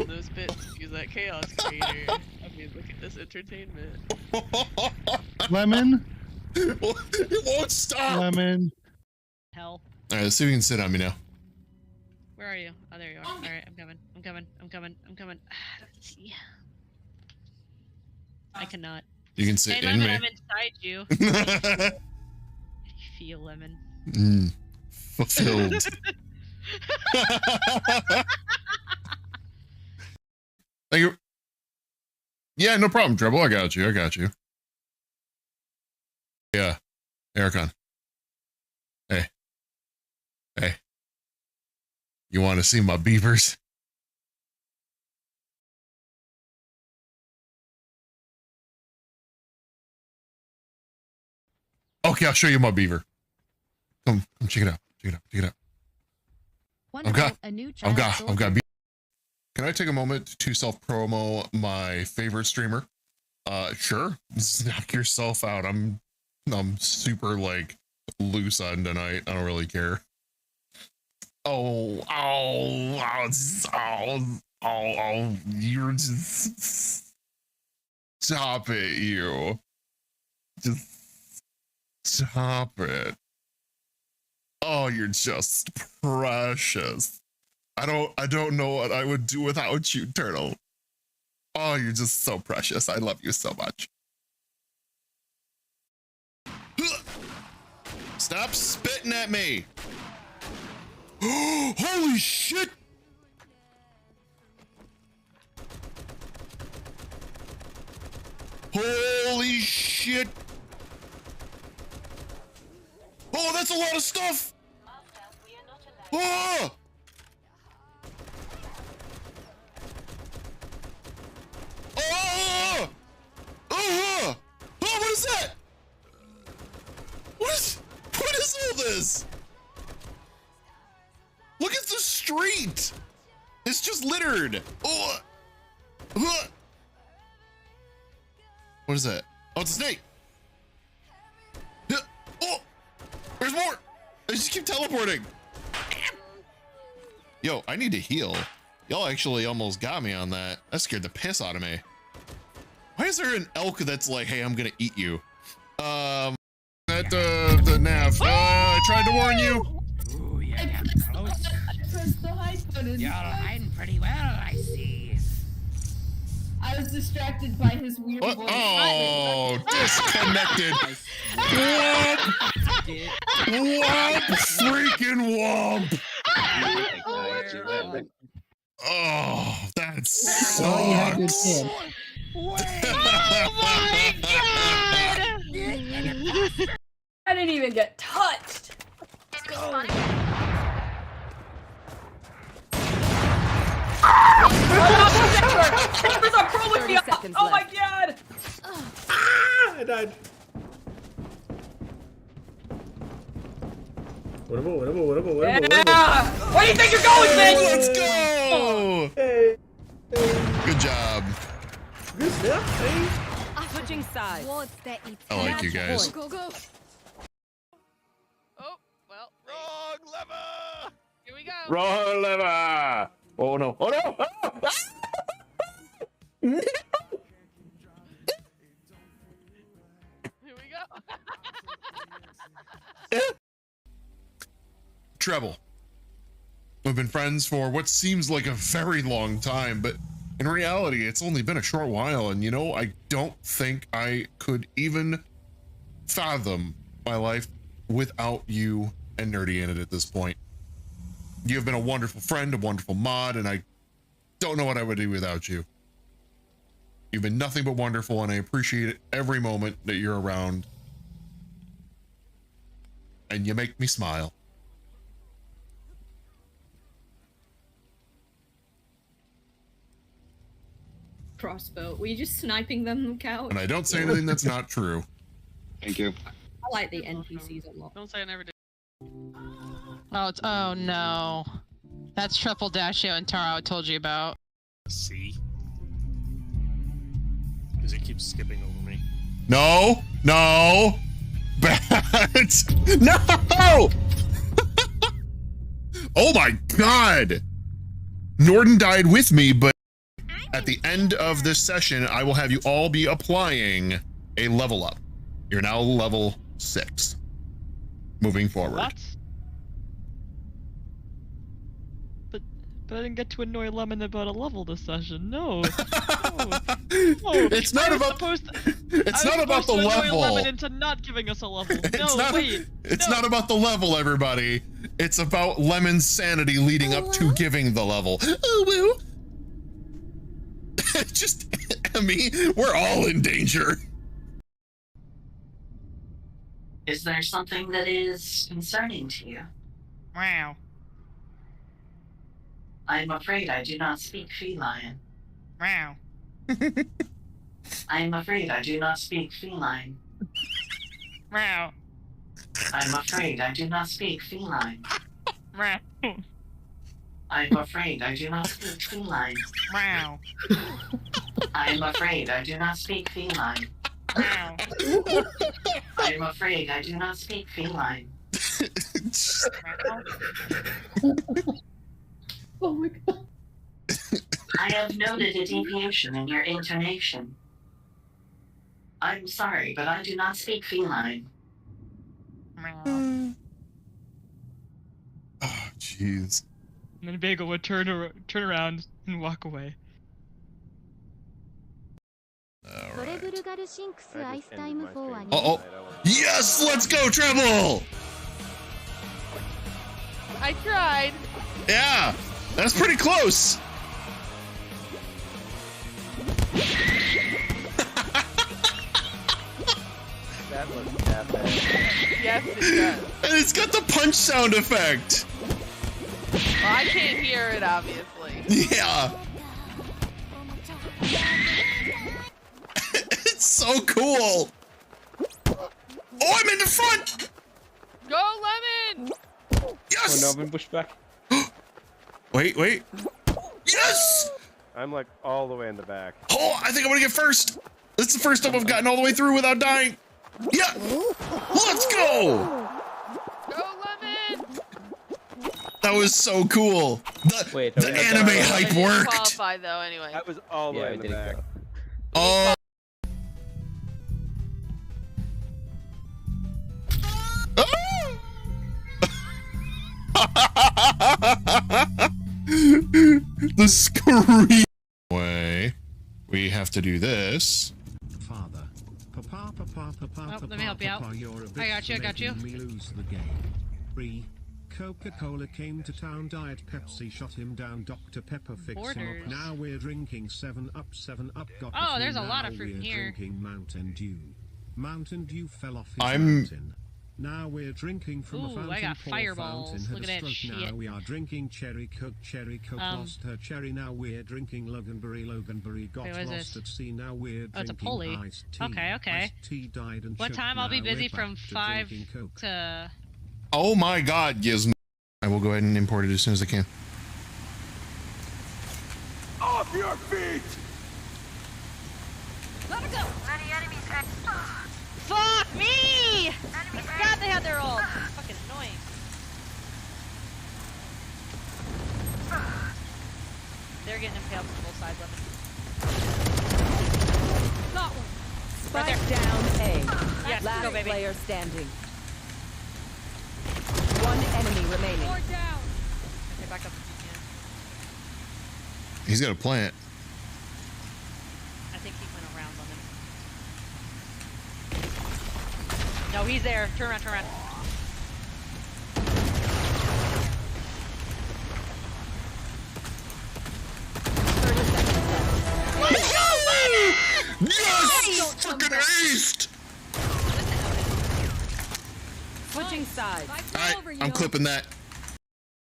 in those bits. Use that chaos creator. I mean, look at this entertainment. Lemon? It won't stop! Lemon. Hell. Alright, let's see if you can sit on me now. Where are you? Oh, there you are. Alright, I'm coming. I'm coming. I'm coming. I'm coming. Yeah. I cannot. You can sit hey, in Lemon, me. I'm inside you. Feel Lemon. Fulfilled. Thank you. Yeah, no problem, Treble. I got you. I got you. Yeah. Ericon. Hey. Hey. You want to see my beavers? Okay, I'll show you my beaver. Come check it out. Check it out. Check it out. I've got. Can I take a moment to self-promo my favorite streamer? Sure. Knock yourself out. I'm super like loose on tonight. I don't really care. Oh, you're just stop it, you. Just stop it. Oh, you're just precious. I don't know what I would do without you, Turtle. Oh, you're just so precious. I love you so much. Stop spitting at me. Holy shit. Holy shit. Oh, that's a lot of stuff. Oh! Oh! Oh! Oh! What is that? What is all this? Look at the street. It's just littered. Oh! What is that? Oh, it's a snake. Oh! There's more. I just keep teleporting. Yo, I need to heal. Y'all actually almost got me on that. That scared the piss out of me. Why is there an elk that's like, hey, I'm gonna eat you? The nav. I tried to warn you. Ooh, you're getting close. You're hiding pretty well, I see. I was distracted by his weird voice. Oh, disconnected. Womp. Womp. Freaking womp. Oh, that sucks. Oh my god! I didn't even get touched. Go. Oh my god! I died. Whatever. Yeah! Where do you think you're going, bitch? Let's go! Hey. Good job. Good stuff, hey. Switching sides. I like you guys. Go. Oh, well. Wrong lever! Here we go. Wrong lever. Oh no. Oh no. No. Here we go. Treble. We've been friends for what seems like a very long time, but in reality, it's only been a short while, and you know, I don't think I could even fathom my life without you and Nerdy in it at this point. You have been a wonderful friend, a wonderful mod, and I don't know what I would do without you. You've been nothing but wonderful, and I appreciate every moment that you're around. And you make me smile. Crossbow. Were you just sniping them on the couch? And I don't say anything that's not true. Thank you. I like the NPCs a lot. Don't say I never did. Oh no. That's Truffle Dashio and Taro I told you about. See? Because it keeps skipping over me. No! Bats! No! Oh my god! Norden died with me, but at the end of this session, I will have you all be applying a level up. You're now level 6. Moving forward. What? But I didn't get to annoy Lemon about a level this session. No. It's not about It's not about the level. Lemon into not giving us a level. It's not about the level, everybody. It's about Lemon's sanity leading up to giving the level. Oh, well. Just Emmy, we're all in danger. Is there something that is concerning to you? Wow. I am afraid I do not speak feline. Wow. I am afraid I do not speak feline. Wow. I'm afraid I do not speak feline. Wow. I'm afraid I do not speak feline. Wow. I'm afraid I do not speak feline. Wow. I'm afraid I do not speak feline. Oh my god. I have noted a deviation in your intonation. I'm sorry, but I do not speak feline. Wow. Oh, jeez. And then Bagel would turn around and walk away. All right. Uh-oh. Yes, let's go, Treble! I tried. Yeah, that's pretty close. That was epic. Yes, it does. And it's got the punch sound effect. Well, I can't hear it, obviously. Yeah. It's so cool. Oh, I'm in the front. Go, Lemon! Yes. Oh no, I've been pushed back. Wait. Yes. I'm like all the way in the back. Oh, I think I'm gonna get first. This is the first time I've gotten all the way through without dying. Yeah. Let's go. Go, Lemon! That was so cool. Wait, the anime hype I didn't worked. qualify, though, anyway. That was all the way in the back. Oh. The scream way. We have to do this. Father. Let me help you out. I got you. Me lose the game. 3. Coca-Cola came to town, Diet Pepsi shot him down, Dr. Pepper fixed him Borders. up. Now we're drinking 7-Up, 7-Up got Oh, the there's flu. a lot Now of fruit in we're here. Drinking Mountain Dew. Mountain Dew fell off his I'm- mountain. Now we're drinking from a Ooh, fountain. I got Paul fireballs. Fountain had Look a at that stroke. Now shit. we are drinking Cherry Coke. Cherry Coke lost her cherry. Now we're drinking Loganberry. Loganberry got Wait, what is lost this? at sea. Now we're Oh, it's a drinking pulley. iced tea. Okay. Iced tea died and What choked. time? I'll be Now busy we're from back to 5 drinking Coke. to... Oh my God, Gizmo. I will go ahead and import it as soon as I can. Off your feet! Let go! Fuck me! I forgot they had their ult. Fucking annoying. They're getting impaled from both sides of it. Got one. Right there. Down A. Yes, Last go, baby. player standing. One enemy remaining. More down. Okay, back up if you He's got a plant. can. I think he went around on him. No, he's there. Turn around, turn around. Yes! Freaking aced! Switching sides. Alright, I'm clipping that.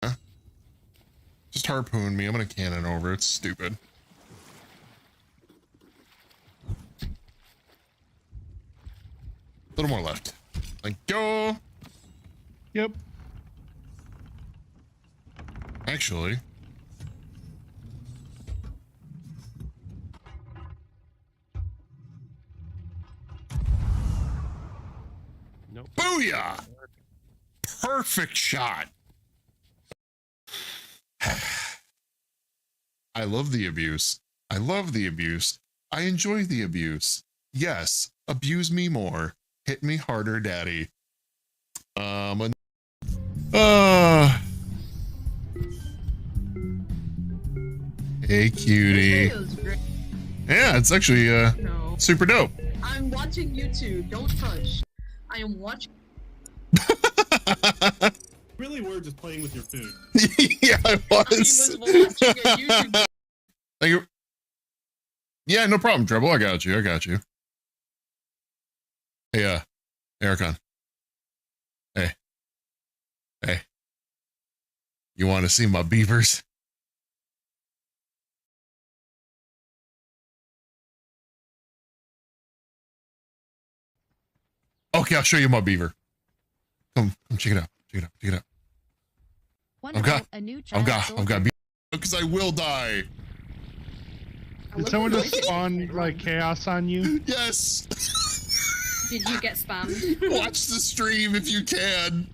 Huh? Just harpoon me. I'm gonna cannon over. It's stupid. A little more left. Like, go. Yep. Actually. Nope. Booyah! Perfect shot. I love the abuse. I love the abuse. I enjoy the abuse. Yes, abuse me more. Hit me harder, daddy. Hey, cutie. Yeah, it's actually super dope. I'm watching YouTube. Don't touch. I am watching. Really were just playing with your food. Yeah, I was. Watching a YouTube. Thank you. Yeah, no problem, Treble. I got you. I got you. Hey, Ericon. Hey. Hey. You want to see my beavers? Okay, I'll show you my beaver. Come check it out. Check it out. Check it out. I've got beaver because I will die. Did someone just spawn like chaos on you? Yes. Did you get spammed? Watch the stream if you can.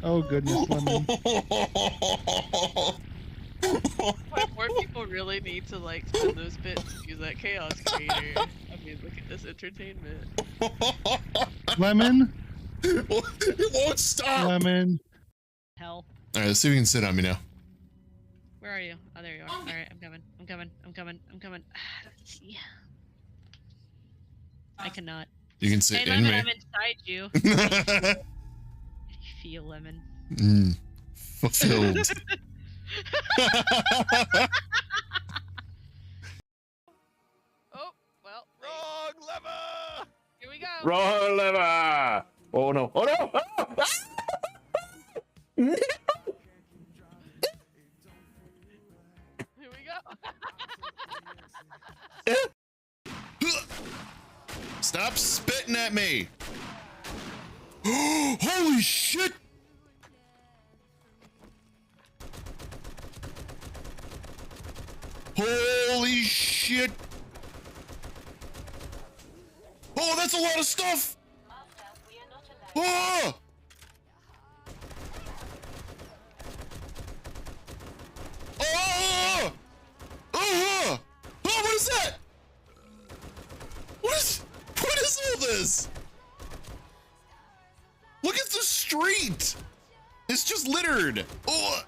Oh goodness, Lemon. More people really need to like spend those bits to use that chaos creator. I mean, look at this entertainment. Lemon? It won't stop. Lemon. Hell. All right, let's see if we can sit on me now. Where are you? Oh, there you are. All right, I'm coming. I'm coming. I'm coming. I'm coming. Let's see. I cannot. You can sit hey, in Lemon, me. I'm inside you. How do you feel, Lemon? Fulfilled. Oh, well. Wrong lever! Here we go. Wrong lever! Oh no. Oh no! Ah! Here we go. Stop spitting at me! Holy shit! Holy shit! Oh, that's a lot of stuff! Oh! Oh! Oh! Oh, what is that? What is all this? Look at the street! It's just littered! Oh!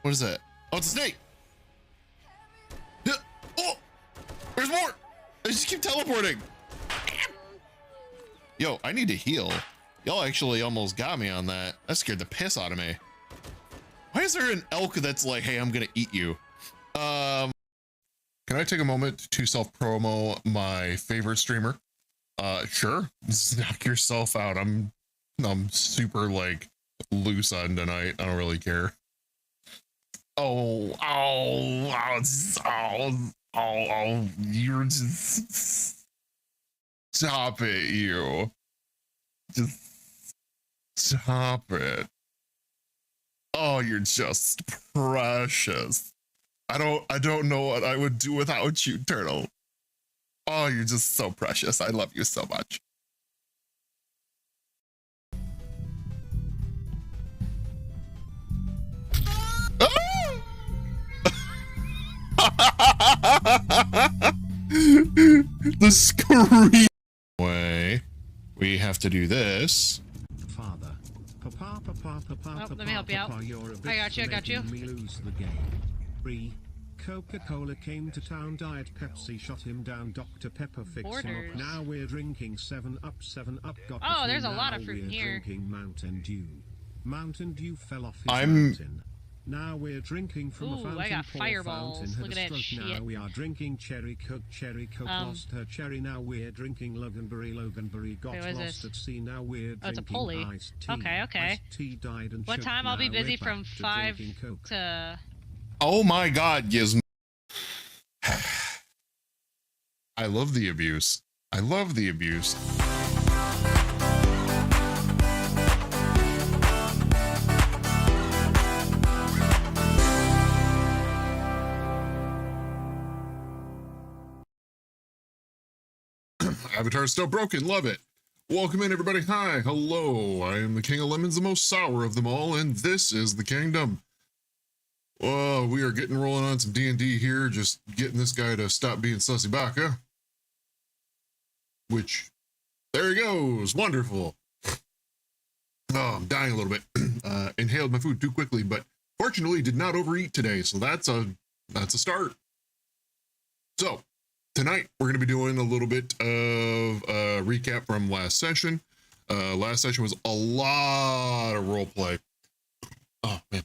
What is that? Oh, it's a snake! Oh! There's more! I just keep teleporting! Yo, I need to heal. Y'all actually almost got me on that. That scared the piss out of me. Why is there an elk that's like, hey, I'm gonna eat you? Can I take a moment to self-promo my favorite streamer? Sure. Just knock yourself out. I'm super like loose on tonight. I don't really care. Oh, you're just stop it, you. Just stop it. Oh, you're just precious. I don't know what I would do without you, Turtle. Oh, you're just so precious. I love you so much. The scream. Way. We have to do this. Father. Let me help you out. I got you. I got you. Me lose the game. 3. Coca-Cola came to town, Diet Pepsi shot him down, Dr. Pepper fixed him up. Now we're drinking 7-Up, got the flu. There's a lot of Now fruit in we're here. Drinking Mountain Dew. Mountain Dew fell off his I'm- mountain. Now we're drinking from a fountain. I got Poor fireballs. Fountain had Look a at that stroke. shit. Now we are drinking Cherry Coke. Cherry Coke lost her cherry. Now we're drinking Loganberry. Loganberry got Wait, what is lost this? at sea. Now we're Oh, it's a drinking pulley. iced tea. Okay. Iced tea died and What choked. time? I'll be Now we're busy back from to 5 drinking Coke. to... Oh my God, Gizmo. I love the abuse. I love the abuse. Avatar's still broken. Love it. Welcome in, everybody. Hi, hello. I am the King of Lemons, the most sour of them all, and this is the Kingdom. We are getting rolling on some D&D here, just getting this guy to stop being sussy baka. Which, there he goes. Wonderful. Oh, I'm dying a little bit. Inhaled my food too quickly, but fortunately did not overeat today, so that's a start. So, tonight we're going to be doing a little bit of recap from last session. Last session was a lot of role play. Oh, man.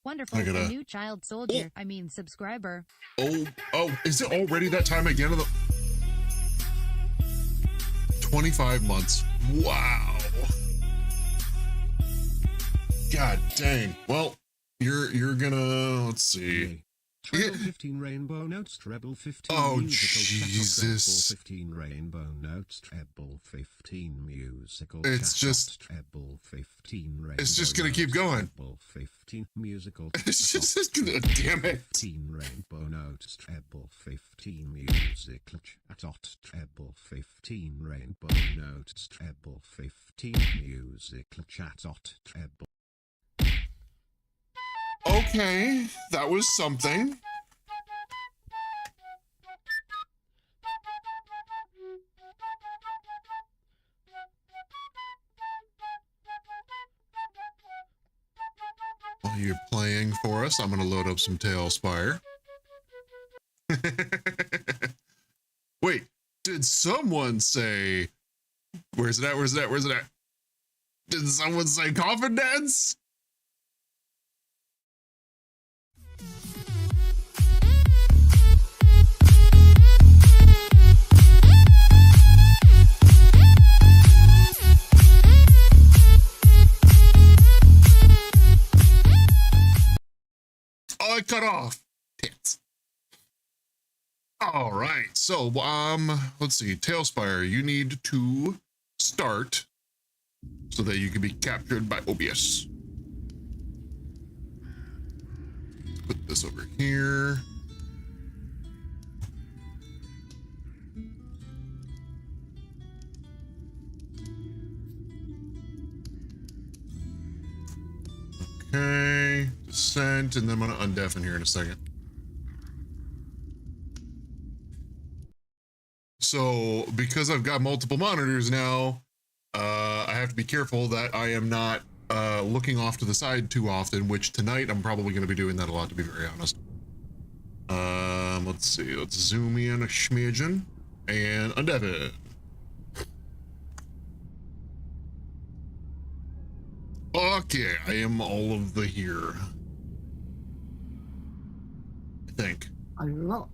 Wonderful. A new child soldier. I mean, subscriber. Oh, is it already that time again of the 25 months? Wow. God dang. Well, you're gonna, let's see. Treble 15 Rainbow Notes, Treble 15 Oh, musical Jesus. Treble 15 Rainbow Notes, Treble 15 musical It's just, Treble 15 Rainbow it's just gonna keep going. Treble 15 musical It's just gonna, damn it. 15 Rainbow Notes, Treble 15 musical chat, Treble 15 Rainbow Notes, Treble 15 musical chat, Treble. Okay, that was something. While you're playing for us, I'm going to load up some Tailspire. Wait, did someone say... Where's it at? Where's it at? Where's it at? Did someone say coffin dance? Oh, it cut off. Tits. All right. So, let's see. Tailspire, you need to start so that you can be captured by OBS. Put this over here. Okay, descent, and then I'm gonna undeafen here in a second. So, because I've got multiple monitors now, I have to be careful that I am not looking off to the side too often, which tonight I'm probably gonna be doing that a lot, to be very honest. Let's see, let's zoom in a smidgen, and undeafen. Okay, I am all of the here. I think. Hello.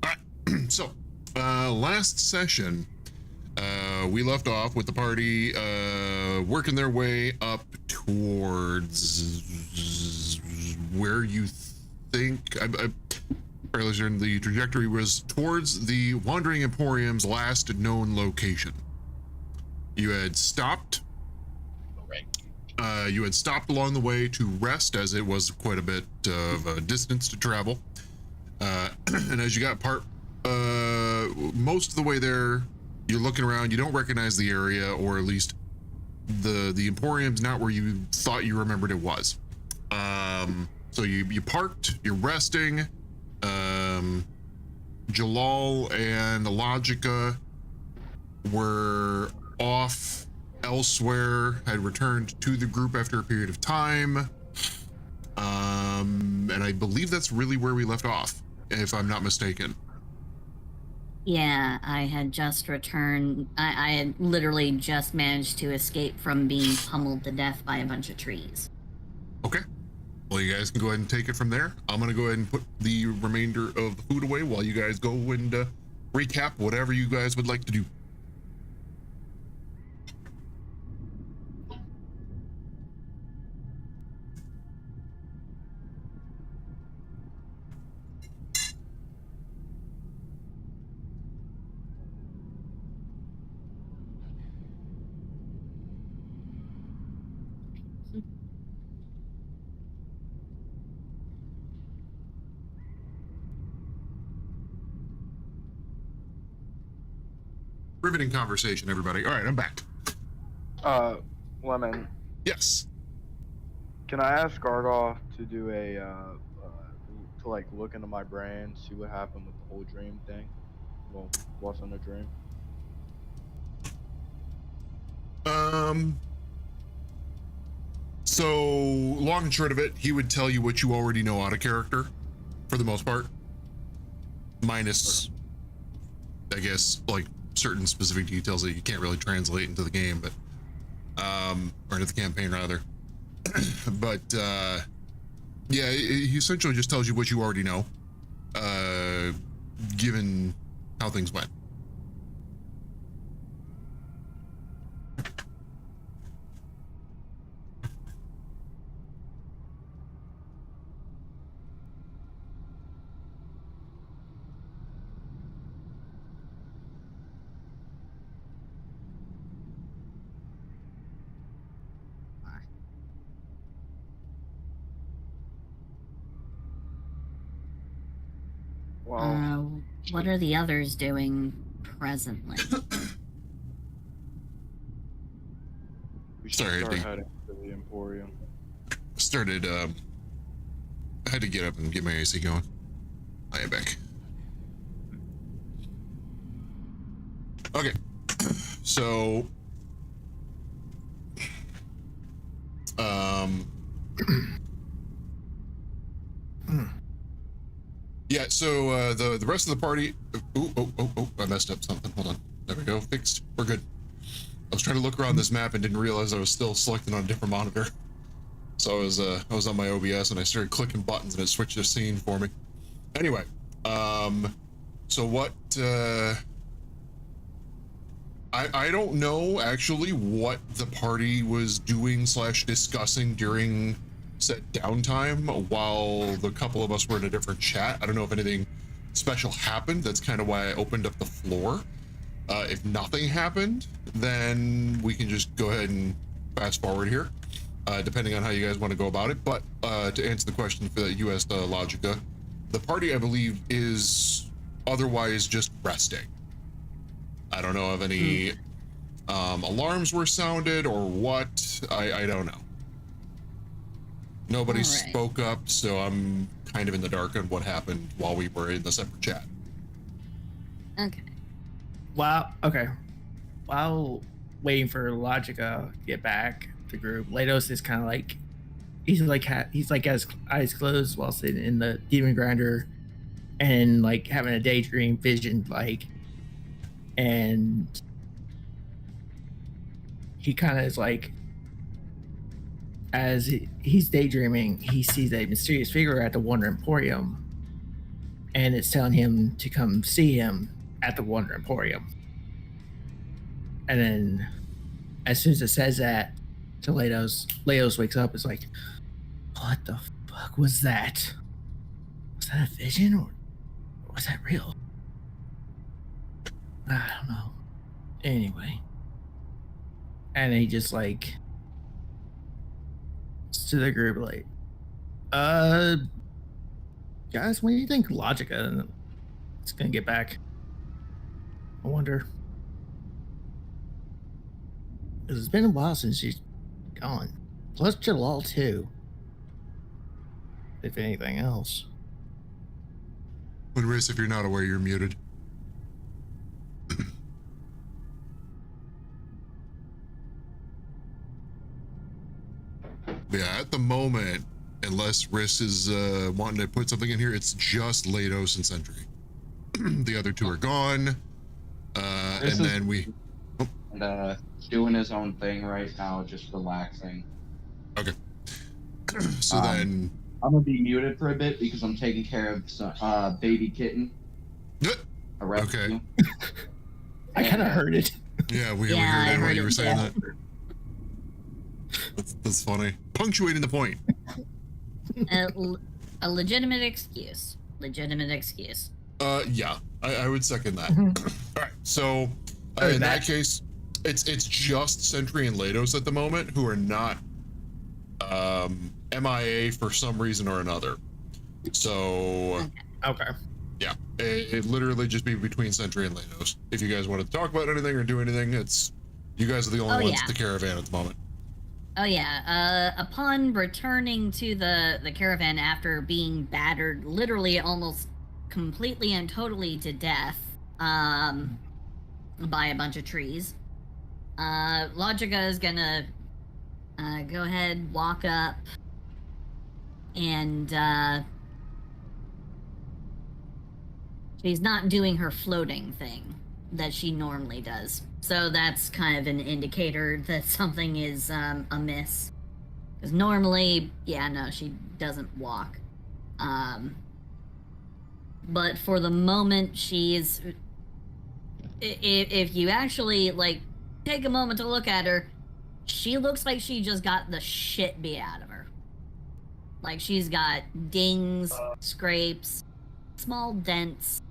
Alright, so, last session, we left off with the party working their way up towards where you think, the trajectory was towards the Wandering Emporium's last known location. You had stopped. You had stopped along the way to rest, as it was quite a bit of a distance to travel. And as you got most of the way there, you're looking around, you don't recognize the area, or at least the Emporium's not where you thought you remembered it was. So you parked, you're resting. Jalal and Logica were off elsewhere, had returned to the group after a period of time. And I believe that's really where we left off, if I'm not mistaken. Yeah, I had just returned. I had literally just managed to escape from being pummeled to death by a bunch of trees. Okay. Well, you guys can go ahead and take it from there. I'm going to go ahead and put the remainder of the food away while you guys go and recap whatever you guys would like to do. riveting conversation, everybody. All right, I'm back. Lemon. Yes. Can I ask Gargoff to do a to like look into my brain, see what happened with the whole dream thing? Well, what's in the dream? So long and short of it, he would tell you what you already know out of character, for the most part. Minus, I guess, like certain specific details that you can't really translate into the game, but or into the campaign rather. But yeah, he essentially just tells you what you already know, given how things went. What are the others doing presently? We should Sorry, start heading to the Emporium. Started, I had to get up and get my AC going. I am back. Okay, so, yeah, so the rest of the party. Oh, I messed up something. Hold on. There we go. Fixed. We're good. I was trying to look around this map and didn't realize I was still selected on a different monitor. So I was on my OBS and I started clicking buttons and it switched the scene for me. Anyway, so what? I don't know actually what the party was doing / discussing during said downtime while the couple of us were in a different chat. I don't know if anything special happened. That's kind of why I opened up the floor. If nothing happened, then we can just go ahead and fast forward here, depending on how you guys want to go about it. But to answer the question for that US Logica, the party, I believe, is otherwise just resting. I don't know if any alarms were sounded or what. I don't know. Nobody spoke up, so I'm kind of in the dark on what happened while we were in the separate chat. Okay. Wow. Okay. While waiting for Logica to get back to the group, Lados is kind of like he's like has eyes closed while sitting in the demon grinder and like having a daydream vision, like, and he kind of is like, as he's daydreaming, he sees a mysterious figure at the Wonder Emporium, and it's telling him to come see him at the Wonder Emporium. And then, as soon as it says that to Leos wakes up. Is like, what the fuck was that? Was that a vision or was that real? I don't know. Anyway, and he just like to the group like, guys, when do you think Logica is gonna get back? I wonder. Because it's been a while since she's gone. Plus Jalal too. If anything else. Winris, if you're not aware, you're muted. Yeah, at the moment, unless Riss is wanting to put something in here, it's just Lados and Sentry. The other two are gone. And then we... And doing his own thing right now, just relaxing. Okay. So then... I'm gonna be muted for a bit because I'm taking care of some baby kitten. Okay. I kind of heard it. Yeah, we heard it while you were saying that. That's funny. Punctuating the point. A legitimate excuse. Legitimate excuse. Yeah, I would second that. All right, so in that case, it's just Sentry and Lados at the moment who are not MIA for some reason or another. So okay. Yeah, it literally just be between Sentry and Lados. If you guys wanted to talk about anything or do anything, it's you guys are the only ones at the caravan at the moment. Oh yeah. Upon returning to the caravan after being battered, literally almost completely and totally to death, by a bunch of trees, Logica is gonna go ahead, walk up, and she's not doing her floating thing that she normally does. So that's kind of an indicator that something is amiss. Because normally, yeah, no, she doesn't walk. But for the moment, she's... If you actually, like, take a moment to look at her, she looks like she just got the shit beat out of her. Like, she's got dings, scrapes, small dents,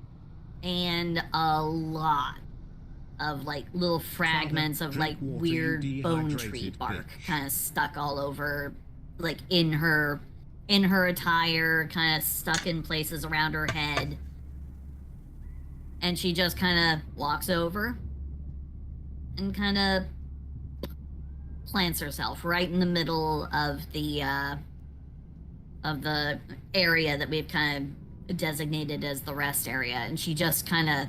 and a lot of like little fragments of like weird bone tree bark kind of stuck all over, like in her attire, kind of stuck in places around her head. And she just kind of walks over and kind of plants herself right in the middle of the area that we've kind of designated as the rest area, and she just kind of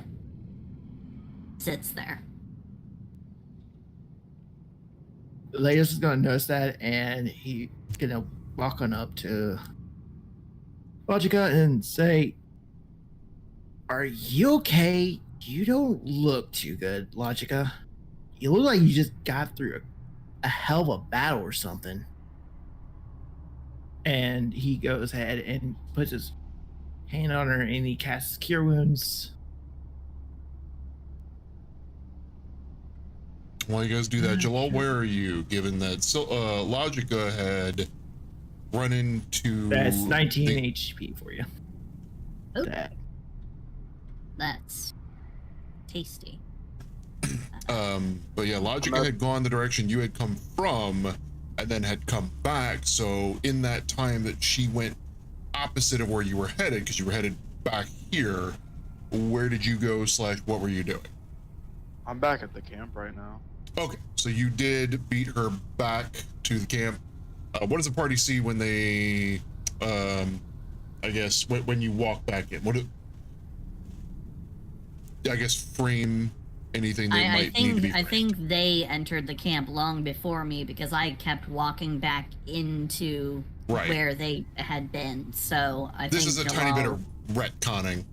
sits there. Lados is gonna notice that, and he's gonna walk on up to Logica and say, "Are you okay? You don't look too good, Logica. You look like you just got through a hell of a battle or something." And he goes ahead and puts his hand on her, and he casts Cure Wounds. While you guys do that, Jalal, where are you? Given that Logica had run into... That's 19 HP for you. Oh. That's tasty. But yeah, Logica had gone the direction you had come from, and then had come back. So in that time that she went opposite of where you were headed, because you were headed back here, where did you go / what were you doing? I'm back at the camp right now. Okay, so you did beat her back to the camp. What does the party see when they, I guess, when you walk back in? I guess frame anything they might need to be framed. I think they entered the camp long before me because I kept walking back into where they had been. So I think this is a tiny bit of retconning.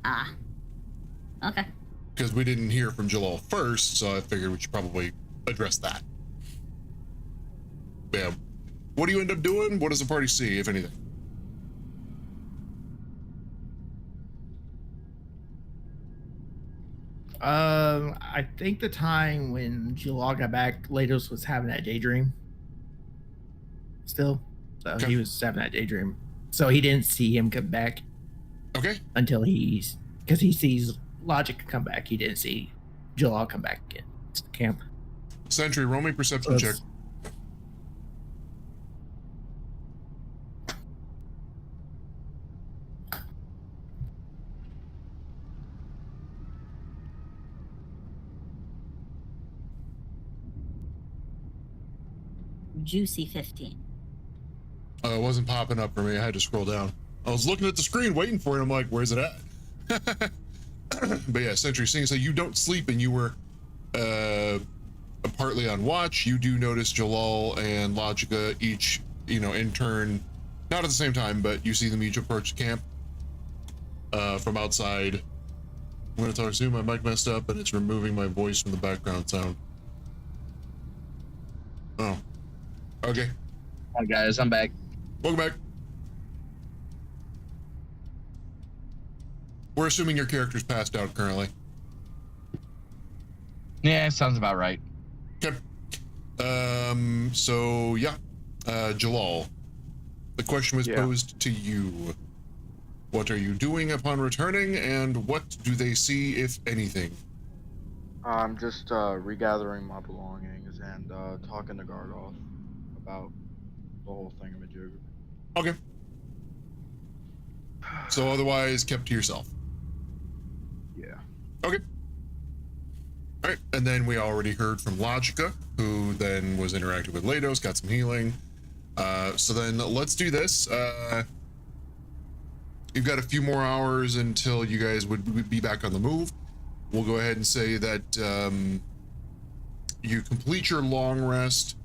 Ah. Okay. Because we didn't hear from Jalal first, so I figured we should probably address that. Yeah. What do you end up doing? What does the party see, if anything? I think the time when Jalal got back, Lados was having that daydream. Still. So he was having that daydream. So he didn't see him come back. Okay. Until because he sees Logic come back. He didn't see Jalal come back in to the camp. Sentry, roll me perception check. Juicy 15. It wasn't popping up for me. I had to scroll down. I was looking at the screen waiting for it. I'm like, where's it at? But yeah, Sentry, seeing so you don't sleep and you were partly on watch, you do notice Jalal and Logica each, in turn, not at the same time, but you see them each approach the camp from outside. I'm going to talk soon. My mic messed up and it's removing my voice from the background sound. Oh. Okay. Hi guys, I'm back. Welcome back. We're assuming your character's passed out currently. Yeah, sounds about right. Okay. So yeah, Jalal, the question was posed to you. What are you doing upon returning, and what do they see, if anything? I'm just regathering my belongings and talking to Gargoth about the whole thingamajig. Okay. So otherwise kept to yourself. Yeah. Okay. All right, and then we already heard from Logica, who then was interacting with Lados, got some healing. So then let's do this. You've got a few more hours until you guys would be back on the move. We'll go ahead and say that you complete your long rest.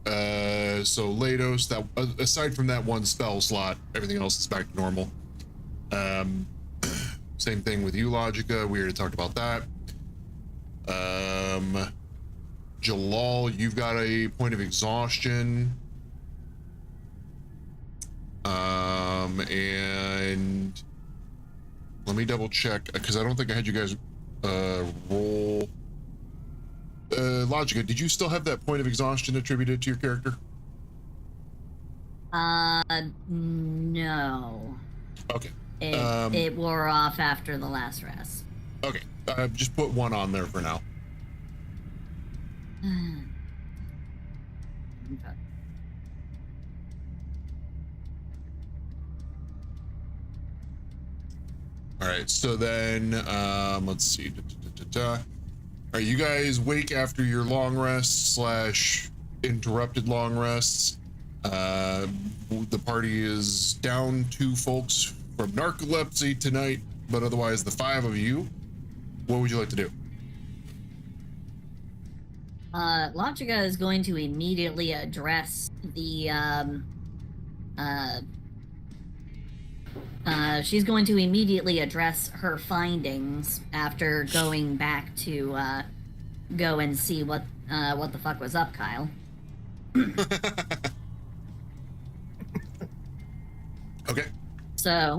So Lados, that aside from that one spell slot, everything else is back to normal. Same thing with you, Logica. We already talked about that. Jalal, you've got a point of exhaustion. And let me double check because I don't think I had you guys roll. Logica, did you still have that point of exhaustion attributed to your character? No. Okay. It wore off after the last rest. Okay. Just put one on there for now. Okay. All right. So then, let's see. All right, you guys wake after your long rest / interrupted long rests. The party is down 2 folks from narcolepsy tonight, but otherwise the 5 of you. What would you like to do? Logica is going to immediately address the, she's going to immediately address her findings after going back to, go and see what the fuck was up, Kyle. Okay. So,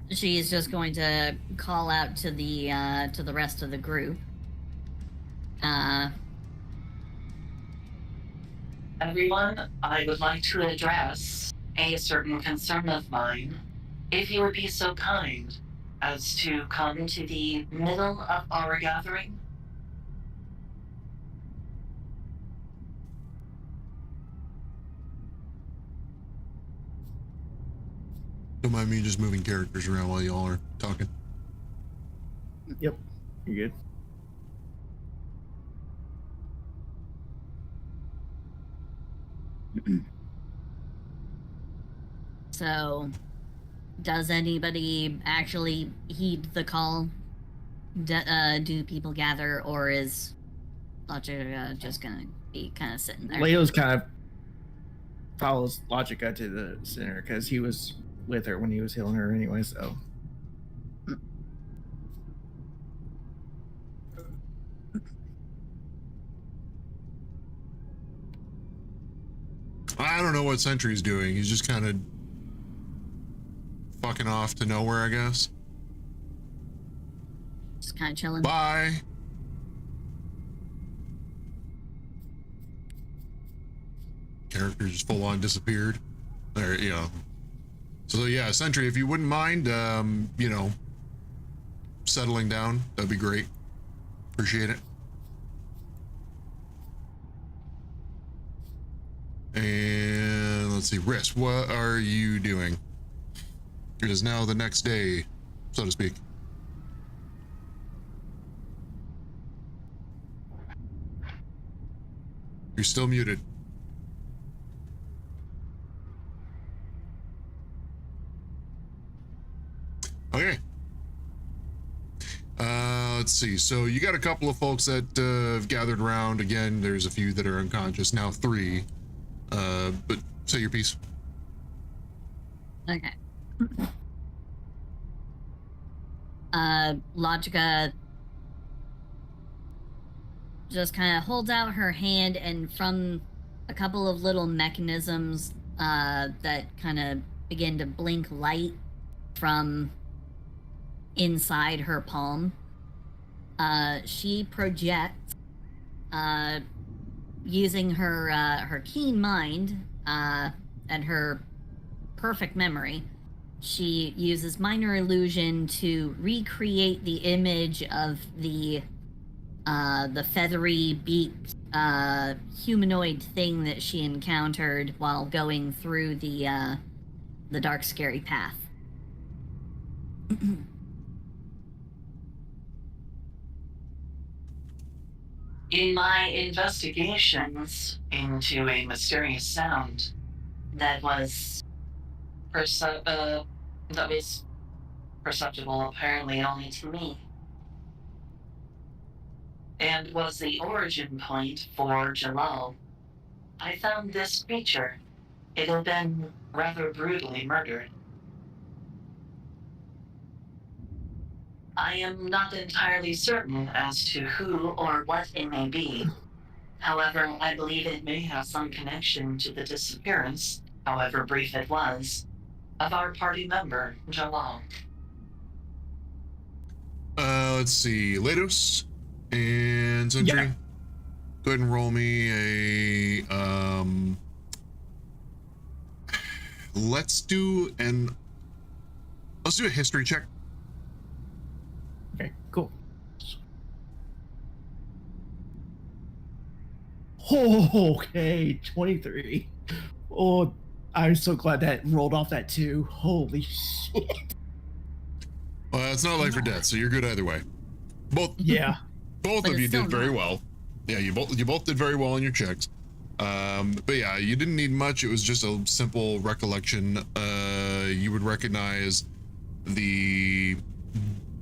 she's just going to call out to the rest of the group. Everyone, I would like to address a certain concern of mine. If you would be so kind as to come to the middle of our gathering. Don't mind me just moving characters around while y'all are talking. Yep, you're good. So, does anybody actually heed the call? Do people gather, or is Logica just gonna be kind of sitting there? Leo's kind of follows Logica to the center because he was with her when he was healing her anyway, so. I don't know what Sentry's doing. He's just kind of fucking off to nowhere, I guess. Just kind of chilling. Bye. Character just full on disappeared. There, you know. So yeah, Sentry, if you wouldn't mind, you know, settling down, that'd be great. Appreciate it. And let's see, Riss, what are you doing? It is now the next day, so to speak. You're still muted. Okay. Let's see. So you got a couple of folks that have gathered around. Again, there's a few that are unconscious. Now 3. But say your piece. Okay. Logica just kind of holds out her hand, and from a couple of little mechanisms that kind of begin to blink light from inside her palm, she projects, using her keen mind and her perfect memory. She uses minor illusion to recreate the image of the feathery beaked humanoid thing that she encountered while going through the the dark, scary path. In my investigations into a mysterious sound that was perceptible apparently only to me, and was the origin point for Jalal, I found this creature. It had been rather brutally murdered. I am not entirely certain as to who or what it may be. However, I believe it may have some connection to the disappearance, however brief it was, of our party member, Jalal. Let's see. Lados and Sentry. Yeah. Go ahead and roll me a let's do a history check. Okay, cool. Oh, okay, 23. Oh, I'm so glad that rolled off that 2. Holy shit. Well, it's not life or death, so you're good either way. Both But of you it's still did very not. well. Yeah, you both did very well in your checks. But yeah, you didn't need much. It was just a simple recollection. You would recognize the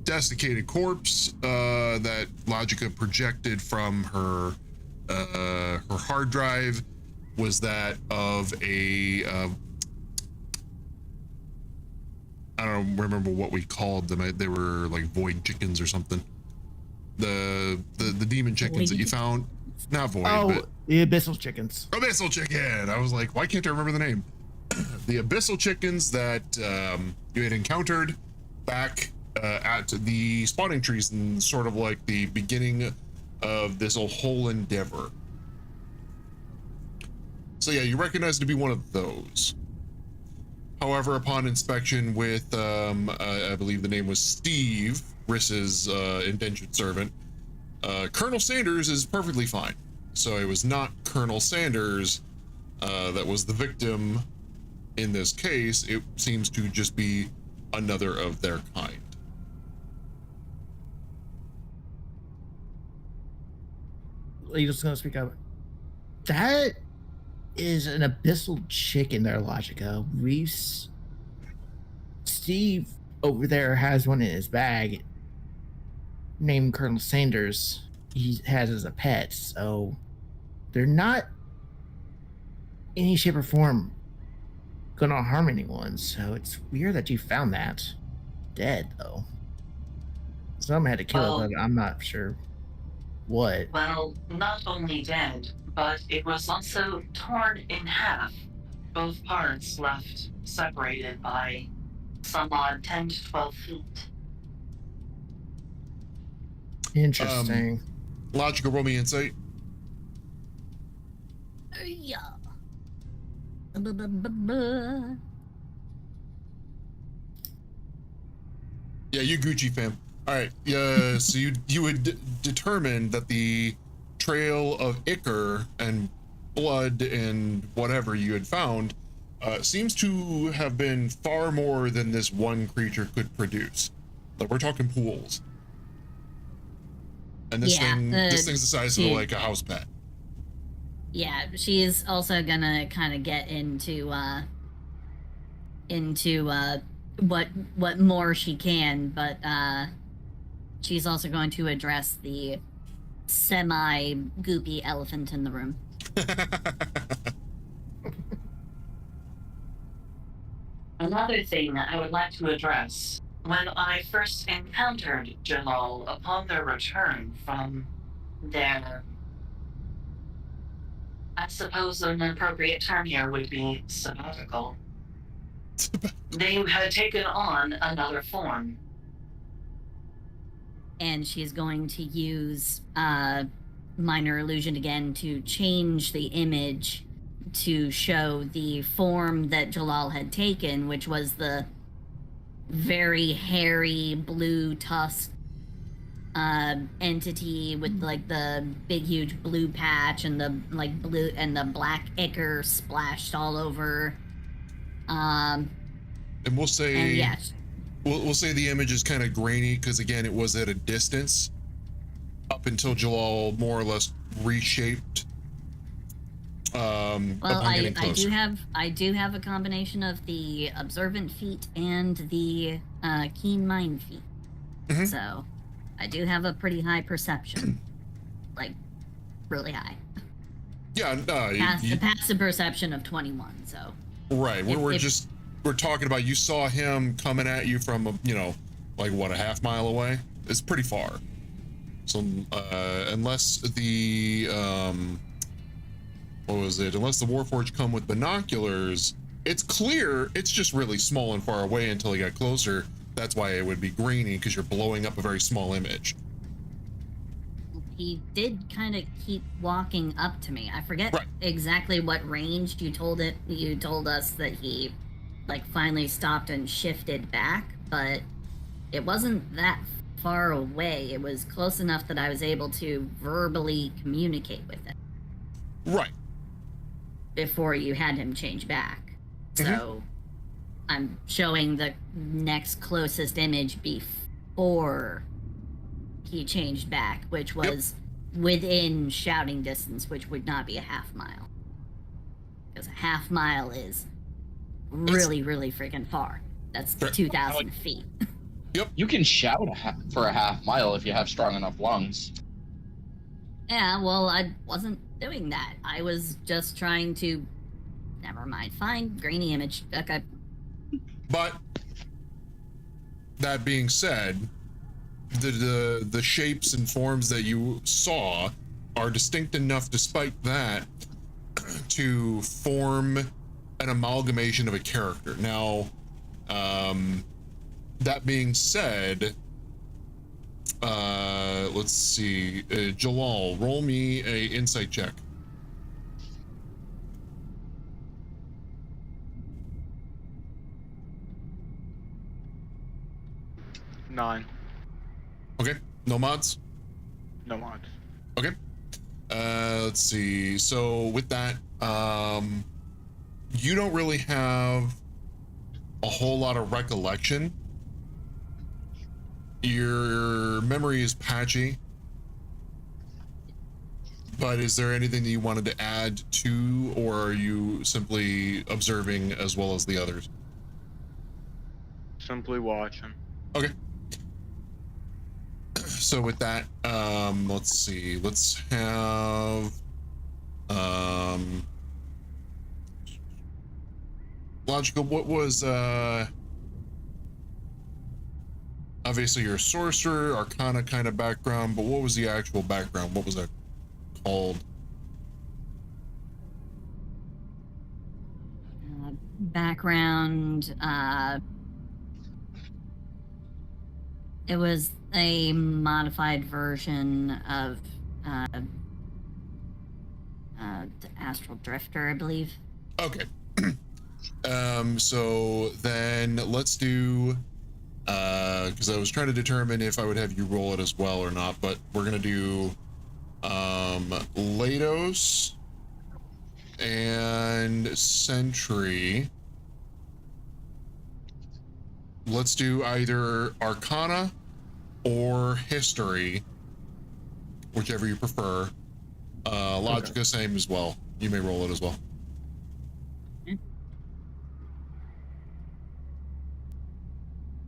desiccated corpse that Logica projected from her hard drive was that of a I don't remember what we called them. They were like void chickens or something. The demon chickens that you found. Not void, but the abyssal chickens. Abyssal chicken. I was like, why can't I remember the name? The abyssal chickens that you had encountered back at the spawning trees and sort of like the beginning of this whole endeavor. So yeah, you recognize it to be one of those. However, upon inspection with, I believe the name was Steve, Riss's indentured servant, Colonel Sanders is perfectly fine. So it was not Colonel Sanders that was the victim in this case. It seems to just be another of their kind. You're just gonna speak up. That is an abyssal chicken there, Logica. Steve over there has one in his bag named Colonel Sanders. He has as a pet, so they're not any shape or form gonna harm anyone. So it's weird that you found that dead, though. Someone had to kill it, but I'm not sure what. Well, not only dead, but it was also torn in half. Both parts left separated by some odd 10 to 12 feet. Interesting. Logical, roll me insight. Yeah. Yeah, you Gucci fam. All right. Yeah. So you would determine that the trail of ichor and blood and whatever you had found seems to have been far more than this one creature could produce. Like we're talking pools. And this thing's the size of like a house pet. Yeah, she is also gonna kind of get into what more she can, but she's also going to address the semi-goopy elephant in the room. Another thing I would like to address. When I first encountered Jalal upon their return from their... I suppose an appropriate term here would be sabbatical. They had taken on another form. And she's going to use minor illusion again to change the image to show the form that Jalal had taken, which was the very hairy blue tusk entity with like the big huge blue patch and the like blue and the black ichor splashed all over. And we'll say, And yes, we'll say the image is kind of grainy because again, it was at a distance up until Jalal more or less reshaped. well, Upon getting I do have a combination of the observant feat and the keen mind feat. Mm-hmm. So I do have a pretty high perception, like really high. Yeah, The passive perception of 21. So right. We're talking about you saw him coming at you from like what, a half mile away? It's pretty far. So unless the unless the Warforged come with binoculars, it's clear. It's just really small and far away until you get closer. That's why it would be grainy, because you're blowing up a very small image. he did kind of keep walking up to me. I forget exactly what range you told us that he like finally stopped and shifted back, but it wasn't that far away. It was close enough that I was able to verbally communicate with it. Right. Before you had him change back. So I'm showing the next closest image before he changed back, which was within shouting distance, which would not be a half mile. Because a half mile is really, really freaking far. That's 2,000 feet. Yep. You can shout for a half mile if you have strong enough lungs. Yeah, well, I wasn't doing that. I was just trying to... Never mind. Fine. Grainy image. Okay. But that being said, the shapes and forms that you saw are distinct enough despite that to form an amalgamation of a character. Now, that being said, let's see, Jalal, roll me a insight check. Nine. Okay, no mods? No mods. Okay. Let's see. So with that, you don't really have a whole lot of recollection. Your memory is patchy. But is there anything that you wanted to add to, or are you simply observing as well as the others? Simply watching. Okay. So with that, let's see. Let's have Logical. What was obviously you're a sorcerer, arcana kind of background, but what was the actual background? What was that called? Background, it was a modified version of Astral Drifter, I believe. Okay. So then let's do, because I was trying to determine if I would have you roll it as well or not, but we're gonna do Lados and Sentry. Let's do either Arcana or History, whichever you prefer. Logica, same as well. You may roll it as well.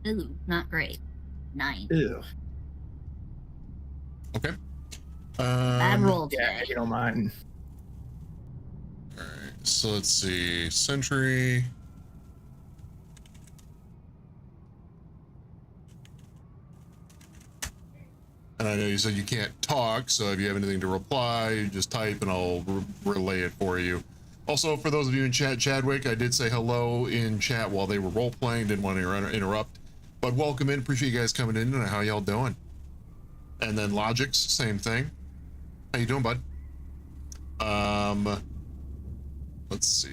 Ooh, not great. 9. Ew. Okay. Bad roll. Yeah, you don't mind. All right. So let's see. Sentry. And I know you said you can't talk, so if you have anything to reply, you just type and I'll relay it for you. Also, for those of you in chat, Chadwick, I did say hello in chat while they were role-playing, didn't want to interrupt. But welcome in, appreciate you guys coming in, and how y'all doing? And then Logix, same thing. How you doing, bud? Let's see.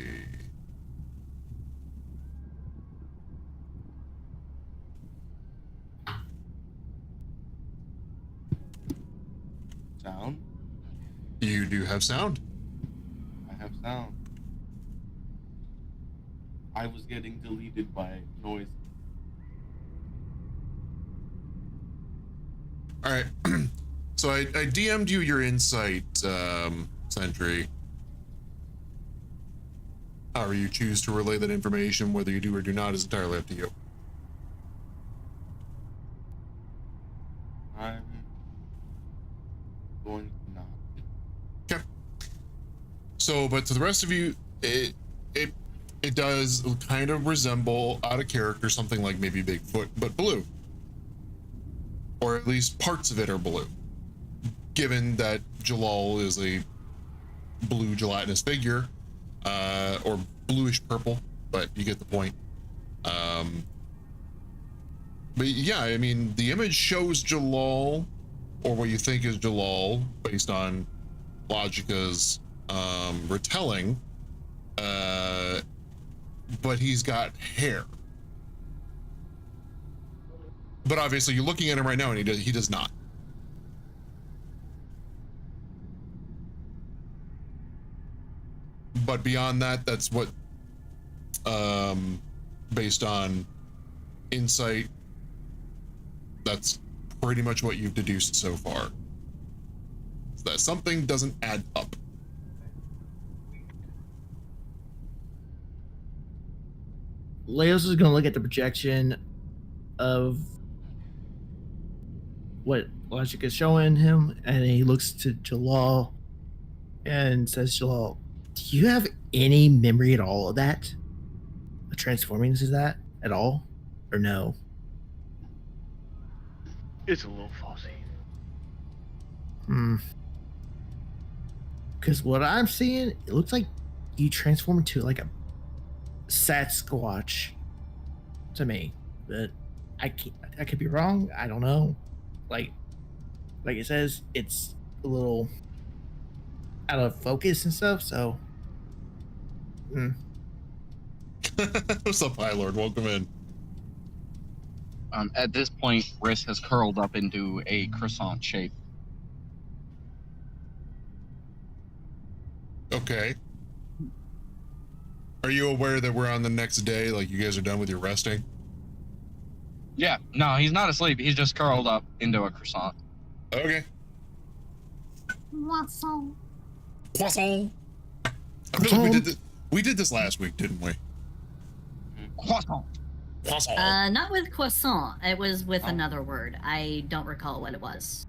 Sound? You do have sound. I have sound. I was getting deleted by noise. All right. So I DM'd you your insight, Sentry. However you choose to relay that information, whether you do or do not, is entirely up to you. I'm going to not. Okay. So, but to the rest of you, it does kind of resemble out of character something like maybe Bigfoot, but blue. Or at least parts of it are blue. Given that Jalal is a blue gelatinous figure, or bluish purple, but you get the point. But yeah, I mean, the image shows Jalal, or what you think is Jalal, based on Logica's retelling, but he's got hair. But obviously, you're looking at him right now, and he does not. But beyond that, that's what, based on insight, that's pretty much what you've deduced so far. That something doesn't add up. Leos is going to look at the projection of what Logic is showing him, and he looks to Jalal and says, Jalal, do you have any memory at all of that? Of transforming into that at all? Or no? It's a little fuzzy. Because what I'm seeing, it looks like you transform into like a Sasquatch to me. But I could be wrong. I don't know. Like it says, it's a little out of focus and stuff, so What's up, High Lord? Welcome in. At this point, Riss has curled up into a croissant shape. Okay. Are you aware that we're on the next day? Like, you guys are done with your resting? Yeah, no, he's not asleep. He's just curled up into a croissant. Okay. Croissant. Croissant. I feel like we did this last week, didn't we? Croissant. Croissant. Not with croissant. It was with another word. I don't recall what it was.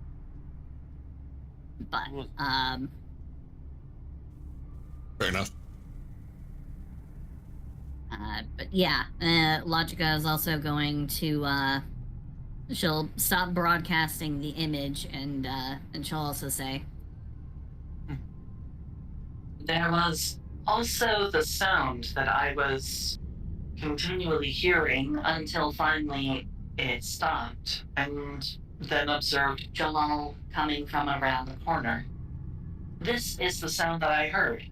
But, Fair enough. But yeah, Logica is also going to, she'll stop broadcasting the image and she'll also say, there was also the sound that I was continually hearing until finally it stopped, and then observed Jalal coming from around the corner. This is the sound that I heard.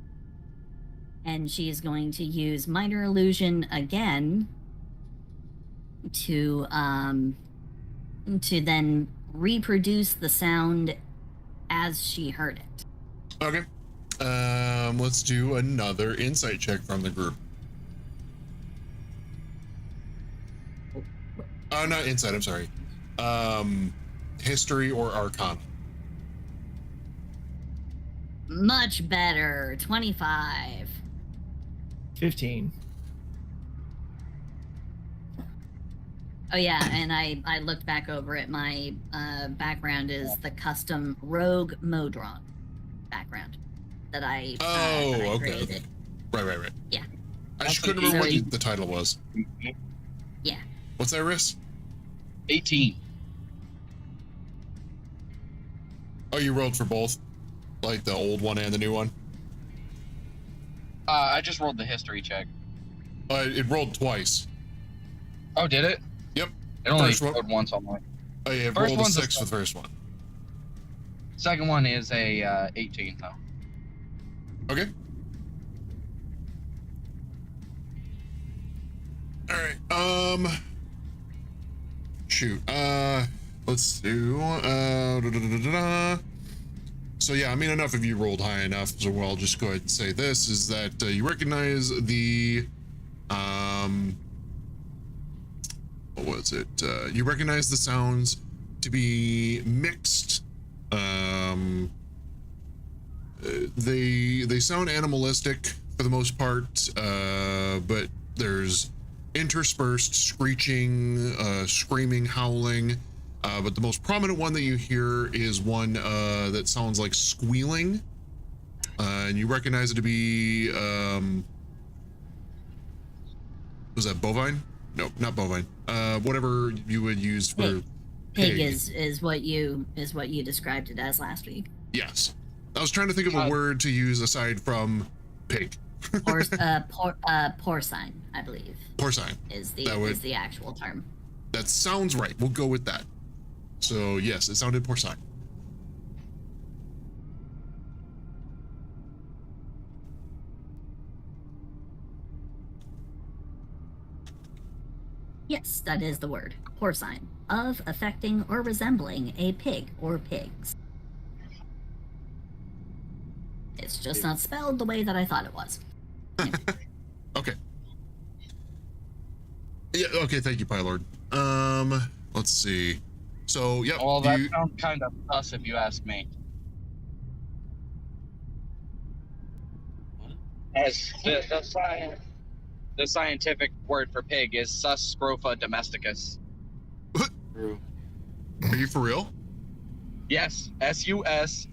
and she is going to use minor illusion again to then reproduce the sound as she heard it. Okay. Let's do another insight check from the group. Not insight, I'm sorry. History or Arcana. Much better. 25. 15. Oh yeah, and I looked back over it. My background is the custom Rogue Modron background that I created. Right. Yeah. I just couldn't remember what the title was. Yeah. What's that, Riss? 18. Oh, you rolled for both? Like the old one and the new one? I just rolled the history check. It rolled twice. Oh, did it? Yep. It only rolled once on mine. Oh yeah, it rolled a 6 for the first one. Second one is a 18 though. Okay. All right. Shoot. Let's do. So yeah, I mean, enough of you rolled high enough. So I'll just go ahead and say this: is that you recognize the What was it? You recognize the sounds to be mixed. They sound animalistic for the most part, but there's interspersed screeching, screaming, howling. But the most prominent one that you hear is one that sounds like squealing. And you recognize it to be, was that bovine? No, not bovine. Whatever you would use for Pig is what you described it as last week. Yes. I was trying to think of a word to use aside from pig. Porcine, I believe. Porcine is the actual term. That sounds right. We'll go with that. So yes, it sounded porcine. Yes, that is the word. Porcine. Of, affecting, or resembling a pig or pigs. It's just not spelled the way that I thought it was. Okay. Yeah, okay, thank you, Pylord. Let's see. So, yeah. Well, that sounds kind of sus if you ask me. As the scientific word for pig is Sus scrofa domesticus. True. Are you for real? Yes, SUSCROFA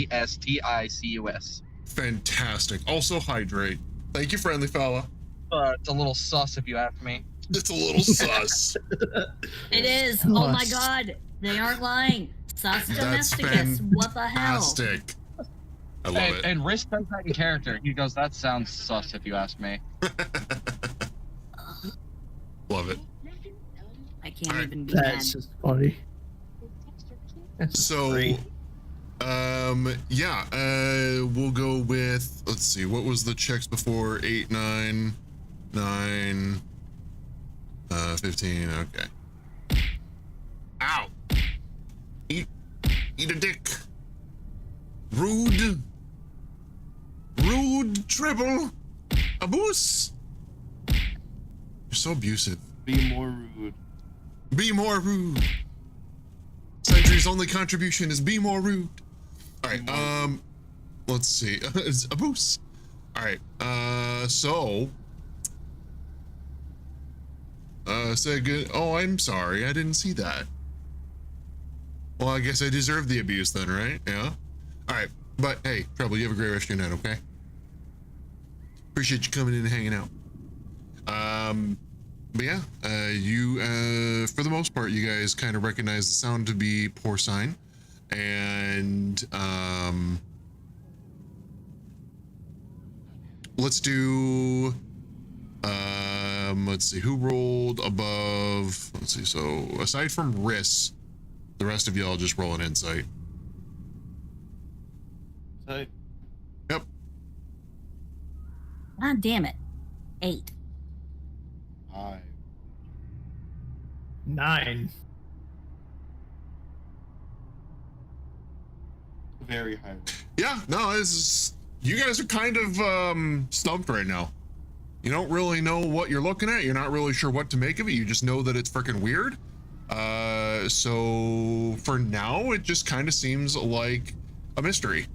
DOMESTICUS. Fantastic. Also hydrate. Thank you, friendly fella. It's a little sus if you ask me. It's a little sus. It is. Oh my god. They aren't lying. Sus domesticus. What the hell? Fantastic. I love it. And Risk says that in character. He goes, that sounds sus if you ask me. Love it. I can't even be That's just funny. So, yeah, we'll go with, let's see, what was the checks before? 8, 9, 9, 15, okay. Ow! Eat a dick. Rude triple abuse. You're so abusive. Be more rude. Be more rude. Sentry's only contribution is be more rude. All right, let's see. It's abuse. All right, so say good. Oh, I'm sorry, I didn't see that. Well, I guess I deserve the abuse then, right? Yeah. All right, but hey, Trouble, you have a great rest of your night, okay? Appreciate you coming in and hanging out. But yeah, you, for the most part, you guys kind of recognize the sound to be porcine, and let's do, let's see, who rolled above, let's see, so aside from Riss, the rest of y'all just roll an insight. Insight? Yep. God damn it. 8. 5. 9. Very high. Yeah, no, you guys are kind of stumped right now. You don't really know what you're looking at. You're not really sure what to make of it. You just know that it's freaking weird. So for now, it just kind of seems like a mystery.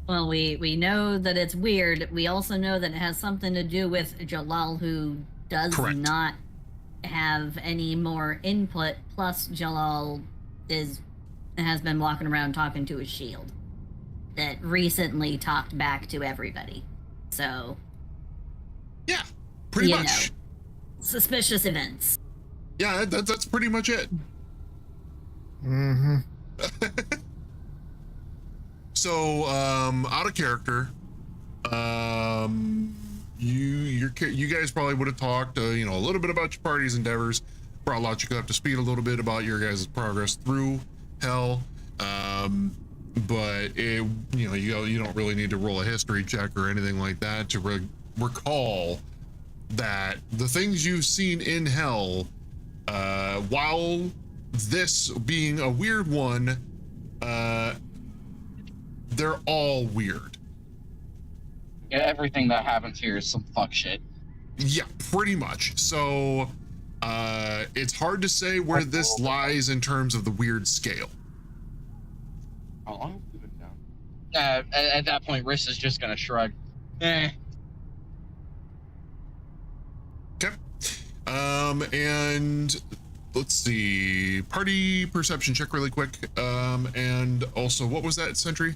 Well, we know that it's weird. We also know that it has something to do with Jalal, who does not have any more input. Plus, Jalal has been walking around talking to his shield that recently talked back to everybody. So, yeah, pretty much. Suspicious events. Yeah, that's pretty much it. Mm-hmm. So, out of character, you guys probably would have talked, a little bit about your party's endeavors, brought Logic up to speed a little bit about your guys' progress through Hell, but you don't really need to roll a history check or anything like that to recall that the things you've seen in Hell, while this being a weird one, they're all weird. Yeah, everything that happens here is some fuck shit. Yeah, pretty much. So it's hard to say where this lies in terms of the weird scale. How long have we been down? At that point, Riss is just gonna shrug. Eh. Okay. And let's see. Party perception check really quick. And also, what was that, Sentry?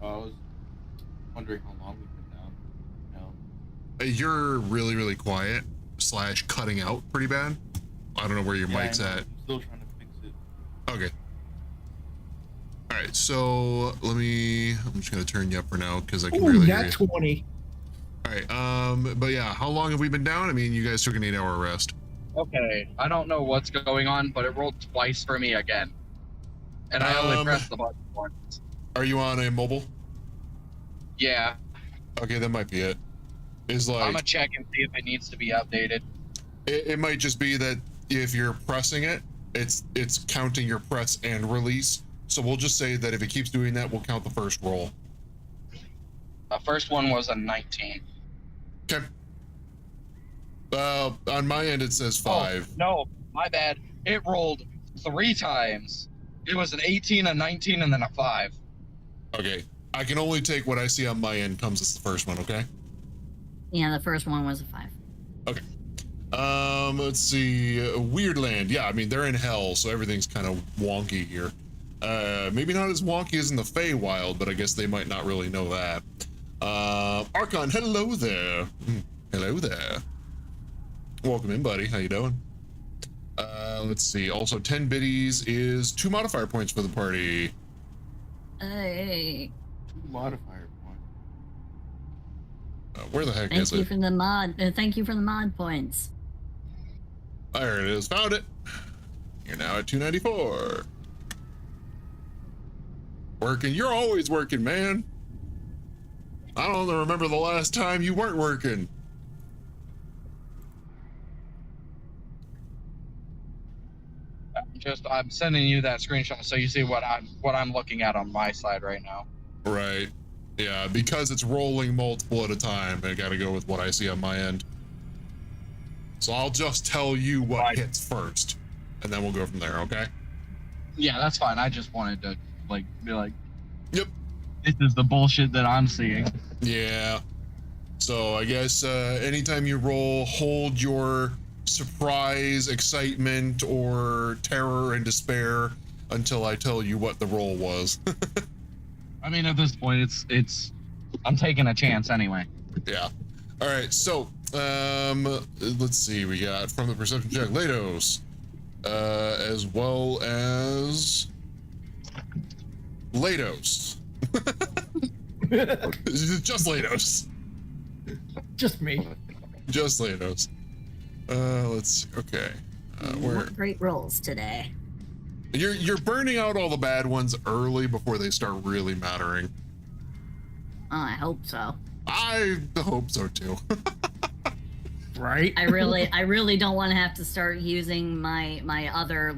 I was wondering how long we've been down. No. You're really, really quiet / cutting out pretty bad. I don't know where your mic's at. I'm still trying to fix it. Okay. All right, so I'm just gonna turn you up for now because I can Ooh, barely hear nat you. 20. All right, but yeah, how long have we been down? I mean, you guys took an 8-hour rest. Okay, I don't know what's going on, but it rolled twice for me again. And I only pressed the button once. Are you on a mobile? Yeah. Okay, that might be it. I'm gonna check and see if it needs to be updated. It might just be that if you're pressing it, it's counting your press and release. So we'll just say that if it keeps doing that, we'll count the first roll. The first one was a 19. Okay. On my end, it says 5. Oh, no, my bad. It rolled 3 times. It was an 18, a 19, and then a 5. Okay. I can only take what I see on my end comes as the first one, okay? Yeah, the first one was a 5. Okay. Let's see. Weirdland. Yeah, I mean, they're in hell, so everything's kind of wonky here. Maybe not as wonky as in the Feywild, but I guess they might not really know that. Archon, hello there. Hello there. Welcome in, buddy. How you doing? Let's see. Also, 10 biddies is 2 modifier points for the party. Hey. 2 modifier points. Where the heck Thank is you it? for the mod. Thank you for the mod points. There it is. Found it. You're now at 294. Working. You're always working, man. I don't remember the last time you weren't working. I'm sending you that screenshot so you see what I'm looking at on my side right now. Right. Yeah, because it's rolling multiple at a time, I gotta go with what I see on my end. So I'll just tell you what hits first, and then we'll go from there, okay? Yeah, that's fine. I just wanted to be like, yep, this is the bullshit that I'm seeing. Yeah. So I guess anytime you roll, hold your surprise, excitement, or terror and despair until I tell you what the roll was. I mean, at this point, it's I'm taking a chance anyway. Yeah. All right. So let's see. We got from the perception check, Lados, as well as Lados. Just Lados. Just me. Just Lados. Let's see. Okay. What great rolls today. You're burning out all the bad ones early before they start really mattering. Oh, I hope so. I hope so too. Right? I really don't want to have to start using my other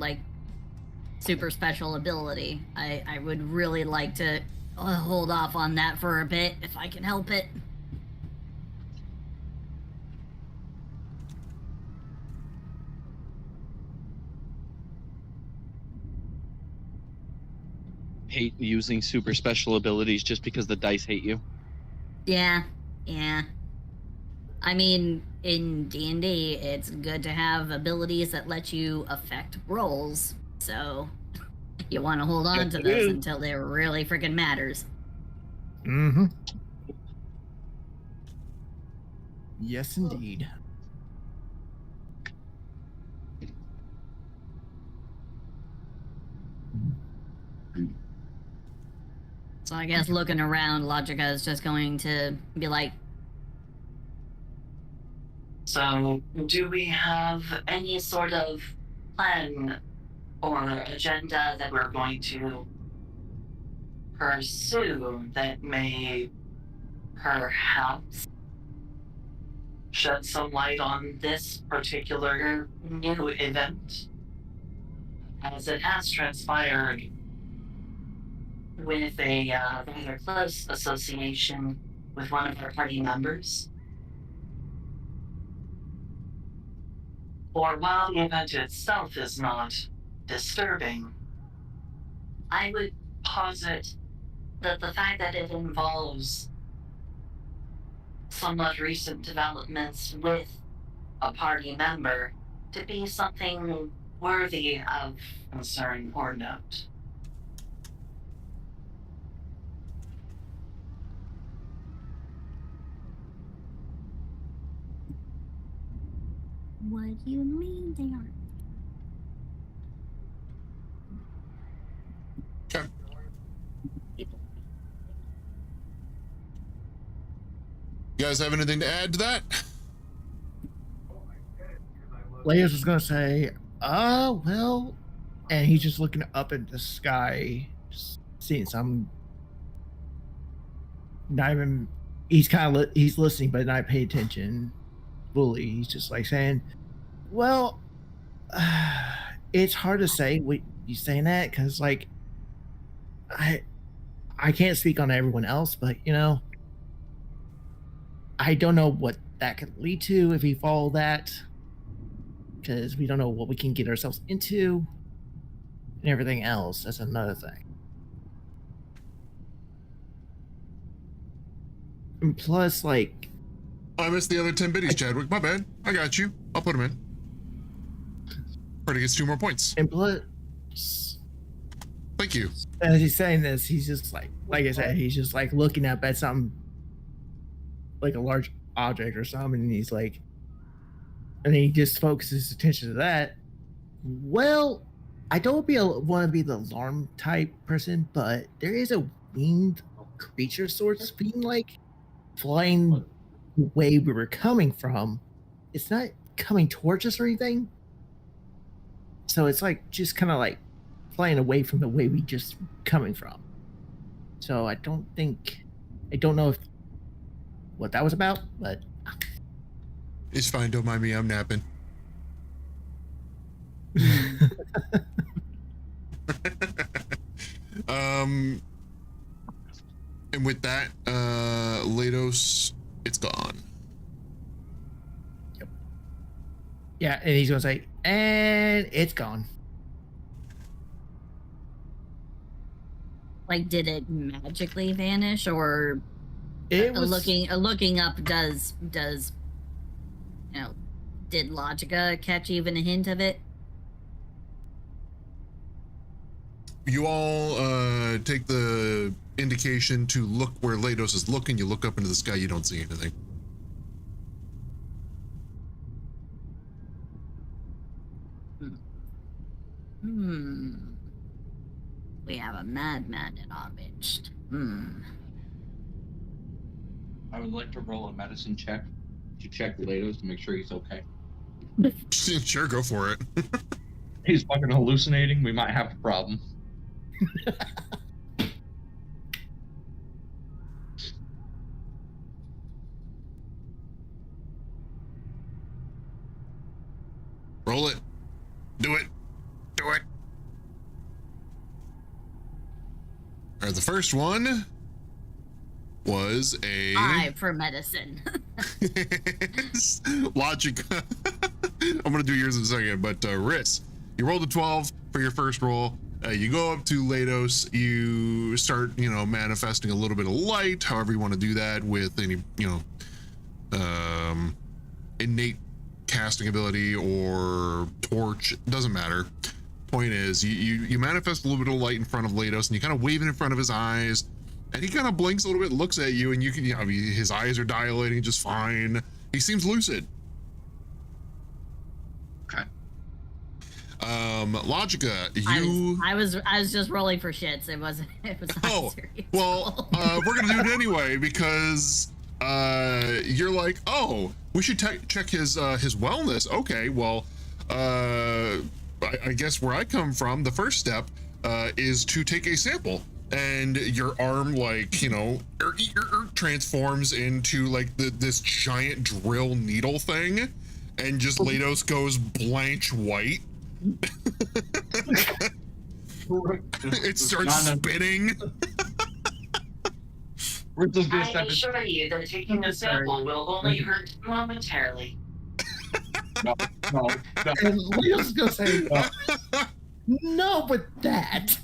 super special ability. I would really like to hold off on that for a bit if I can help it. Hate using super special abilities just because the dice hate you. Yeah. I mean, in D&D, it's good to have abilities that let you affect rolls. So you want to hold on to those until it really freaking matters. Mm-hmm. Yes, indeed. So I guess looking around, Logica is just going to be like, so do we have any sort of plan or agenda that we're going to pursue that may perhaps shed some light on this particular new event? As it has transpired, with a rather close association with one of our party members. For while the event itself is not disturbing, I would posit that the fact that it involves somewhat recent developments with a party member to be something worthy of concern or note. What do you mean they aren't? Okay. You guys have anything to add to that? Leios was gonna say, well, and he's just looking up at the sky, just seeing some. Not even. He's kind of he's listening, but not paying attention fully. He's just like saying, "Well, it's hard to say what you saying that because, like, I can't speak on everyone else, but you know, I don't know what that could lead to if we follow that." Because we don't know what we can get ourselves into and everything else. That's another thing. And plus, like... I missed the other 10 biddies, Chadwick. My bad. I got you. I'll put them in. Freddy gets 2 more points. And plus... Thank you. As he's saying this, he's just like I said, he's just like looking up at something, like a large object or something, and he's like... And he just focuses his attention to that. Well, I don't want to be the alarm type person, but there is a winged creature sort of being like flying the way we were coming from. It's not coming towards us or anything. So it's like just kind of like flying away from the way we just coming from. So I don't know what that was about, but it's fine, don't mind me, I'm napping. And with that, Leios, it's gone. Yep. Yeah, and he's gonna say, and it's gone. Like, did it magically vanish, or it was looking up does you know, did Logica catch even a hint of it? You all take the indication to look where Leios is looking. You look up into the sky, you don't see anything. We have a madman in our midst. I would like to roll a medicine check to check Leios to make sure he's okay. Sure, go for it. He's fucking hallucinating. We might have a problem. Roll it. Do it. Do it. All right, the first one was a 5 for medicine. Logic. I'm gonna do yours in a second, but Riss, you rolled a 12 for your first roll. You go up to Leios, you start, manifesting a little bit of light, however you want to do that with any, innate casting ability or torch, doesn't matter. Point is, you manifest a little bit of light in front of Leios, and you kind of wave it in front of his eyes, and he kind of blinks a little bit, looks at you, and you can, his eyes are dilating just fine. He seems lucid. Okay. Logica, I was just rolling for shits. It was not serious. Well, we're gonna do it anyway because you're like, oh, we should check his wellness. Okay, well, I guess where I come from, the first step is to take a sample, and your arm, transforms into like this giant drill needle thing, and just Leios goes blanch white. It starts spinning. We're just gonna I step in. assure you that taking a sample will only hurt momentarily. No. And Leo's gonna say, no, but that.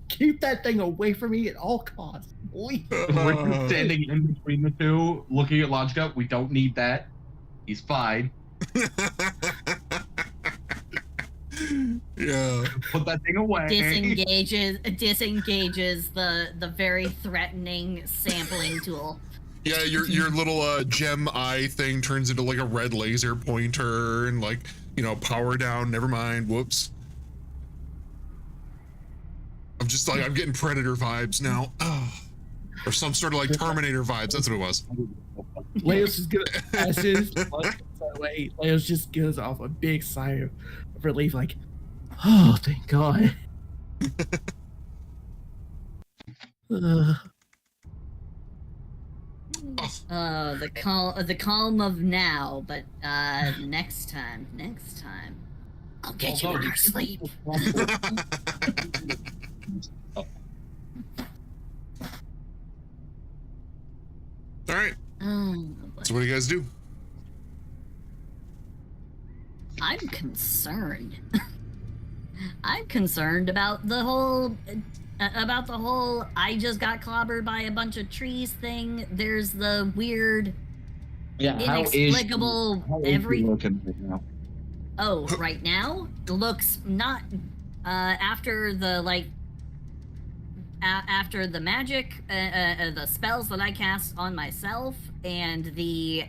Keep that thing away from me at all costs. Please. We're just standing in between the two, looking at Logica. We don't need that. He's fine. Yeah. Put that thing away. Disengages the very threatening sampling tool. Yeah, your little gem eye thing turns into like a red laser pointer and like, you know, power down, never mind, whoops. I'm just like, I'm getting Predator vibes now. Or some sort of like Terminator vibes, that's what it was. Leo's just gonna, as soon as that way, Leo's just gives off a big sigh of relief, like, oh, thank God. The calm of now, but next time, I'll get you in your sleep. All right. Oh, So what do you guys do? I'm concerned. I'm concerned about the whole I just got clobbered by a bunch of trees thing. There's the weird, inexplicable looking right now? Oh, right now looks not after the after the magic, the spells that I cast on myself, and the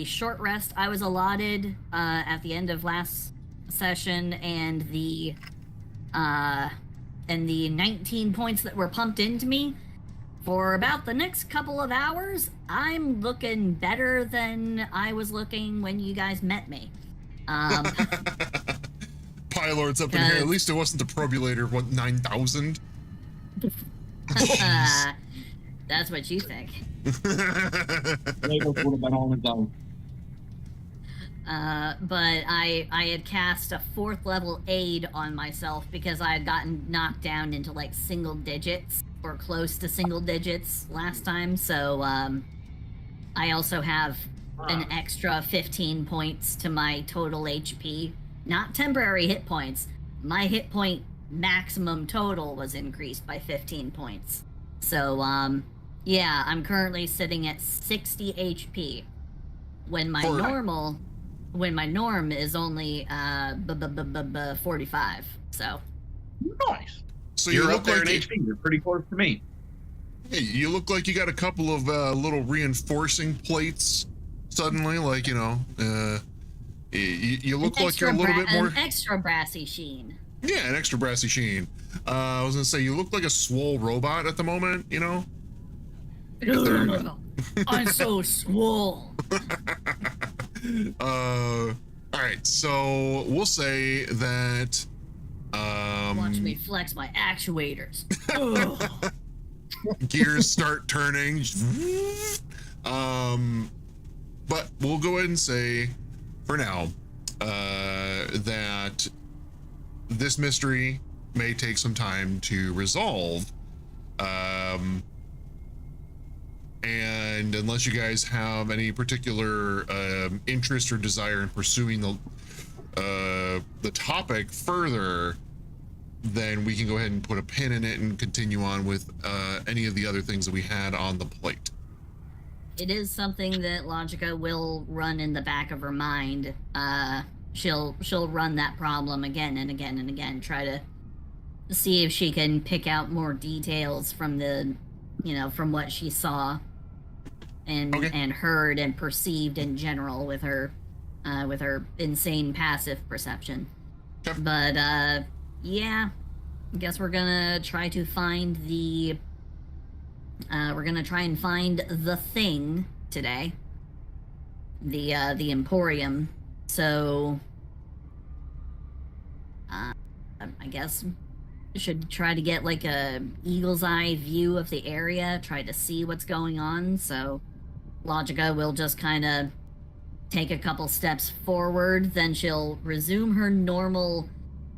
short rest I was allotted at the end of last session, and the 19 points that were pumped into me. For about the next couple of hours, I'm looking better than I was looking when you guys met me. Pylords up in here. At least it wasn't the probulator, what, 9,000? That's what you think. But I had cast a 4th level aid on myself because I had gotten knocked down into like single digits or close to single digits last time. So I also have an extra 15 points to my total HP. Not temporary hit points. My hit point maximum total was increased by 15 points. So yeah, I'm currently sitting at 60 HP when my norm is only 45. So nice. So you're you up look there like in HP. You're pretty close to me. Hey, you look like you got a couple of little reinforcing plates suddenly, like, you know, you look like you're a little bit more... An extra brassy sheen. Yeah, an extra brassy sheen. I was gonna say, you look like a swole robot at the moment, you know? I'm so swole. Alright, so we'll say that... Watch me flex my actuators. Gears start turning. But we'll go ahead and say, for now, that this mystery may take some time to resolve. And unless you guys have any particular interest or desire in pursuing the topic further, then we can go ahead and put a pin in it and continue on with any of the other things that we had on the plate. It is something that Logica will run in the back of her mind. She'll run that problem again and again and again, try to see if she can pick out more details from from what she saw and heard and perceived in general with her insane passive perception. Okay. But yeah, I guess we're gonna try to find the thing today, the Emporium. So I guess we should try to get like a eagle's eye view of the area, try to see what's going on. So Logica will just kind of take a couple steps forward, then she'll resume her normal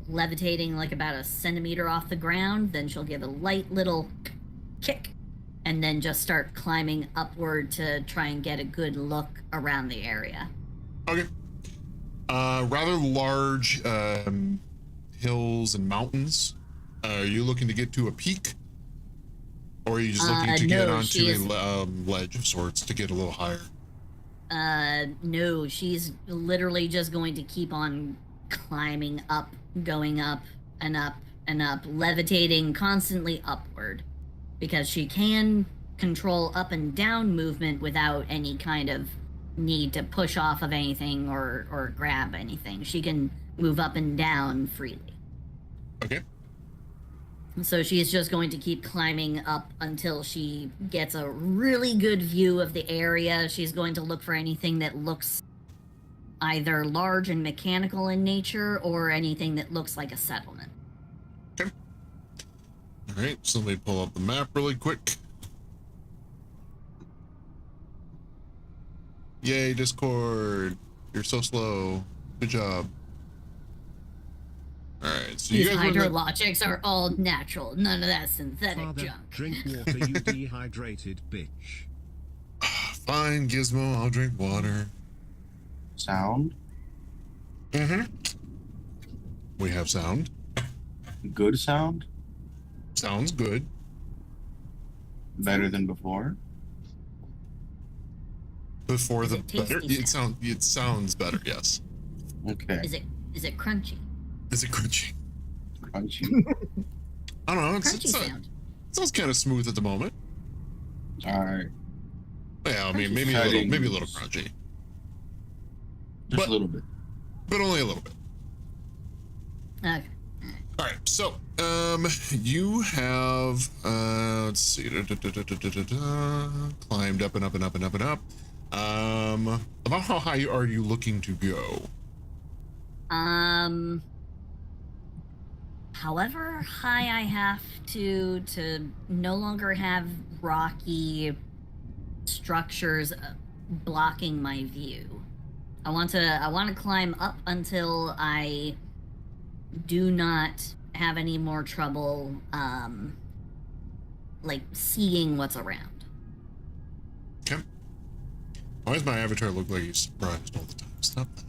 levitating like about a centimeter off the ground, then she'll give a light little kick and then just start climbing upward to try and get a good look around the area. Okay. Rather large hills and mountains. Are you looking to get to a peak? Or are you just looking to get onto a ledge of sorts to get a little higher? No, she's literally just going to keep on climbing up, going up and up and up, levitating constantly upward. Because she can control up and down movement without any kind of need to push off of anything or grab anything. She can move up and down freely. Okay. So she's just going to keep climbing up until she gets a really good view of the area. She's going to look for anything that looks either large and mechanical in nature or anything that looks like a settlement. Okay. All right, so let me pull up the map really quick. Yay, Discord. You're so slow. Good job. All right, so These you guys hydrologics are all natural. None of that synthetic Father, junk. drink water, you dehydrated bitch. Fine, Gizmo, I'll drink water. Sound? Mm-hmm. We have sound. Good sound? Sounds good. Better than before? Before the better? Sound? It sounds better, yes. Okay. Is it crunchy? Is it crunchy? Crunchy? I don't know. Crunchy sound. It sounds kind of smooth at the moment. Alright. Yeah, I mean, maybe a little crunchy. Just a little bit. But only a little bit. Okay. All right, so you have let's see, climbed up and up and up and up and up. About how high are you looking to go? However high I have to no longer have rocky structures blocking my view. I want to climb up until I do not have any more trouble like seeing what's around. Okay. Why does my avatar look like he's surprised all the time? Stop that.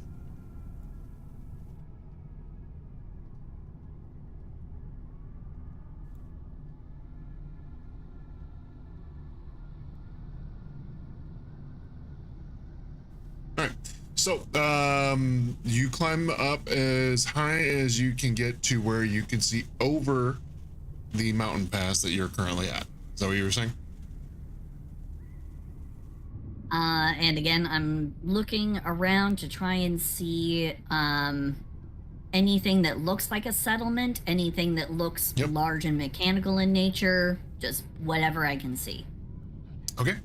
All right. So, you climb up as high as you can get to where you can see over the mountain pass that you're currently at. Is that what you were saying? And again, I'm looking around to try and see anything that looks like a settlement, anything that looks large and mechanical in nature, just whatever I can see. Okay.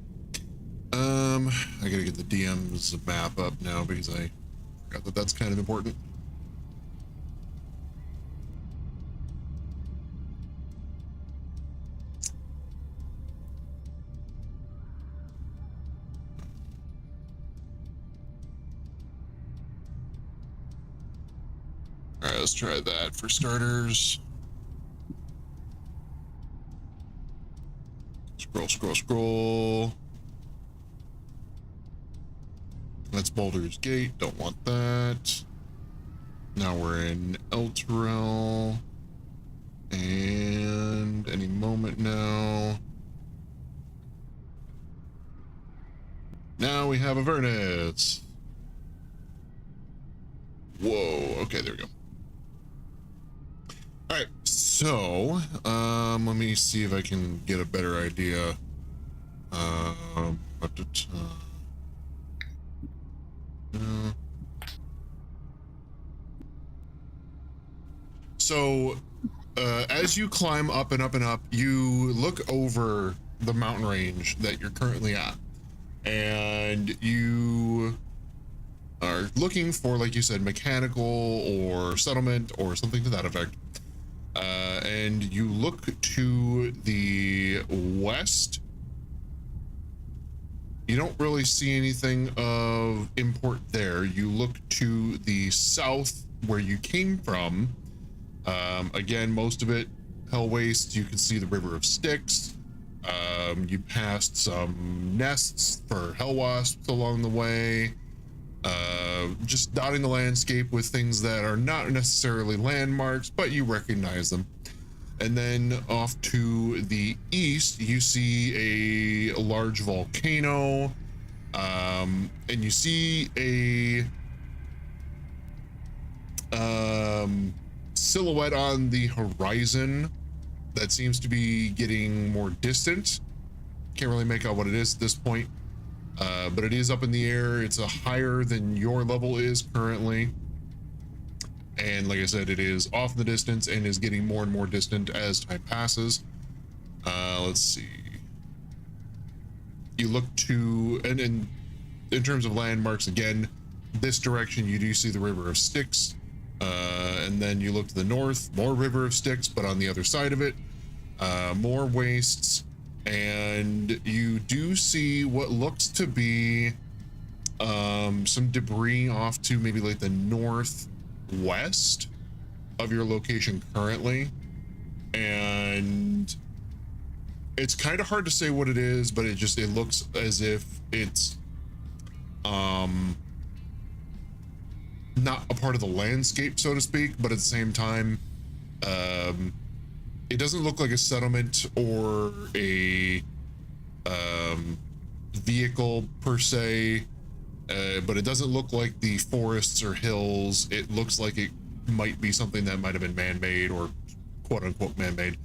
I gotta get the DM's map up now because I forgot that that's kind of important. All right, let's try that for starters. Scroll. That's Baldur's Gate. Don't want that. Now we're in Elturel. And any moment now. Now we have Avernus. Whoa. Okay, there we go. All right. So, let me see if I can get a better idea. So, as you climb up and up and up, you look over the mountain range that you're currently at, and you are looking for, like you said, mechanical or settlement or something to that effect. And you look to the west. You don't really see anything of import there. You look to the south where you came from. Again, most of it hell waste. You can see the River of Styx. You passed some nests for hell wasps along the way. Just dotting the landscape with things that are not necessarily landmarks, but you recognize them. And then off to the east, you see a large volcano, and you see a silhouette on the horizon that seems to be getting more distant. Can't really make out what it is at this point, but it is up in the air. It's a higher than your level is currently. And like I said, it is off in the distance and is getting more and more distant as time passes. Let's see. You look to, and in terms of landmarks, again, this direction, you do see the River of Styx. And then you look to the north, more River of Styx, but on the other side of it, more wastes. And you do see what looks to be some debris off to maybe like the northwest of your location currently. And it's kind of hard to say what it is, but it looks as if it's not a part of the landscape, so to speak, but at the same time, it doesn't look like a settlement or a vehicle per se, but it doesn't look like the forests or hills. It looks like it might be something that might have been man-made or quote-unquote man-made.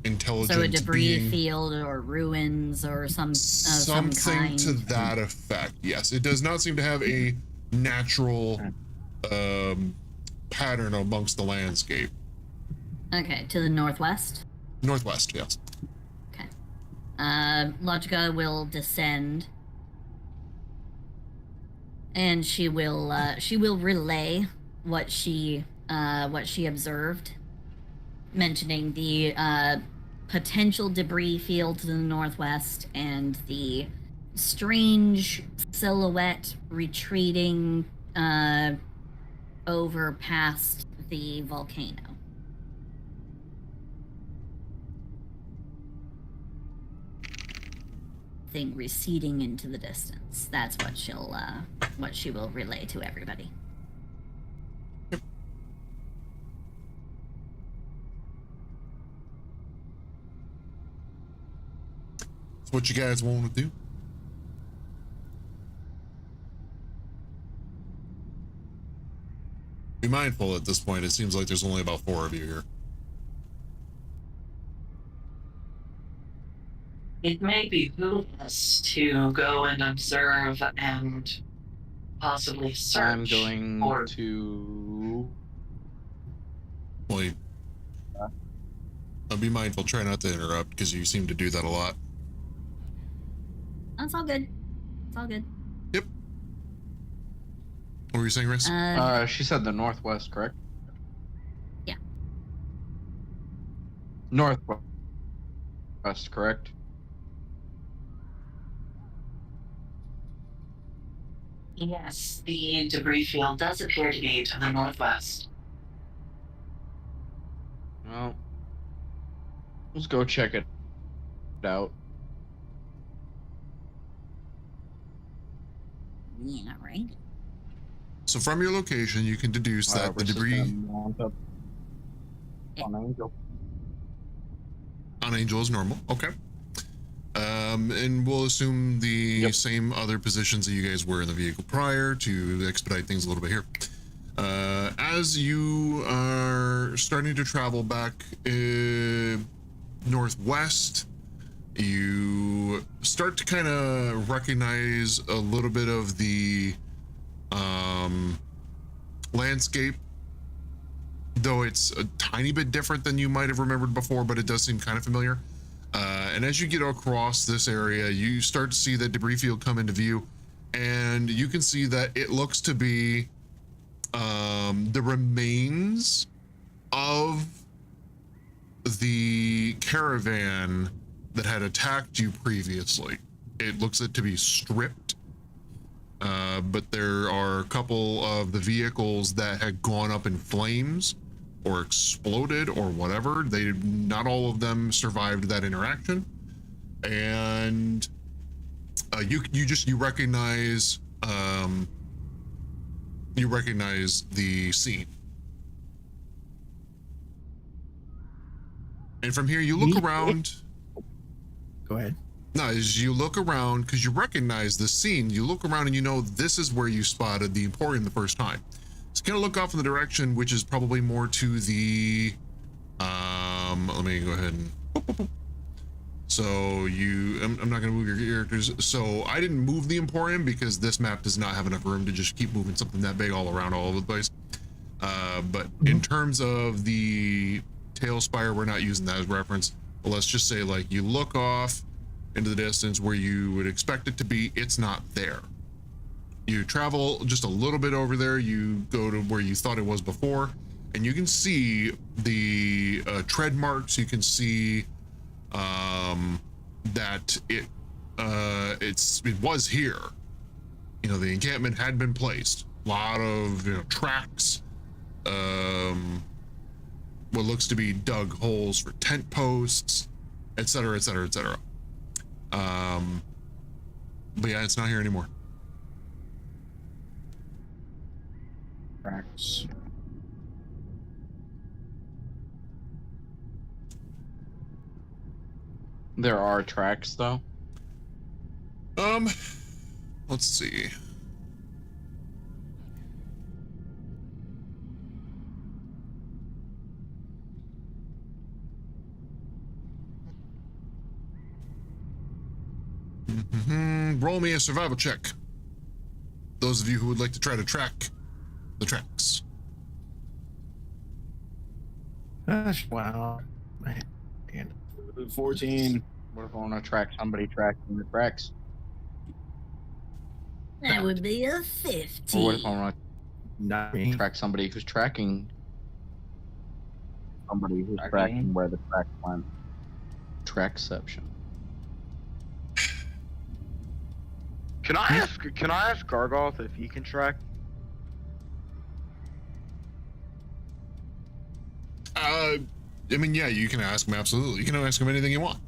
Intelligent So a debris being, field or ruins or some something kind. to that effect. Yes, it does not seem to have a natural pattern amongst the landscape. Okay, to the northwest. Northwest, yes. Okay. Logica will descend, and she will relay what she observed, mentioning the potential debris field to the northwest and the strange silhouette retreating over past the volcano. Thing receding into the distance. That's what she will relay to everybody. It's what you guys want to do. Be mindful at this point. It seems like there's only about 4 of you here. It may behoove us to go and observe and possibly search. I'm going or... to. Well, be mindful. Try not to interrupt because you seem to do that a lot. That's all good. It's all good. Yep. What were you saying, Riz? She said the northwest, correct? Yeah. Northwest, correct? Yes, the debris field does appear to be to the northwest. Well, let's go check it out. Yeah, right. So from your location, you can deduce that the debris on Angel. on Angel is normal. Okay. And we'll assume the same other positions that you guys were in the vehicle prior to expedite things a little bit here. As you are starting to travel back northwest, you start to kind of recognize a little bit of the landscape, though it's a tiny bit different than you might have remembered before, but it does seem kind of familiar. And as you get across this area, you start to see the debris field come into view, and you can see that it looks to be the remains of the caravan that had attacked you previously. It looks to be stripped, but there are a couple of the vehicles that had gone up in flames or exploded or whatever. Not all of them survived that interaction, and you recognize the scene. And from here, you look around. Go ahead. No, as you look around, because you recognize the scene, you look around and you know this is where you spotted the Emporium the first time. So kind of look off in the direction, which is probably more to the, let me go ahead and, so I'm not going to move your characters. So I didn't move the Emporium because this map does not have enough room to just keep moving something that big all around all over the place. But in terms of the Tail Spire, we're not using that as reference. But let's just say, like, you look off into the distance where you would expect it to be, it's not there. You travel just a little bit over there, you go to where you thought it was before, and you can see the tread marks. You can see that it was here. You know, the encampment had been placed. A lot of, you know, tracks, what looks to be dug holes for tent posts, etc., etc., etc. But yeah, it's not here anymore. Tracks. There are tracks though. Let's see. Roll me a survival check. Those of you who would like to try to track the tracks. Gosh, wow. 14. What if I want to track somebody tracking the tracks? That would be a 50. Or what if I want Not to track somebody who's tracking tracking where the track went? Trackception. Can I ask Gargoth if he can track? I mean, yeah, you can ask him, absolutely. You can ask him anything you want.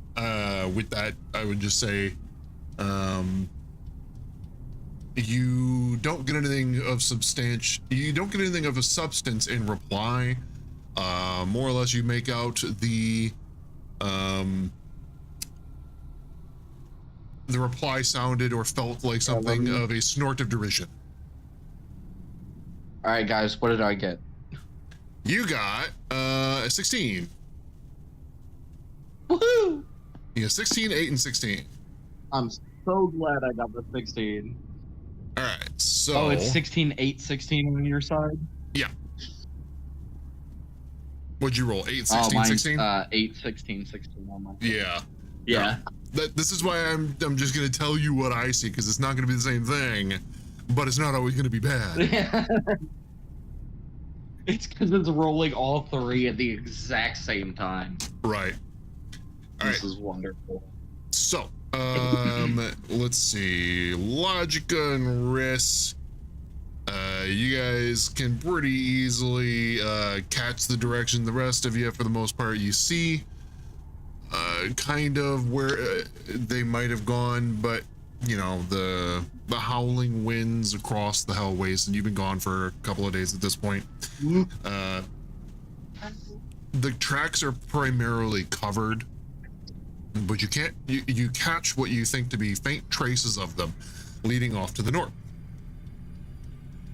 With that, I would just say, you don't get anything of a substance in reply. More or less, you make out the reply sounded or felt like something of a snort of derision. All right, guys, what did I get? You got a 16. Woohoo! You got 16, 8, and 16. I'm so glad I got the 16. All right, so. Oh, it's 16, 8, 16 on your side? Yeah. What'd you roll? 8, 16, mine's, 16? 8, 16, 16 on my side. Yeah. Yeah. This is why I'm just gonna tell you what I see, because it's not gonna be the same thing, but it's not always gonna be bad. It's because it's rolling all three at the exact same time. Right. This is wonderful. So, let's see. Logica and Riss. You guys can pretty easily catch the direction the rest of you, for the most part, you see kind of where they might have gone, but you know, the howling winds across the Hell Waste, and you've been gone for a couple of days at this point. The tracks are primarily covered, but you catch what you think to be faint traces of them leading off to the north.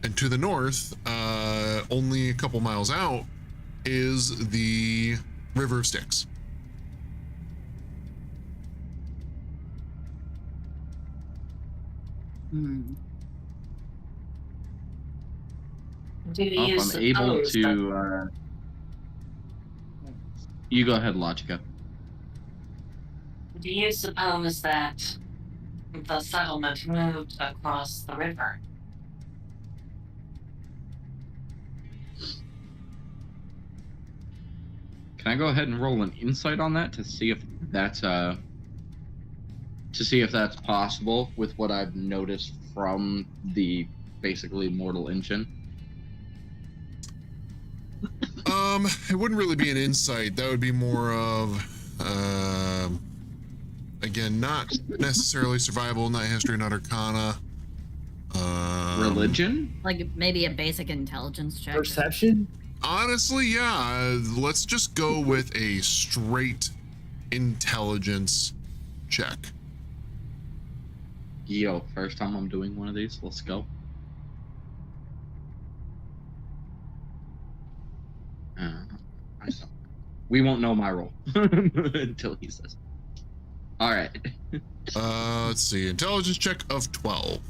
And to the north, only a couple miles out, is the River of Styx. Do you I'm able suppose to. You go ahead, Logica. Do you suppose that the settlement moved across the river? Can I go ahead and roll an insight on that to see if that's possible with what I've noticed from the basically mortal engine? It wouldn't really be an insight. That would be more of a again, not necessarily survival, not history, not arcana. Religion? Like maybe a basic intelligence check. Perception? Honestly, yeah. Let's just go with a straight intelligence check. Yo, first time I'm doing one of these. Let's go. I suck. We won't know my roll until he says. All right. Let's see. Intelligence check of 12.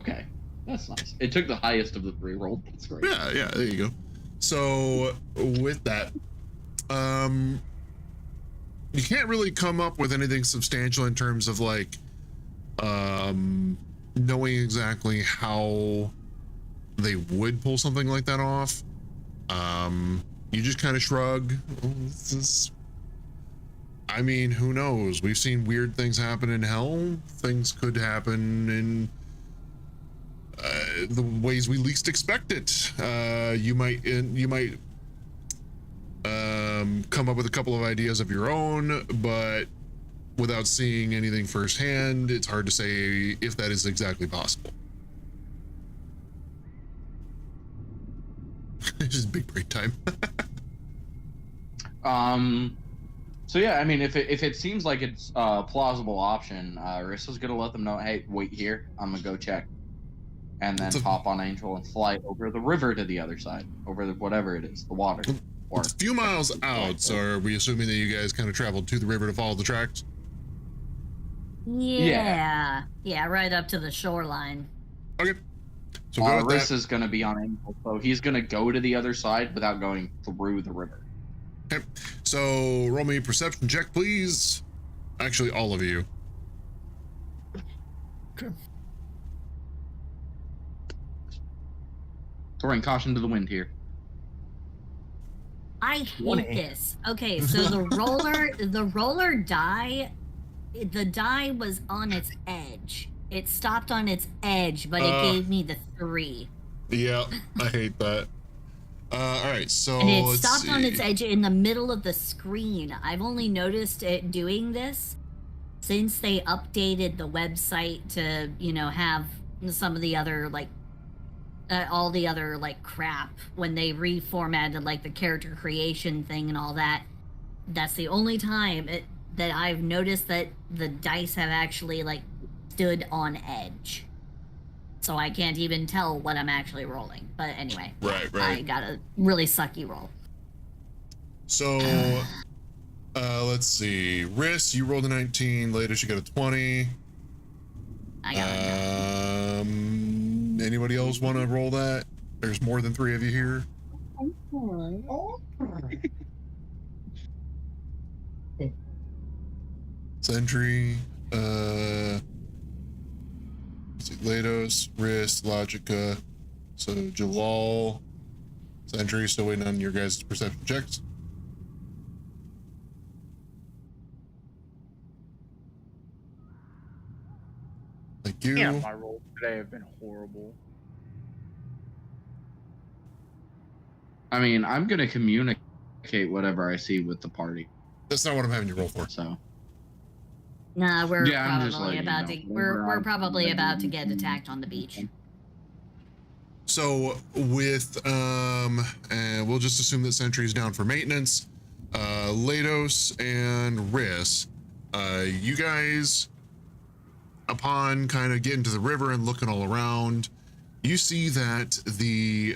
Okay, that's nice. It took the highest of the 3 rolled. That's great. Yeah, there you go. So with that, you can't really come up with anything substantial in terms of like knowing exactly how they would pull something like that off. You just kind of shrug. I mean, who knows? We've seen weird things happen in hell. Things could happen in the ways we least expect it. You might come up with a couple of ideas of your own, but without seeing anything firsthand, it's hard to say if that is exactly possible. It's just big break time. So yeah, I mean, if it seems like it's a plausible option, Rissa's gonna let them know, hey, wait here, I'm gonna go check, and then hop on Angel and fly over the river to the other side, over whatever it is, the water. Or it's a few miles out, so are we assuming that you guys kind of traveled to the river to follow the tracks? Yeah, right up to the shoreline. Okay. So Rissa's gonna be on Angel, so he's gonna go to the other side without going through the river. Okay, so roll me a perception check, please. Actually, all of you. Okay. Throwing caution to the wind here. I hate 20. this. Okay, so the roller die, the die was on its edge. It stopped on its edge, but it gave me the 3. Yeah, I hate that. All right, so And it let's stopped see. on its edge in the middle of the screen. I've only noticed it doing this since they updated the website to, have some of the other, like, all the other, like, crap. When they reformatted, like, the character creation thing and all that. That's the only time that I've noticed that the dice have actually, like, stood on edge. So I can't even tell what I'm actually rolling. But anyway, Right. I got a really sucky roll. So, let's see. Riss, you rolled a 19. Latest, you got a 20. I got it. Anybody else want to roll that? There's more than 3 of you here. Sentry, Lados, Riss, Logica. So Jalal, Sentry, still waiting on your guys' perception checks. Thank you. Yeah, my rolls today have been horrible. I mean, I'm gonna communicate whatever I see with the party. That's not what I'm having you roll for. So. Nah, we're Yeah, I'm just probably letting you about know. to we're probably about to get attacked on the beach. So with and we'll just assume that Sentry's down for maintenance. Lados and Riss, you guys, upon kind of getting to the river and looking all around, you see that the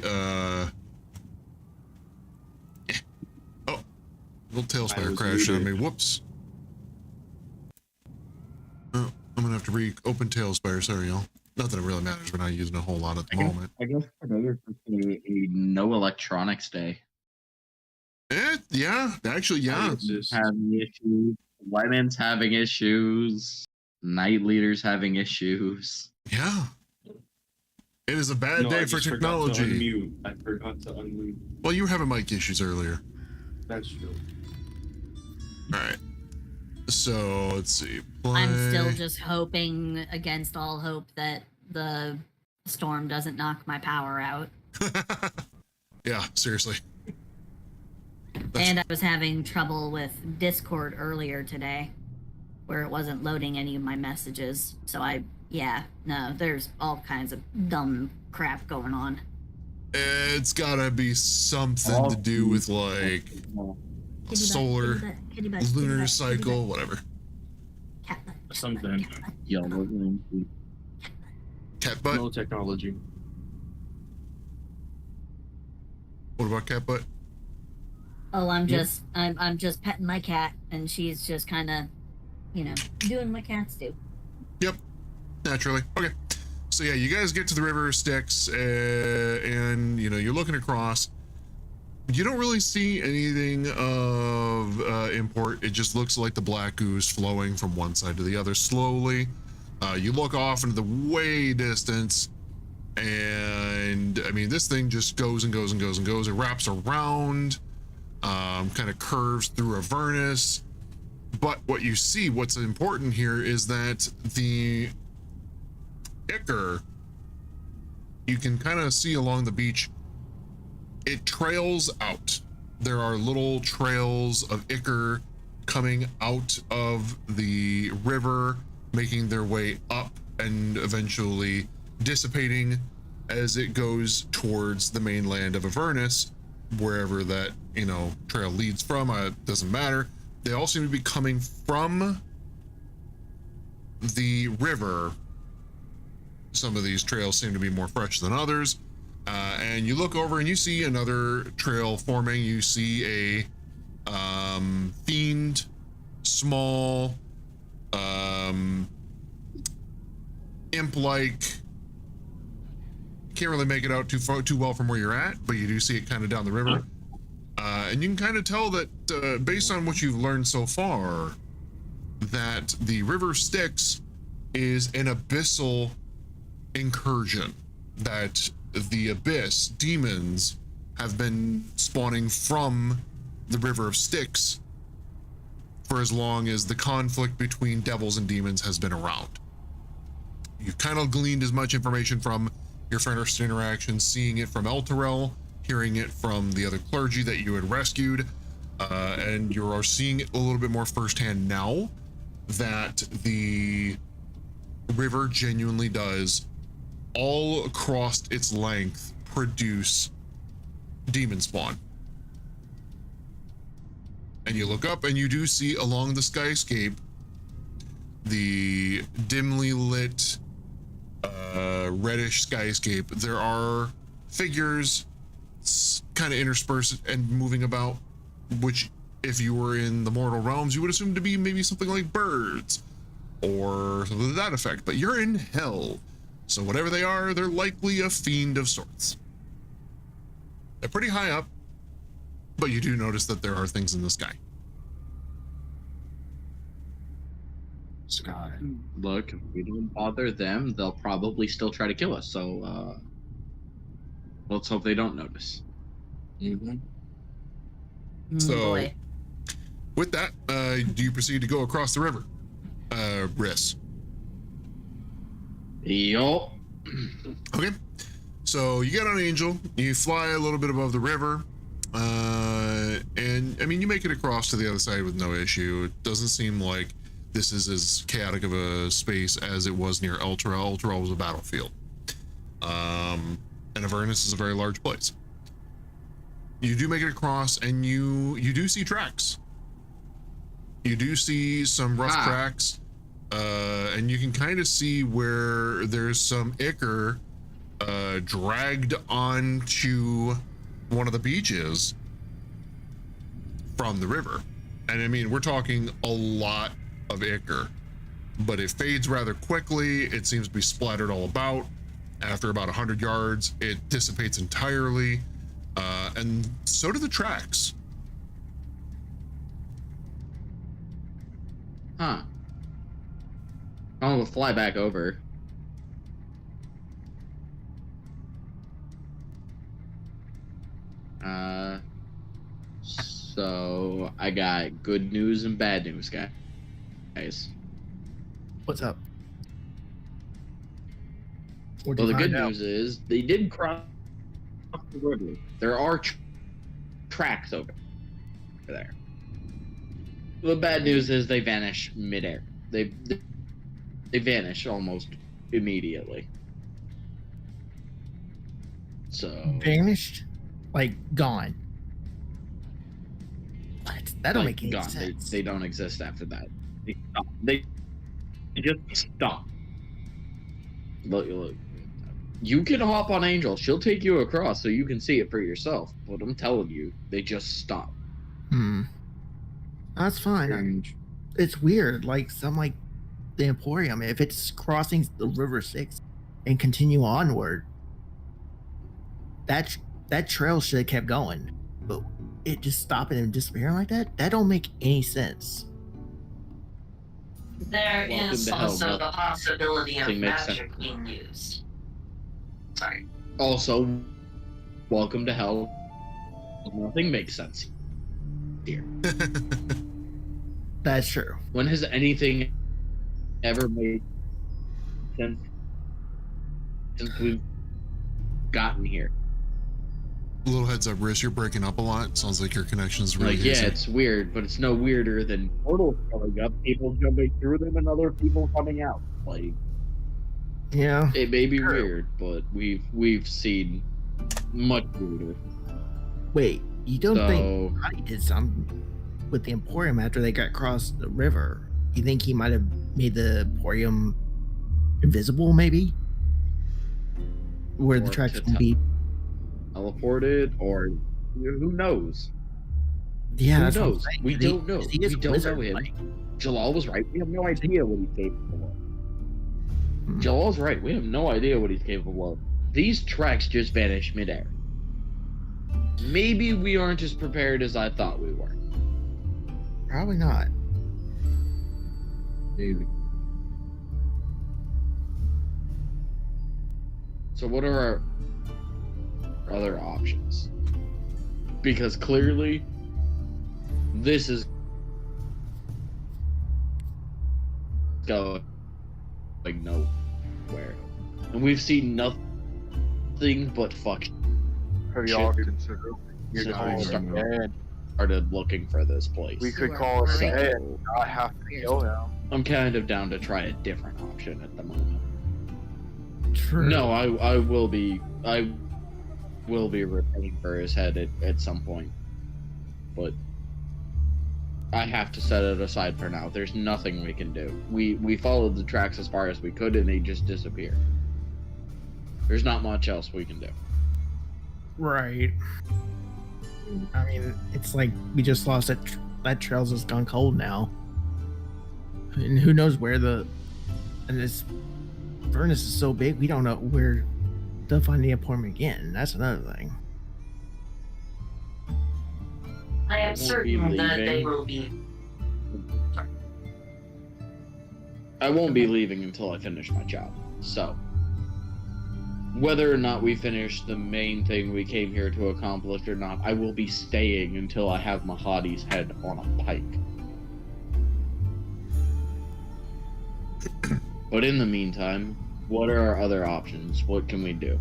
little tail spider crashed on me. Whoops. Oh, I'm gonna have to reopen Tailspire. Sorry, y'all. Not that it really matters. We're not using a whole lot at the moment. I guess another a no electronics day. Yeah, actually, yeah. Having issues. Women's having issues. Night leaders having issues. Yeah. It is a bad day for technology. I forgot to unmute. Well, you were having mic issues earlier. That's true. All right. So let's see. I'm still just hoping against all hope that the storm doesn't knock my power out. Yeah, seriously. And I was having trouble with Discord earlier today. where it wasn't loading any of my messages. So there's all kinds of dumb crap going on. It's gotta be something to do with like solar, lunar cycle, whatever. Something. Cat butt. No technology. What about cat butt? Oh, I'm just petting my cat, and she's just kind of, doing what cats do. Yep, naturally. Okay, so yeah, you guys get to the river Styx, and you're looking across. You don't really see anything of import. It just looks like the black ooze flowing from one side to the other slowly. You look off into the way distance, and I mean, this thing just goes and goes and goes and goes. It wraps around, kind of curves through Avernus. But what you see, what's important here is that the Ichor, you can kind of see along the beach, it trails out. There are little trails of Ichor coming out of the river, making their way up and eventually dissipating as it goes towards the mainland of Avernus, wherever that, trail leads from. Doesn't matter. They all seem to be coming from the river. Some of these trails seem to be more fresh than others. And you look over and you see another trail forming. You see a fiend, small, imp-like. Can't really make it out too well from where you're at, but you do see it kind of down the river. And you can kind of tell that, based on what you've learned so far, that the river Styx is an abyssal incursion, that the abyss demons have been spawning from the river of Styx for as long as the conflict between devils and demons has been around. You've kind of gleaned as much information from your first interaction, seeing it from Elturel, hearing it from the other clergy that you had rescued, and you are seeing it a little bit more firsthand now that the river genuinely does, all across its length, produce demon spawn. And you look up and you do see along the skyscape the dimly lit reddish skyscape. There are figures kind of interspersed and moving about, which if you were in the mortal realms you would assume to be maybe something like birds or something to that effect, but you're in hell, so whatever they are, they're likely a fiend of sorts. They're pretty high up, but you do notice that there are things in the sky. Sky. Look, if we don't bother them, they'll probably still try to kill us. So let's hope they don't notice. So, with that, do you proceed to go across the river, Riss? Yup. Okay. So you get on Angel, you fly a little bit above the river, and I mean, you make it across to the other side with no issue. It doesn't seem like this is as chaotic of a space as it was near Elturel. Elturel was a battlefield. And Avernus is a very large place. You do make it across, and you do see tracks. You do see some rough tracks, and you can kind of see where there's some Ichor dragged onto one of the beaches from the river. And I mean, we're talking a lot of Ichor, but it fades rather quickly. It seems to be splattered all about. After about 100 yards, it dissipates entirely, and so do the tracks. I'll fly back over. So I got good news and bad news, guys. What's up? Well, the good news is they did cross the river. There are tracks over there. The bad news is they vanish midair. They vanish almost immediately. So Vanished? Like, gone. What? That don't like make any gone. sense. They don't exist after that. They stop. They just stop. Look. You can hop on Angel. She'll take you across so you can see it for yourself. But I'm telling you, they just stop. That's fine. It's weird. Like, some, like, the Emporium, if it's crossing the River Styx and continue onward, that trail should have kept going. But it just stopping and disappearing like that? That don't make any sense. There Welcome is to hell, also the possibility of nothing makes magic sense. being used. Sorry. Also, welcome to hell. Nothing makes sense here. That's true. When has anything ever made sense since we've gotten here? A little heads up, Riss, you're breaking up a lot. Sounds like your connection's really Like, yeah, hazy. it's weird, but it's no weirder than portals going up, people jumping through them, and other people coming out. Like, yeah, it may be weird, but we've seen much weirder. Wait, you don't So- think Roddy did something with the Emporium after they got across the river? You think he might have made the Emporium invisible, maybe? Where the Or tracks to can be. teleported, or who knows? Yeah, Who that's what I'm knows? saying. We He- don't know. he We is a don't wizard, know him. like- Jalal was right. We have no idea what he's capable of. Jalal's right. We have no idea what he's capable of. These tracks just vanish midair. Maybe we aren't as prepared as I thought we were. Probably not. Maybe. So what are our other options? Because clearly, this is going like nowhere, and we've seen nothing but fuck. Have y'all shit considered since we calling him dead? started looking for this place. We could call it dead and not have to kill him. I'm kind of down to try a different option at the moment. True. No, I will be returning for his head at some point, but I have to set it aside for now. There's nothing we can do. We followed the tracks as far as we could, and they just disappeared. There's not much else we can do. Right. I mean, it's like we just lost that trail's just gone cold now. And who knows where and this furnace is so big, we don't know where to find the appointment again. That's another thing. I am won't be certain that they leaving. will be. I won't be leaving until I finish my job. So, whether or not we finish the main thing we came here to accomplish or not, I will be staying until I have Mahadi's head on a pike. But in the meantime, what are our other options? What can we do?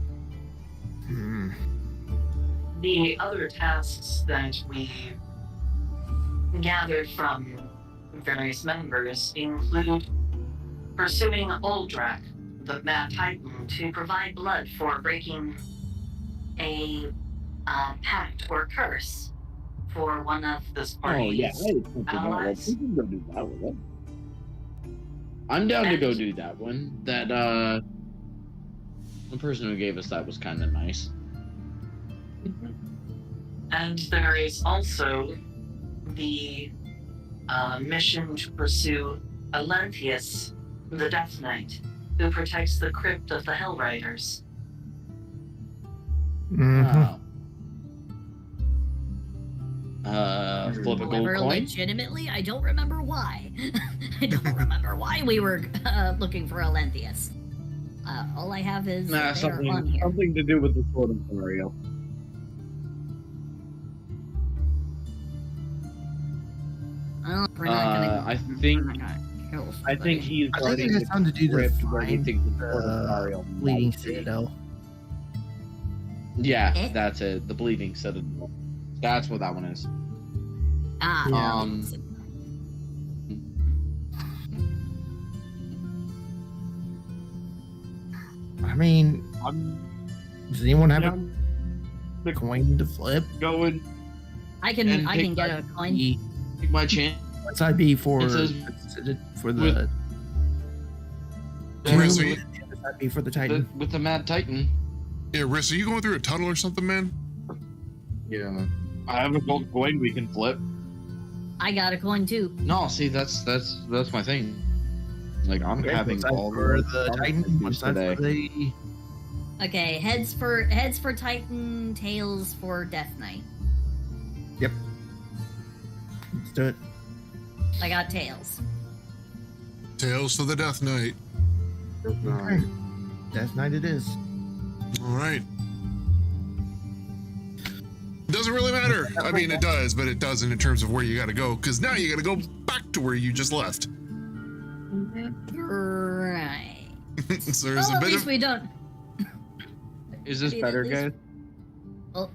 The other tasks that we gathered from various members include pursuing Oldrak, the Mad Titan, to provide blood for breaking a pact or curse for one of this party's Oh yeah, I had something allies. we can go do that one. I'm down to go do that one. That the person who gave us that was kind of nice. And there is also the mission to pursue Alanthius, the Death Knight, who protects the crypt of the Hell Riders. Wow. Flip a gold However, coin. legitimately, I don't remember why. I don't remember why we were looking for Alanthius. All I have is Nah, they're on here. something to do with the sword of Mario. Well, we're not gonna, I think we're not gonna kill I think he's I think guarding it has something to do crypt with where he find thinks the sword of Mario Bleeding might be. Citadel. Yeah, that's it. The bleeding citadel. That's what that one is. I mean, does anyone have a coin to flip? Going. I can get a coin. Take my chance. What's side B for? It says For the. Riz, are Who you, would that be for the Titan? With the Mad Titan. yeah, Riz, are you going through a tunnel or something, man? Yeah. I have a gold coin we can flip. I got a coin too. No, see, that's my thing. Like, I'm Okay, having one side all for the the Titan, one side today. for the. Okay, heads for Titan, tails for Death Knight. Yep. Let's do it. I got tails. Tails for the Death Knight. Okay. Death Knight it is. All right. Doesn't really matter. I mean, it does, but it doesn't in terms of where you got to go, because now you got to go back to where you just left. Right. So there's Well, a at bit least of. we don't. Is this At better, least- guys? Well,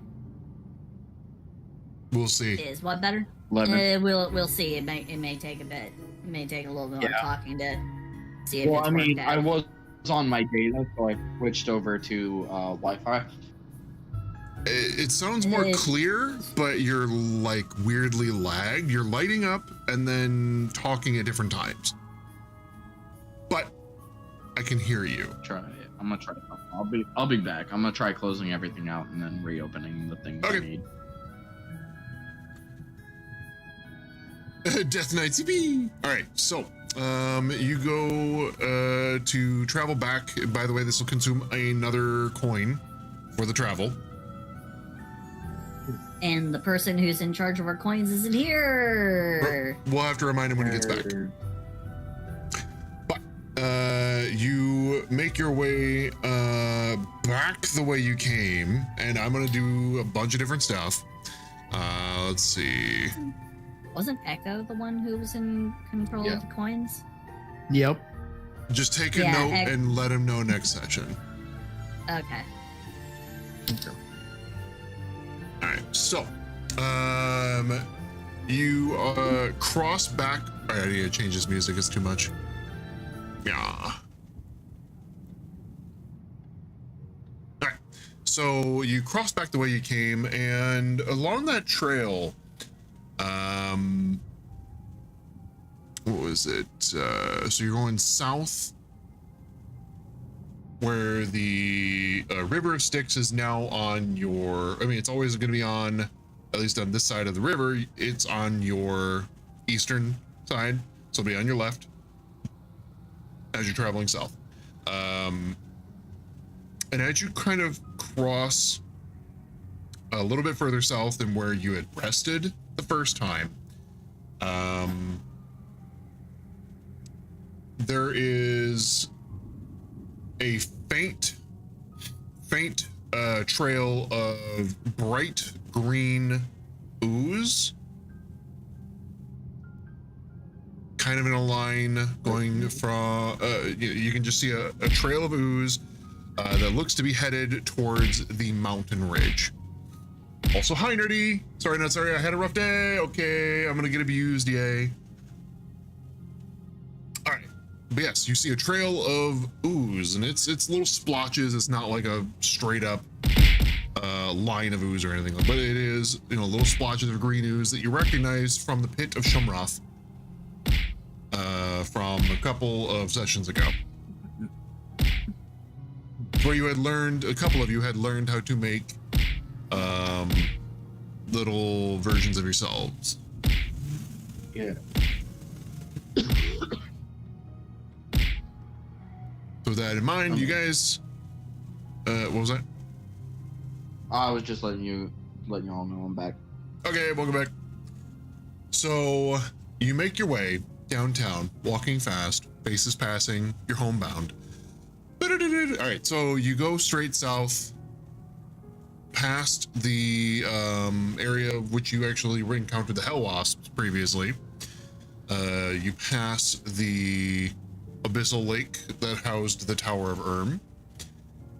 We'll see. is what better? 11. We'll see. It may take a bit. It may take a little bit more talking to see if Well, it's I mean, worked I out. was on my data, so I switched over to Wi-Fi. It sounds more clear, but you're like weirdly lagged. You're lighting up and then talking at different times. But I can hear you. Try it. I'm gonna try. I'll be back. I'm gonna try closing everything out and then reopening the things I need. Death Knight CP. All right, so you go to travel back. By the way, this will consume another coin for the travel. And the person who's in charge of our coins isn't here. We'll have to remind him when he gets back. But you make your way back the way you came, and I'm gonna do a bunch of different stuff. Let's see. Wasn't Echo the one who was in control of the coins? Yep. Just take a note and let him know next session. Okay. All right, so you cross back. I need to change this music. It's too much. Yeah. All right, so you cross back the way you came, and along that trail, what was it? So you're going south, where the River of Styx is now on your, I mean, it's always going to be on, at least on this side of the river, it's on your eastern side, so it'll be on your left as you're traveling south. And as you kind of cross a little bit further south than where you had rested the first time, there is a faint trail of bright green ooze, kind of in a line going from you can just see a trail of ooze that looks to be headed towards the mountain ridge. Also, hi nerdy. Sorry, not sorry, I had a rough day. Okay, I'm gonna get abused, yay. All right, but yes, you see a trail of ooze, and it's little splotches. It's not like a straight up line of ooze or anything, but it is, you know, little splotches of green ooze that you recognize from the pit of Shumroth from a couple of sessions ago, where you had learned, a couple of you had learned how to make little versions of yourselves. Yeah. So with that in mind, you guys, what was that? I was just letting you all know I'm back. Okay, welcome back. So you make your way downtown, walking fast, faces passing, you're homebound. All right, so you go straight south past the area of which you actually encountered the Hell Wasps previously. You pass the abyssal lake that housed the Tower of Erm.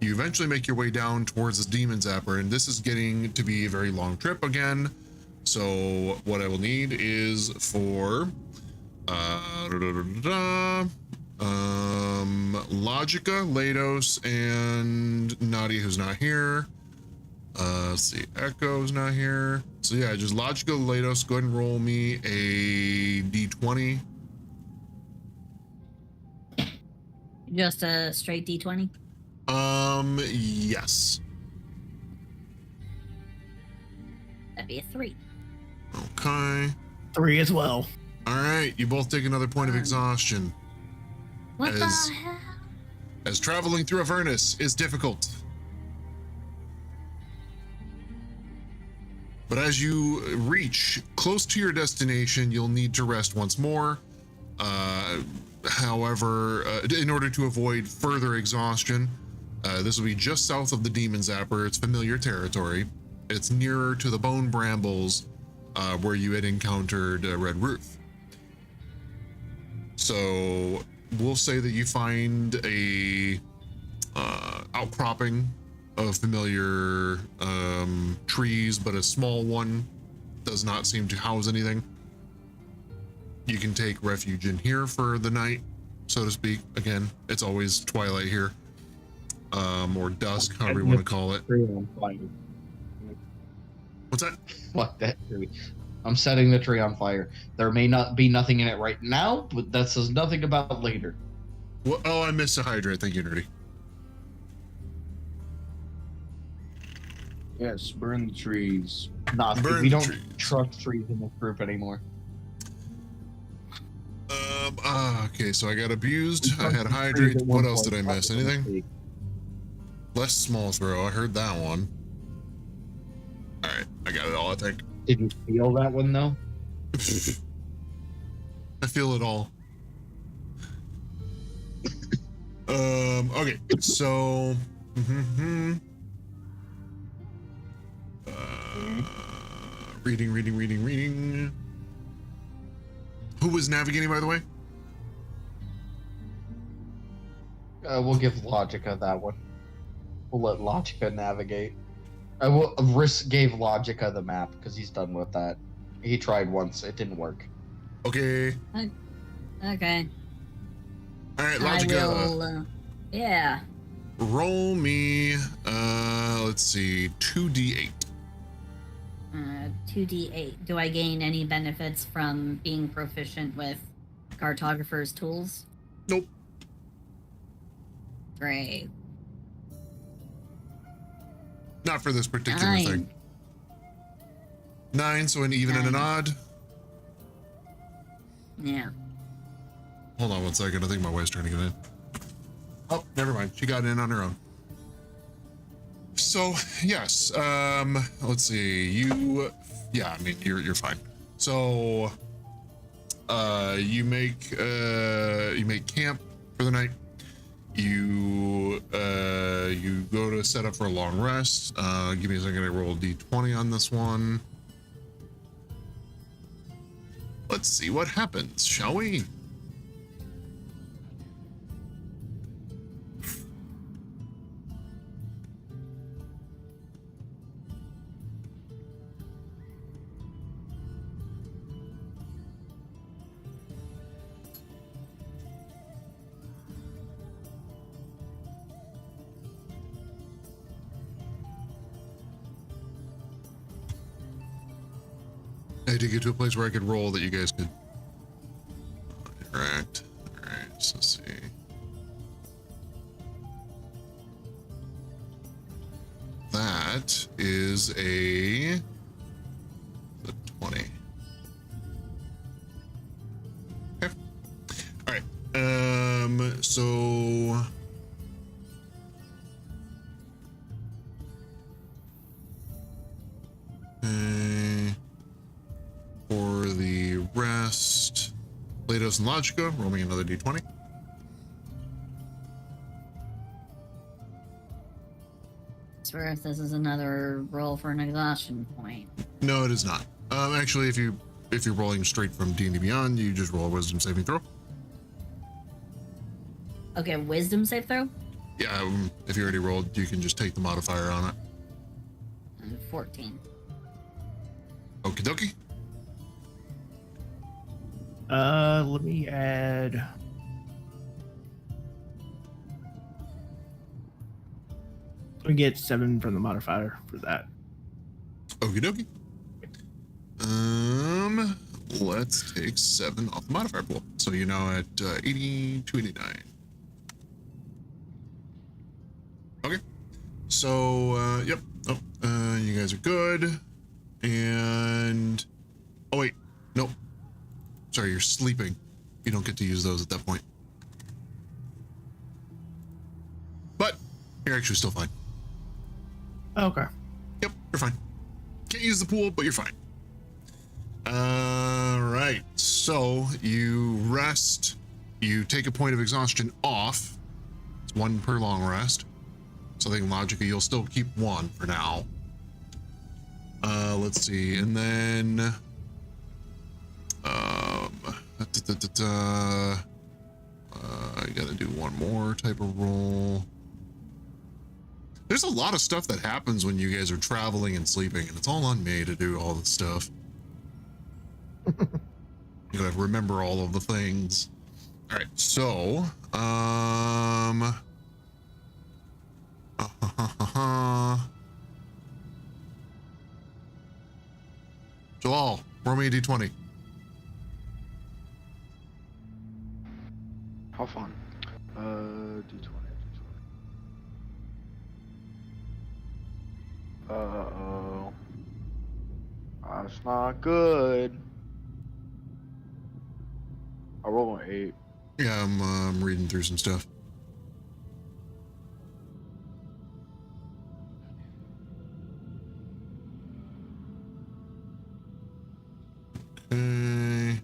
You eventually make your way down towards the Demon Zapper, and this is getting to be a very long trip again. So what I will need is for Logica, Lados, and Nadia, who's not here. Let's see, Echo's not here. So yeah, just Logica, Lados, go ahead and roll me a d20. Just a straight D20? Yes. That'd be a 3. Okay. 3 as well. All right, you both take another point of exhaustion. What the hell? As traveling through Avernus is difficult. But as you reach close to your destination, you'll need to rest once more. However, in order to avoid further exhaustion, this will be just south of the Demon Zapper. It's familiar territory. It's nearer to the Bone Brambles, where you had encountered Red Ruth. So we'll say that you find a outcropping of familiar trees, but a small one, does not seem to house anything. You can take refuge in here for the night, so to speak. Again, it's always twilight here, or dusk, however you want to call it. What's that? Fuck that tree. I'm setting the tree on fire. There may not be nothing in it right now, but that says nothing about later. Well, oh, I missed a hydrate. Thank you, Nerdy. Yes, burn the trees. Nah, Burn we the don't trees. trust trees in this group anymore. Okay, so I got abused. I had hydrate. What else did I miss? Anything? Less small throw. I heard that one. All right, I got it all, I think. Did you feel that one though? I feel it all. Okay, so reading. Who was navigating, by the way? We'll give Logica that one. We'll let Logica navigate. Risk gave Logica the map because he's done with that. He tried once, it didn't work. Okay. Okay. All right, I Logica. will, yeah. Roll me. Let's see, 2d8. 2d8. Do I gain any benefits from being proficient with cartographer's tools? Nope. Great. Not for this particular 9. thing. 9, so an even and an odd. Yeah. Hold on one second. I think my wife's trying to get in. Oh, never mind. She got in on her own. So yes, let's see. Yeah, I mean you're fine. So, you make camp for the night. You go to set up for a long rest. Give me a second. I roll a d20 on this one. Let's see what happens, shall we? I had to get to a place where I could roll that you guys could interact. All right, so let's see. That is a 20. Okay. All right. So for the rest, Lados and Logica, roll me another d20. Swear if this is another roll for an exhaustion point. No, it is not. Actually, if you're rolling straight from D&D Beyond, you just roll a Wisdom saving throw. Okay, wisdom save throw? Yeah, if you already rolled, you can just take the modifier on it. 14. Okie dokie. Let me add. We get 7 from the modifier for that. Okie dokie. Let's take 7 off the modifier pool. So you're now at 80 to 89. Okay. So, yep. Oh, you guys are good. And, oh wait, nope. Sorry, you're sleeping. You don't get to use those at that point. But you're actually still fine. Okay. Yep, you're fine. Can't use the pool, but you're fine. All right. So you rest. You take a point of exhaustion off. It's 1 per long rest. So I think logically you'll still keep 1 for now. Let's see, and then I gotta do 1 more type of roll. There's a lot of stuff that happens when you guys are traveling and sleeping, and it's all on me to do all this stuff. You gotta remember all of the things. All right, so Jalal, roll me a d20. How fun. D20. Uh-oh. That's not good. I roll an 8. Yeah, I'm reading through some stuff. Okay.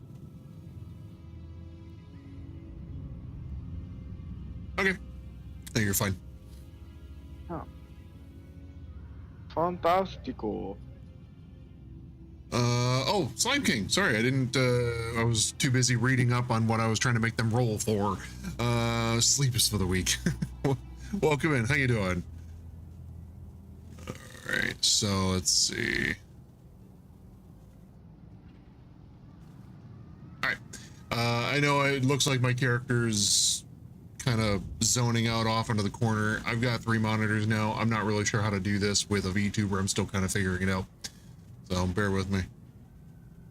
Okay. No, you're fine. Oh. Fantastico. Oh, Slime King. Sorry, I didn't, I was too busy reading up on what I was trying to make them roll for. Sleep is for the weak. Welcome in. How you doing? All right, so let's see. All right. I know it looks like my character's kind of zoning out off into the corner. I've got 3 monitors now. I'm not really sure how to do this with a VTuber. I'm still kind of figuring it out. So bear with me.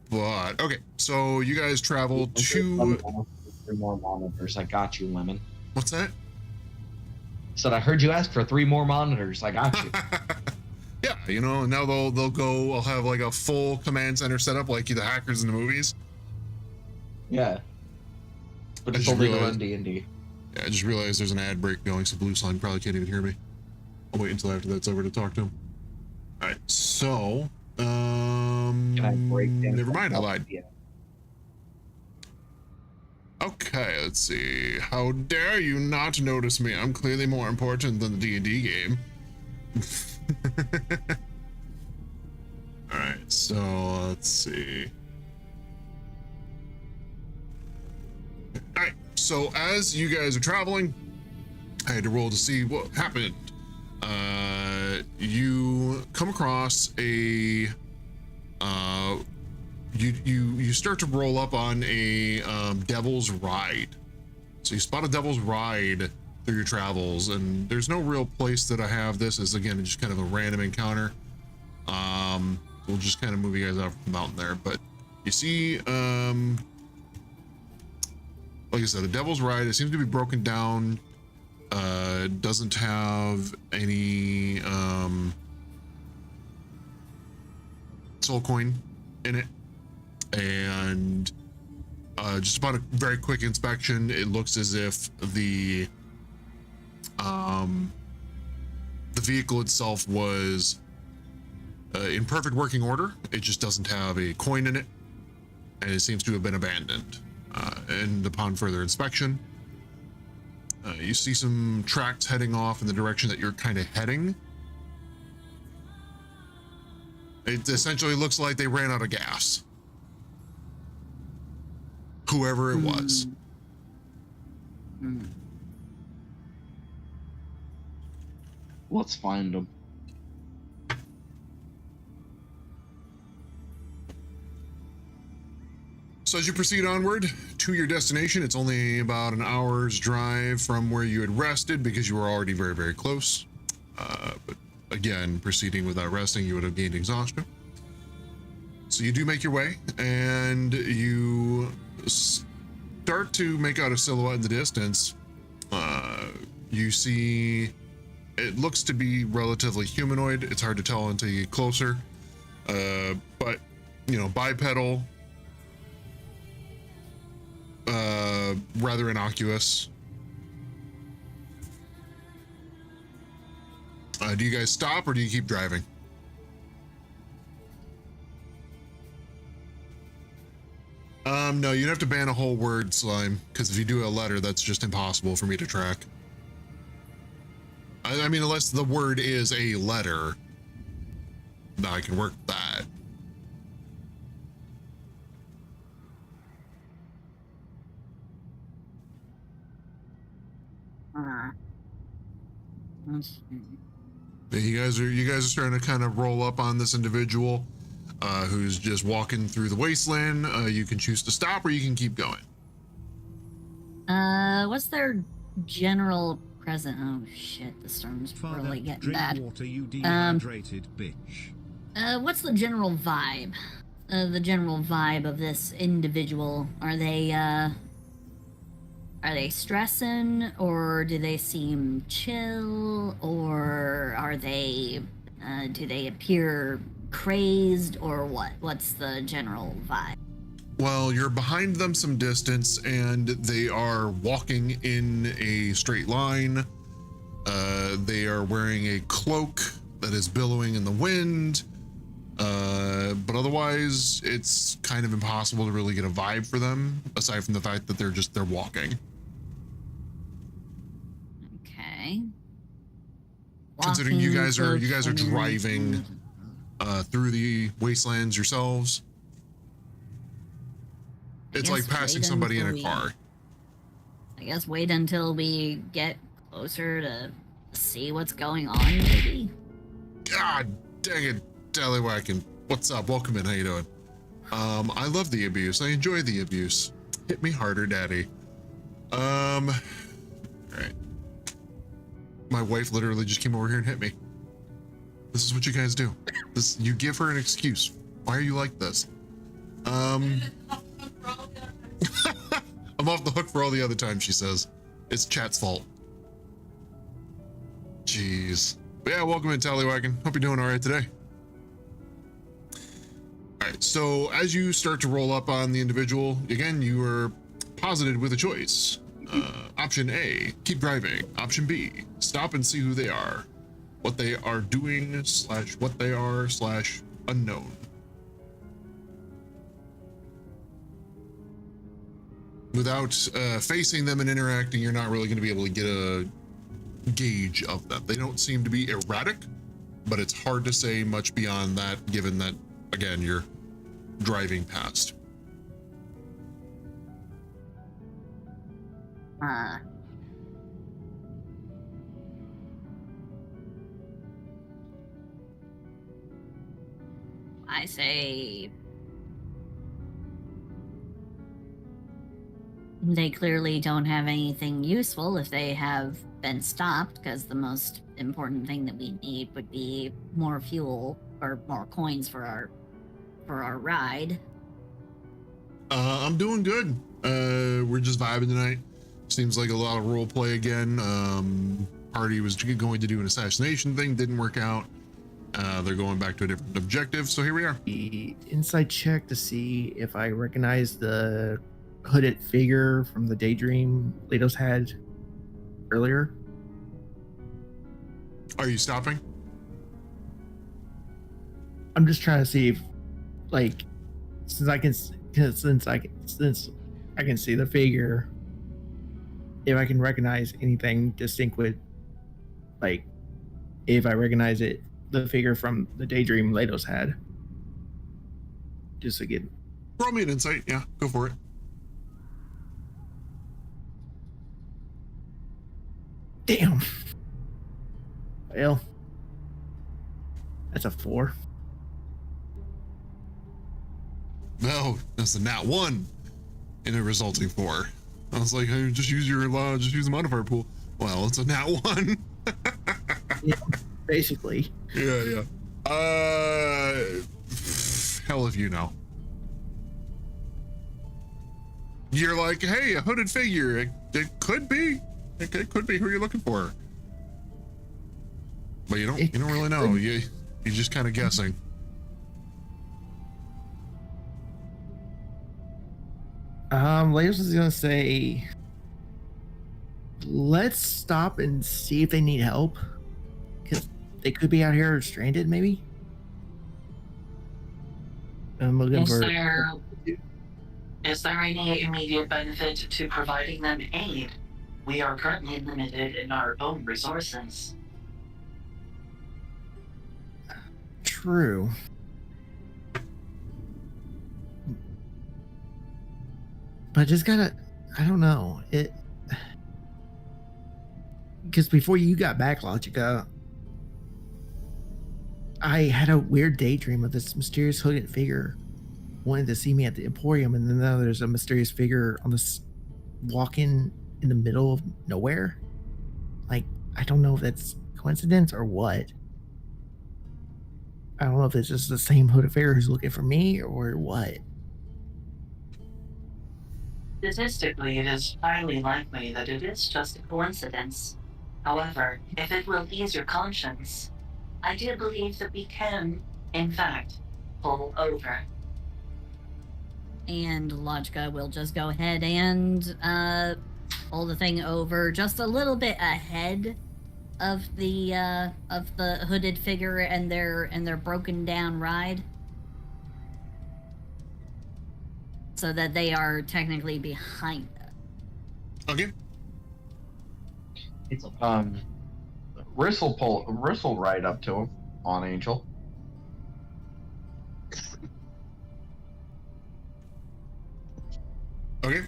But okay, so you guys travel to 3 more monitors. I got you, Lemon. What's that? Said I heard you ask for 3 more monitors. I got you. Yeah, you know, now they'll go. I'll have like a full command center set up like the hackers in the movies. Yeah. But it's only to run D&D. Yeah, I just realized there's an ad break going, so Blue Slime probably can't even hear me. I'll wait until after that's over to talk to him. All right, so Can I break down? never mind, I lied. Yeah. Okay, let's see. How dare you not notice me? I'm clearly more important than the D&D game. All right, so let's see. All right, so as you guys are traveling, I had to roll to see what happened. You come across a you start to roll up on a devil's ride. So you spot a devil's ride through your travels, and there's no real place that I have this. Is again just kind of a random encounter. We'll just kind of move you guys out from the mountain there, but you see like I said, a devil's ride. It seems to be broken down. Doesn't have any soul coin in it, and just upon a very quick inspection, it looks as if the vehicle itself was in perfect working order. It just doesn't have a coin in it, and it seems to have been abandoned. And upon further inspection, you see some tracks heading off in the direction that you're kind of heading. It essentially looks like they ran out of gas. Whoever it was. Let's find them. So as you proceed onward to your destination, it's only about an hour's drive from where you had rested because you were already very, very close. But again, proceeding without resting, you would have gained exhaustion. So you do make your way, and you start to make out a silhouette in the distance. You see, it looks to be relatively humanoid. It's hard to tell until you get closer. But, you know, bipedal, rather innocuous. Do you guys stop or do you keep driving? No, you'd have to ban a whole word, Slime, because if you do a letter, that's just impossible for me to track. I mean, unless the word is a letter, I can work that. Let's see. You guys are starting to kind of roll up on this individual who's just walking through the wasteland. You can choose to stop or you can keep going. What's their general present? Oh shit, the storm's really getting drink bad. water, you dehydrated bitch. What's the general vibe? The general vibe of this individual? Are they stressing, or do they seem chill, or are they, do they appear crazed, or what? What's the general vibe? Well, you're behind them some distance and they are walking in a straight line. They are wearing a cloak that is billowing in the wind. But otherwise it's kind of impossible to really get a vibe for them, aside from the fact that they're walking. Okay. Considering you guys are driving through the wastelands yourselves, it's like passing somebody in a car. I guess wait until we get closer to see what's going on, maybe. God dang it, Tallywhackin'. What's up? Welcome in. How you doing? I love the abuse. I enjoy the abuse. Hit me harder, daddy. All right. My wife literally just came over here and hit me. This is what you guys do. You give her an excuse. Why are you like this? I'm off the hook for all the other times, she says. It's chat's fault. Jeez. But yeah, welcome in, Tallywhackin'. Hope you're doing all right today. All right, so as you start to roll up on the individual, again, you are posited with a choice. Option A, keep driving. Option B, stop and see who they are, what they are doing / what they are / unknown. Without facing them and interacting, you're not really going to be able to get a gauge of them. They don't seem to be erratic, but it's hard to say much beyond that, given that, again, you're driving past. I say they clearly don't have anything useful if they have been stopped, because the most important thing that we need would be more fuel or more coins for our ride. I'm doing good. We're just vibing tonight. Seems like a lot of role play again. Party was going to do an assassination thing, didn't work out. They're going back to a different objective, so here we are. The inside check to see if I recognize the hooded figure from the daydream Leidos had earlier. Are you stopping? I'm just trying to see if, like, since I can see the figure, if I can recognize anything distinct with, like, if I recognize it, the figure from the daydream Leidos had. Just to get. Roll me an insight. Yeah, go for it. Damn. Well, that's a 4. No, that's a nat 1 in a resulting 4. I was like, hey, just use the modifier pool. Well, it's a nat 1. Yeah, basically. Yeah. Hell if you know. You're like, hey, a hooded figure. It could be. It could be who you're looking for. But you don't really know. You're just kind of guessing. Layers is gonna say, let's stop and see if they need help, because they could be out here stranded, maybe. I'm looking for. Is there any immediate benefit to providing them aid? We are currently limited in our own resources. True. But I just gotta, I don't know. Because before you got back, Logica, I had a weird daydream of this mysterious hooded figure wanting to see me at the Emporium, and then now there's a mysterious figure on this walking in the middle of nowhere. Like, I don't know if that's coincidence or what. I don't know if it's just the same hooded figure who's looking for me or what. Statistically, it is highly likely that it is just a coincidence. However, if it will ease your conscience, I do believe that we can, in fact, pull over. And Logica will just go ahead and pull the thing over just a little bit ahead of the hooded figure and their broken down ride, so that they are technically behind it. Okay. Riss will ride up to him on Angel. Okay.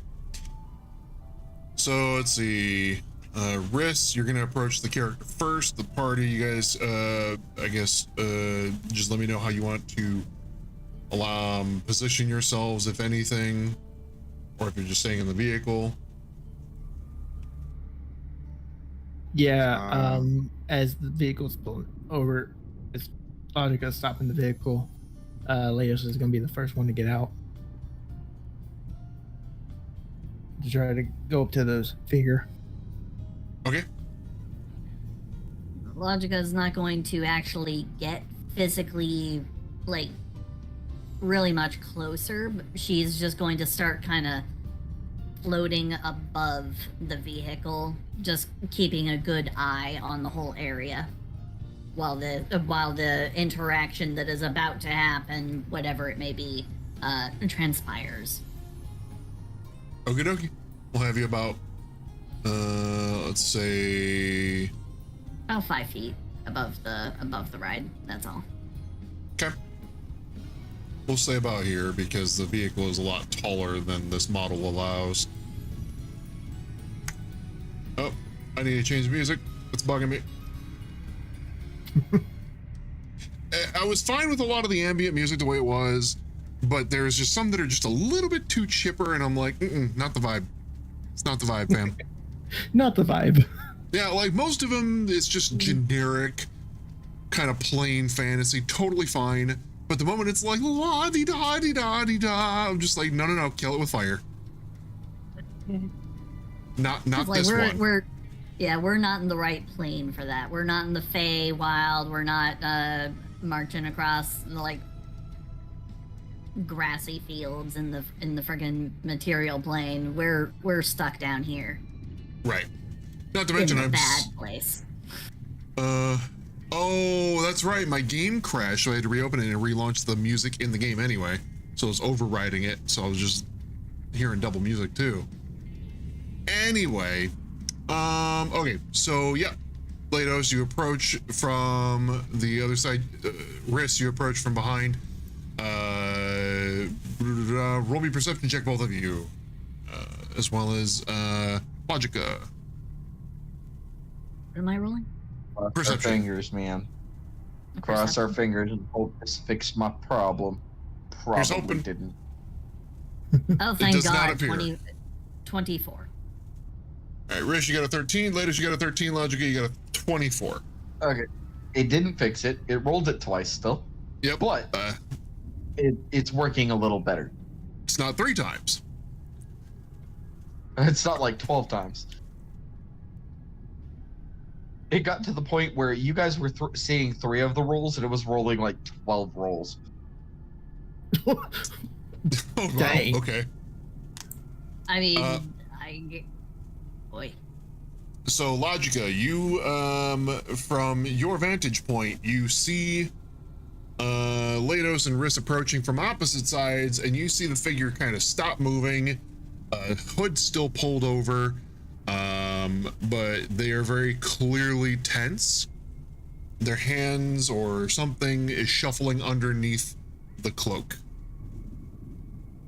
So let's see. Riss, you're gonna approach the character first. The party, you guys, I guess, just let me know how you want to position yourselves, if anything, or if you're just staying in the vehicle. Yeah, as the vehicle's pulling over, it's Logica stopping the vehicle. Leos is going to be the first one to get out to try to go up to those figure. Okay. Logica is not going to actually get physically, like, really much closer. But she's just going to start kind of floating above the vehicle, just keeping a good eye on the whole area while the interaction that is about to happen, whatever it may be, transpires. Okie dokie. We'll have you about, let's say, about 5 feet above the ride. That's all. Okay. We'll say about here because the vehicle is a lot taller than this model allows. Oh, I need to change the music. It's bugging me. I was fine with a lot of the ambient music the way it was, but there's just some that are just a little bit too chipper, and I'm like, not the vibe. It's not the vibe, fam. Not the vibe. Yeah, like most of them, it's just generic, kind of plain fantasy, totally fine. But the moment it's like la di da di da di da, I'm just like, no, kill it with fire. Not like this one. We're not in the right plane for that. We're not in the Fey Wild. We're not marching across like grassy fields in the friggin' material plane. We're stuck down here. Right. Not to mention in a bad place. Oh, that's right. My game crashed, so I had to reopen it and relaunch the music in the game anyway. So I was overriding it, so I was just hearing double music too. Anyway, okay, so yeah, Lados, you approach from the other side. Riss, you approach from behind. Roll me perception check, both of you, as well as Logica. What am I rolling? Cross our fingers, man. Cross our fingers and hope this fixed my problem. Probably didn't. Oh, thank God. 24. All right, Rish, you got a 13. Later, you got a 13. Logica, you got a 24. Okay. It didn't fix it. It rolled it twice still. Yep. But it's working a little better. It's not 3 times. It's not like 12 times. It got to the point where you guys were seeing 3 of the rolls, and it was rolling like 12 rolls. Oh, wow. Dang. Okay. I mean, boy. So Logica, you from your vantage point, you see Lados and Riss approaching from opposite sides, and you see the figure kind of stop moving. Hood still pulled over, but they are very clearly tense. Their hands or something is shuffling underneath the cloak.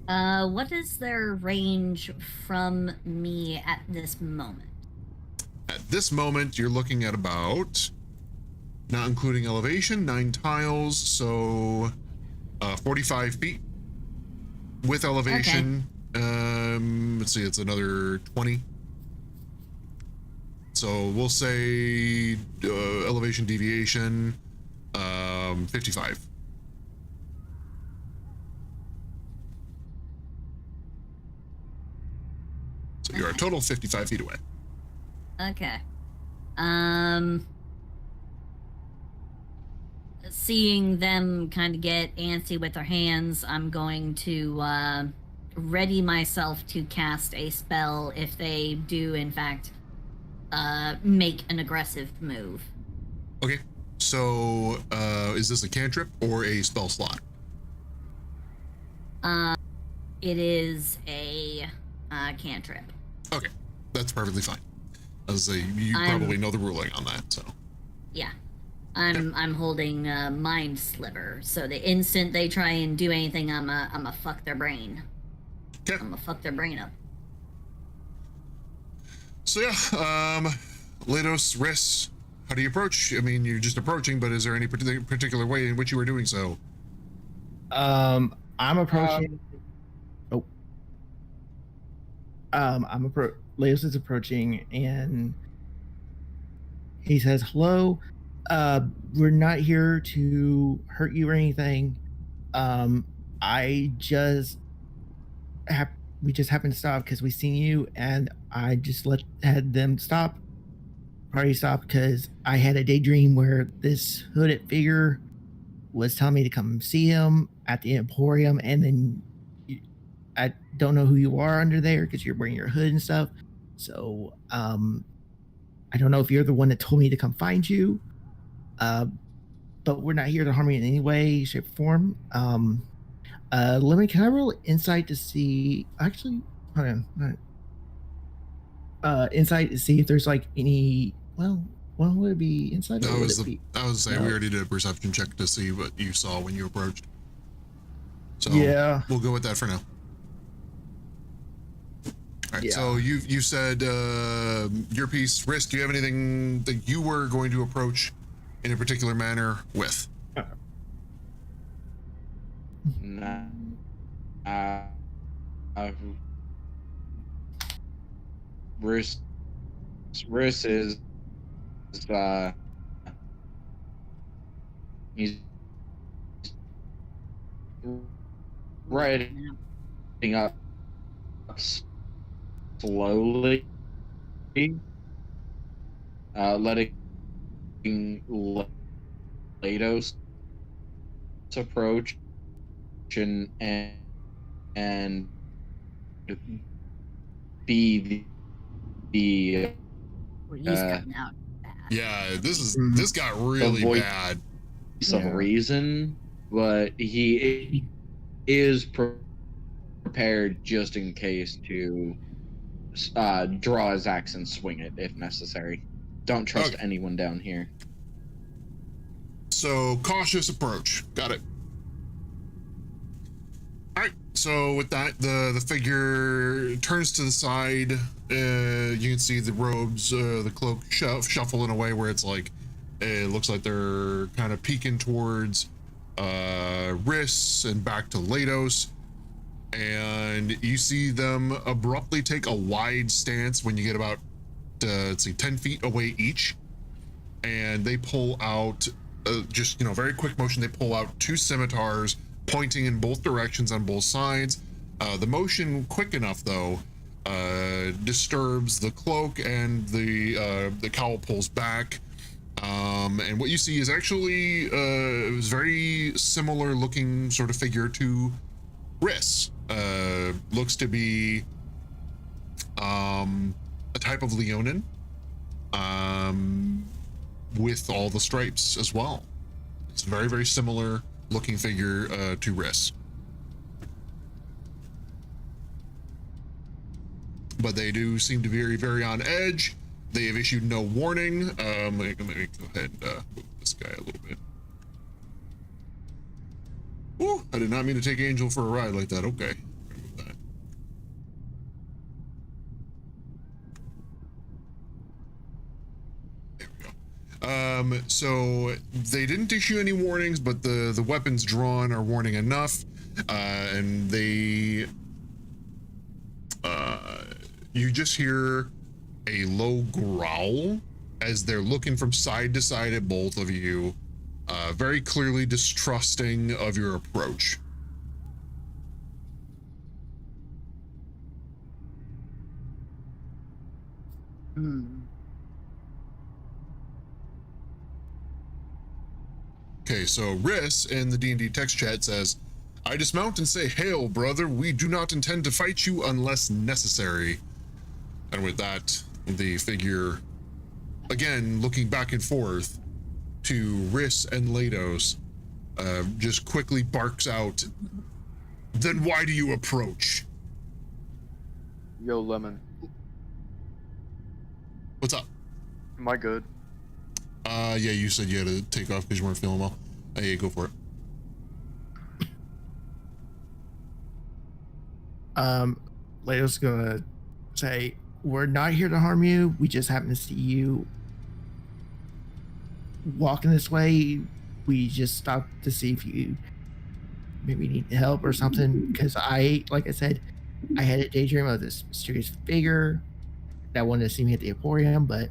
What is their range from me at this moment? At this moment, you're looking at about, not including elevation, 9 tiles, so 45 feet. With elevation, let's see, it's another 20. So we'll say elevation deviation, 55. So you're a total of 55 feet away. Okay. Seeing them kind of get antsy with their hands, I'm going to ready myself to cast a spell if they do, in fact, make an aggressive move. Okay, so is this a cantrip or a spell slot? It is a cantrip. Okay, that's perfectly fine. As you probably know the ruling on that, so. Yeah. I'm holding Mind Sliver, so the instant they try and do anything, I'm a fuck their brain. Okay. I'm gonna fuck their brain up. So yeah, Lados, Riss, how do you approach? I mean, you're just approaching, but is there any particular way in which you are doing so? I'm approaching. Laos is approaching, and he says, "Hello. We're not here to hurt you or anything. We just happened to stop because we seen you, and I just had them party stop because I had a daydream where this hooded figure was telling me to come see him at the Emporium, and then I don't know who you are under there because you're wearing your hood and stuff. So I don't know if you're the one that told me to come find you. But we're not here to harm you in any way, shape, or form. Lemon, can I roll insight to see? Actually, hold on. Insight to see if there's like any. Well, would it be insight? I was saying we already did a perception check to see what you saw when you approached. So yeah, we'll go with that for now. All right. So you said your piece, Risk. Do you have anything that you were going to approach in a particular manner with? Nah. Riss is he's riding up slowly, letting Lados approach and be the he's cutting out. Yeah, this got really bad. Some reason, but he is prepared just in case to draw his axe and swing it if necessary. Don't trust anyone down here. So cautious approach. Got it. All right. So with that, the figure turns to the side. You can see the robes, the cloak shuffle in a way where it's like it looks like they're kind of peeking towards Riss and back to Lados. And you see them abruptly take a wide stance when you get about 10 feet away each, and they pull out, just, very quick motion, they pull out 2 scimitars pointing in both directions on both sides. The motion, quick enough though, disturbs the cloak, and the cowl pulls back. And what you see is actually a very similar looking sort of figure to Riss. Looks to be a type of Leonin, with all the stripes as well. It's a very, very similar looking figure to Riss. But they do seem to be very, very on edge. They have issued no warning. Let me go ahead and move this guy a little bit. Ooh, I did not mean to take Angel for a ride like that. Okay. Move that. There we go. So they didn't issue any warnings, but the weapons drawn are warning enough. And they, you just hear a low growl as they're looking from side to side at both of you, very clearly distrusting of your approach. Okay, so Riss in the D&D text chat says, I dismount and say, hail, brother, we do not intend to fight you unless necessary. And with that, the figure, again, looking back and forth to Riss and Lados, just quickly barks out, then why do you approach? Yo, Lemon. What's up? Am I good? Yeah, you said you had to take off because you weren't feeling well. Yeah, go for it. Lado's gonna say, we're not here to harm you. We just happen to see you walking this way. We just stopped to see if you maybe need help or something. Because like I said, I had a daydream of this mysterious figure that wanted to see me at the Emporium, but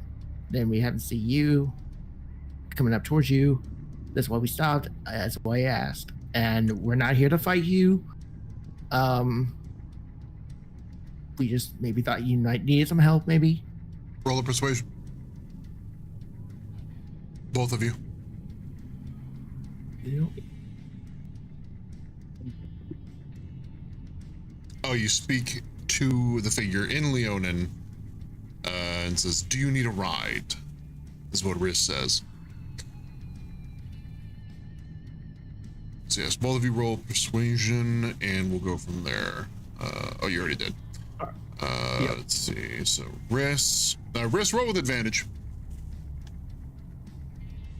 then we happened to see you coming up towards you. That's why we stopped. That's why I asked. And we're not here to fight you. We just maybe thought you might need some help, maybe. Roll a persuasion. Both of you. Yep. Oh, you speak to the figure in Leonin, and says, do you need a ride? Is what Riss says. So yes, both of you roll persuasion, and we'll go from there. Oh, you already did. Yep. Let's see. So Riss, Riss, roll with advantage.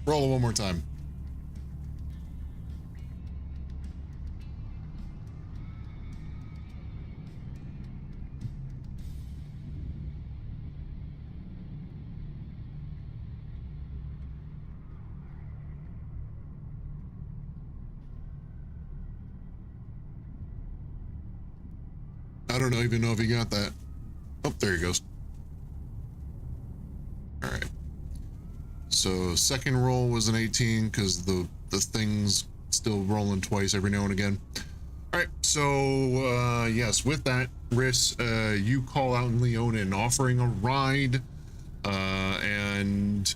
Roll it one more time. I don't even know if he got that. Oh, there he goes. All right. So second roll was an 18 because the thing's still rolling twice every now and again. All right. So yes, with that, Riss, you call out in Leonin offering a ride, and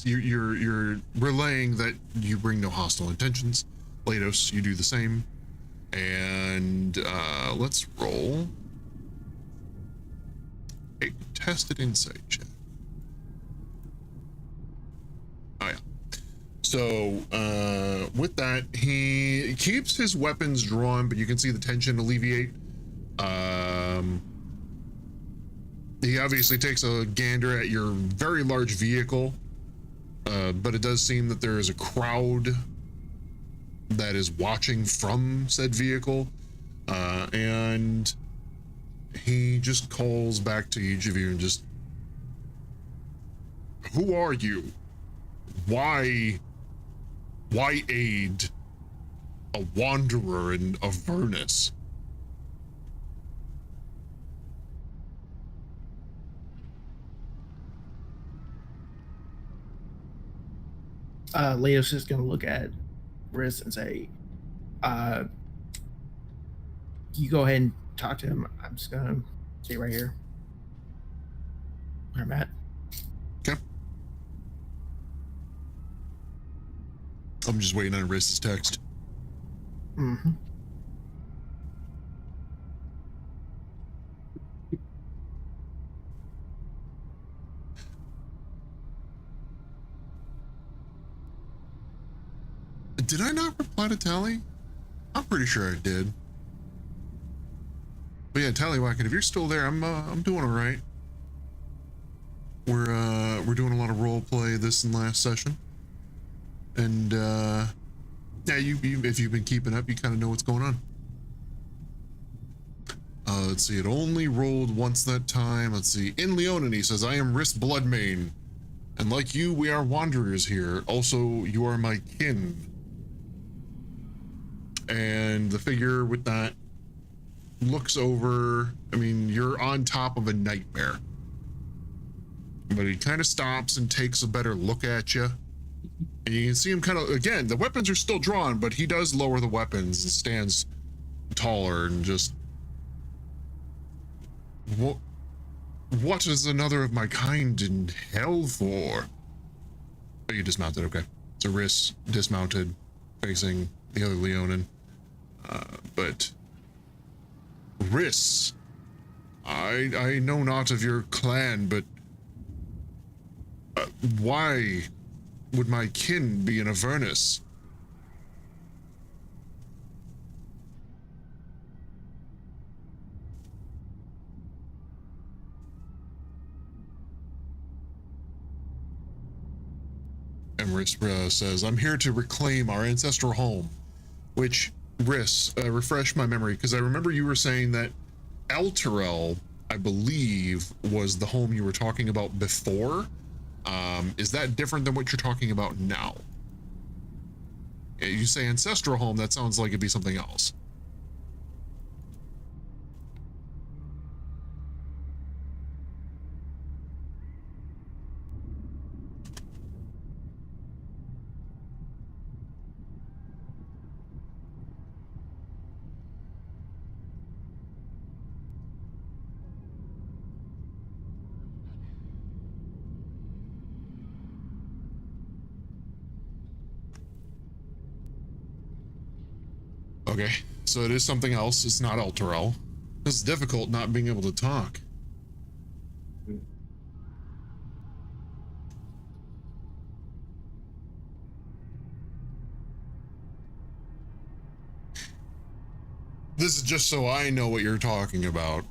you're relaying that you bring no hostile intentions. Lados, you do the same. And let's roll a contested insight check. Oh yeah. So with that, he keeps his weapons drawn, but you can see the tension alleviate. He obviously takes a gander at your very large vehicle, but it does seem that there is a crowd that is watching from said vehicle, and he just calls back to each of you and just, who are you? Why aid a wanderer in Avernus? Leo's just gonna look at Riz and say, you go ahead and talk to him. I'm just gonna stay right here where I'm at. Okay. I'm just waiting on Riz's text. Mm-hmm. Did I not reply to Tally? I'm pretty sure I did. But yeah, Tallywhacker, if you're still there, I'm doing all right. We're doing a lot of role play this and last session, and yeah, you if you've been keeping up, you kind of know what's going on. Let's see, it only rolled once that time. Let's see, in Leonin, he says, I am Riss Bloodmane, and like you, we are wanderers here. Also, you are my kin. And the figure with that looks over. I mean, you're on top of a nightmare. But he kind of stops and takes a better look at you. And you can see him kind of, again, the weapons are still drawn, but he does lower the weapons and stands taller and just... What is another of my kind in hell for? Oh, you dismounted, okay. So Riss dismounted, facing the other Leonin. But Riss, I know not of your clan, but why would my kin be in Avernus? And Riss says, I'm here to reclaim our ancestral home, which, Riss, refresh my memory, because I remember you were saying that Elturel, I believe, was the home you were talking about before. Is that different than what you're talking about now? You say ancestral home, that sounds like it'd be something else. Okay, so it is something else. It's not Elturel. It's difficult not being able to talk. This is just so I know what you're talking about.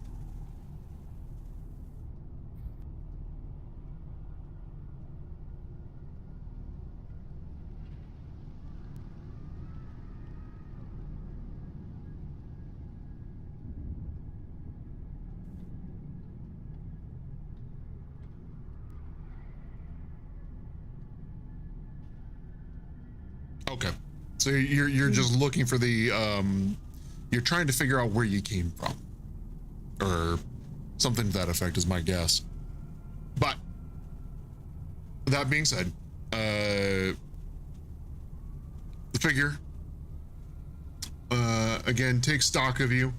Okay, so you're just looking for the you're trying to figure out where you came from, or something to that effect is my guess. But that being said, the figure again takes stock of you,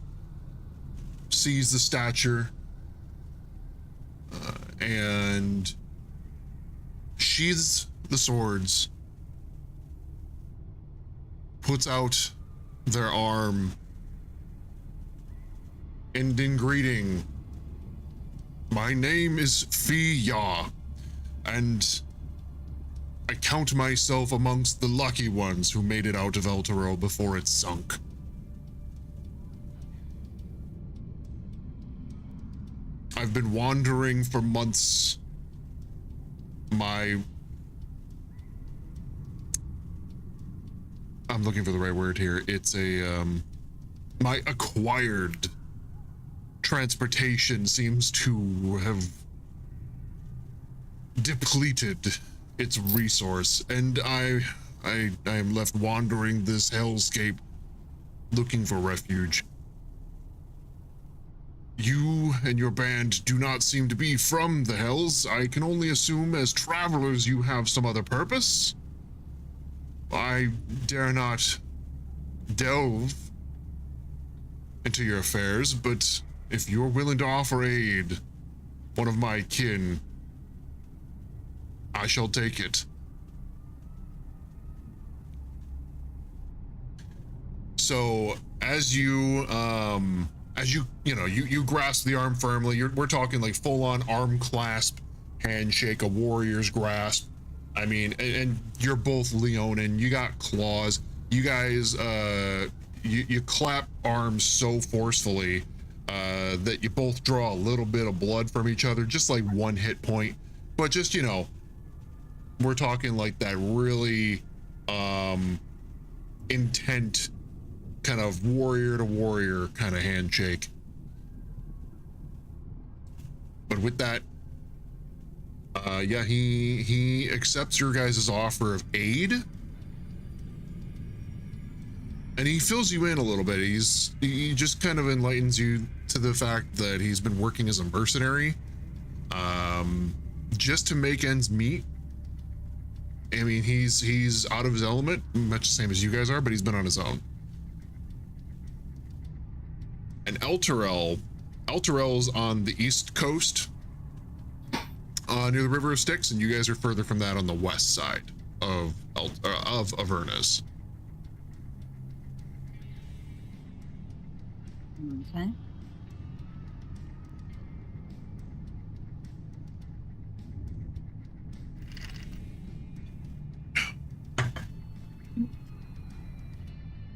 sees the stature, and sheathes the swords, puts out their arm, and in greeting, my name is Fiya, and I count myself amongst the lucky ones who made it out of Elturel before it sunk. I've been wandering for months. I'm looking for the right word here. It's my acquired transportation seems to have depleted its resource, and I am left wandering this hellscape looking for refuge. You and your band do not seem to be from the Hells. I can only assume as travelers you have some other purpose. I dare not delve into your affairs, but if you're willing to offer aid, one of my kin, I shall take it. So as you grasp the arm firmly, we're talking like full on arm clasp, handshake, a warrior's grasp. I mean, and you're both Leonin, you got claws. You guys, you clap arms so forcefully that you both draw a little bit of blood from each other, just like one hit point. But just, we're talking like that really intent kind of warrior to warrior kind of handshake. But with that, he accepts your guys' offer of aid, and he fills you in a little bit. He just kind of enlightens you to the fact that he's been working as a mercenary, just to make ends meet. I mean, he's out of his element, much the same as you guys are, but he's been on his own. And Elturel's on the east coast, near the River of Styx, and you guys are further from that on the west side of Avernus. Okay.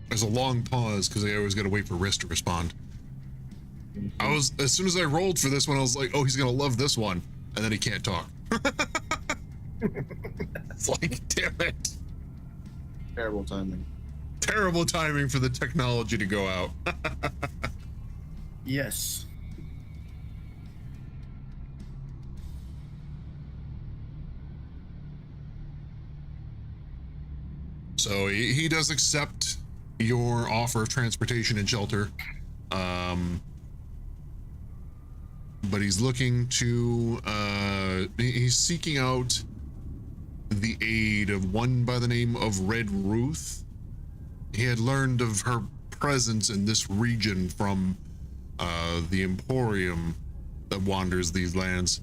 There's a long pause because I always got to wait for Riss to respond. As soon as I rolled for this one, I was like, oh, he's gonna love this one, and then he can't talk. It's like, damn it. Terrible timing. Terrible timing for the technology to go out. Yes. So he does accept your offer of transportation and shelter. But he's looking to, he's seeking out the aid of one by the name of Red Ruth. He had learned of her presence in this region from the Emporium that wanders these lands.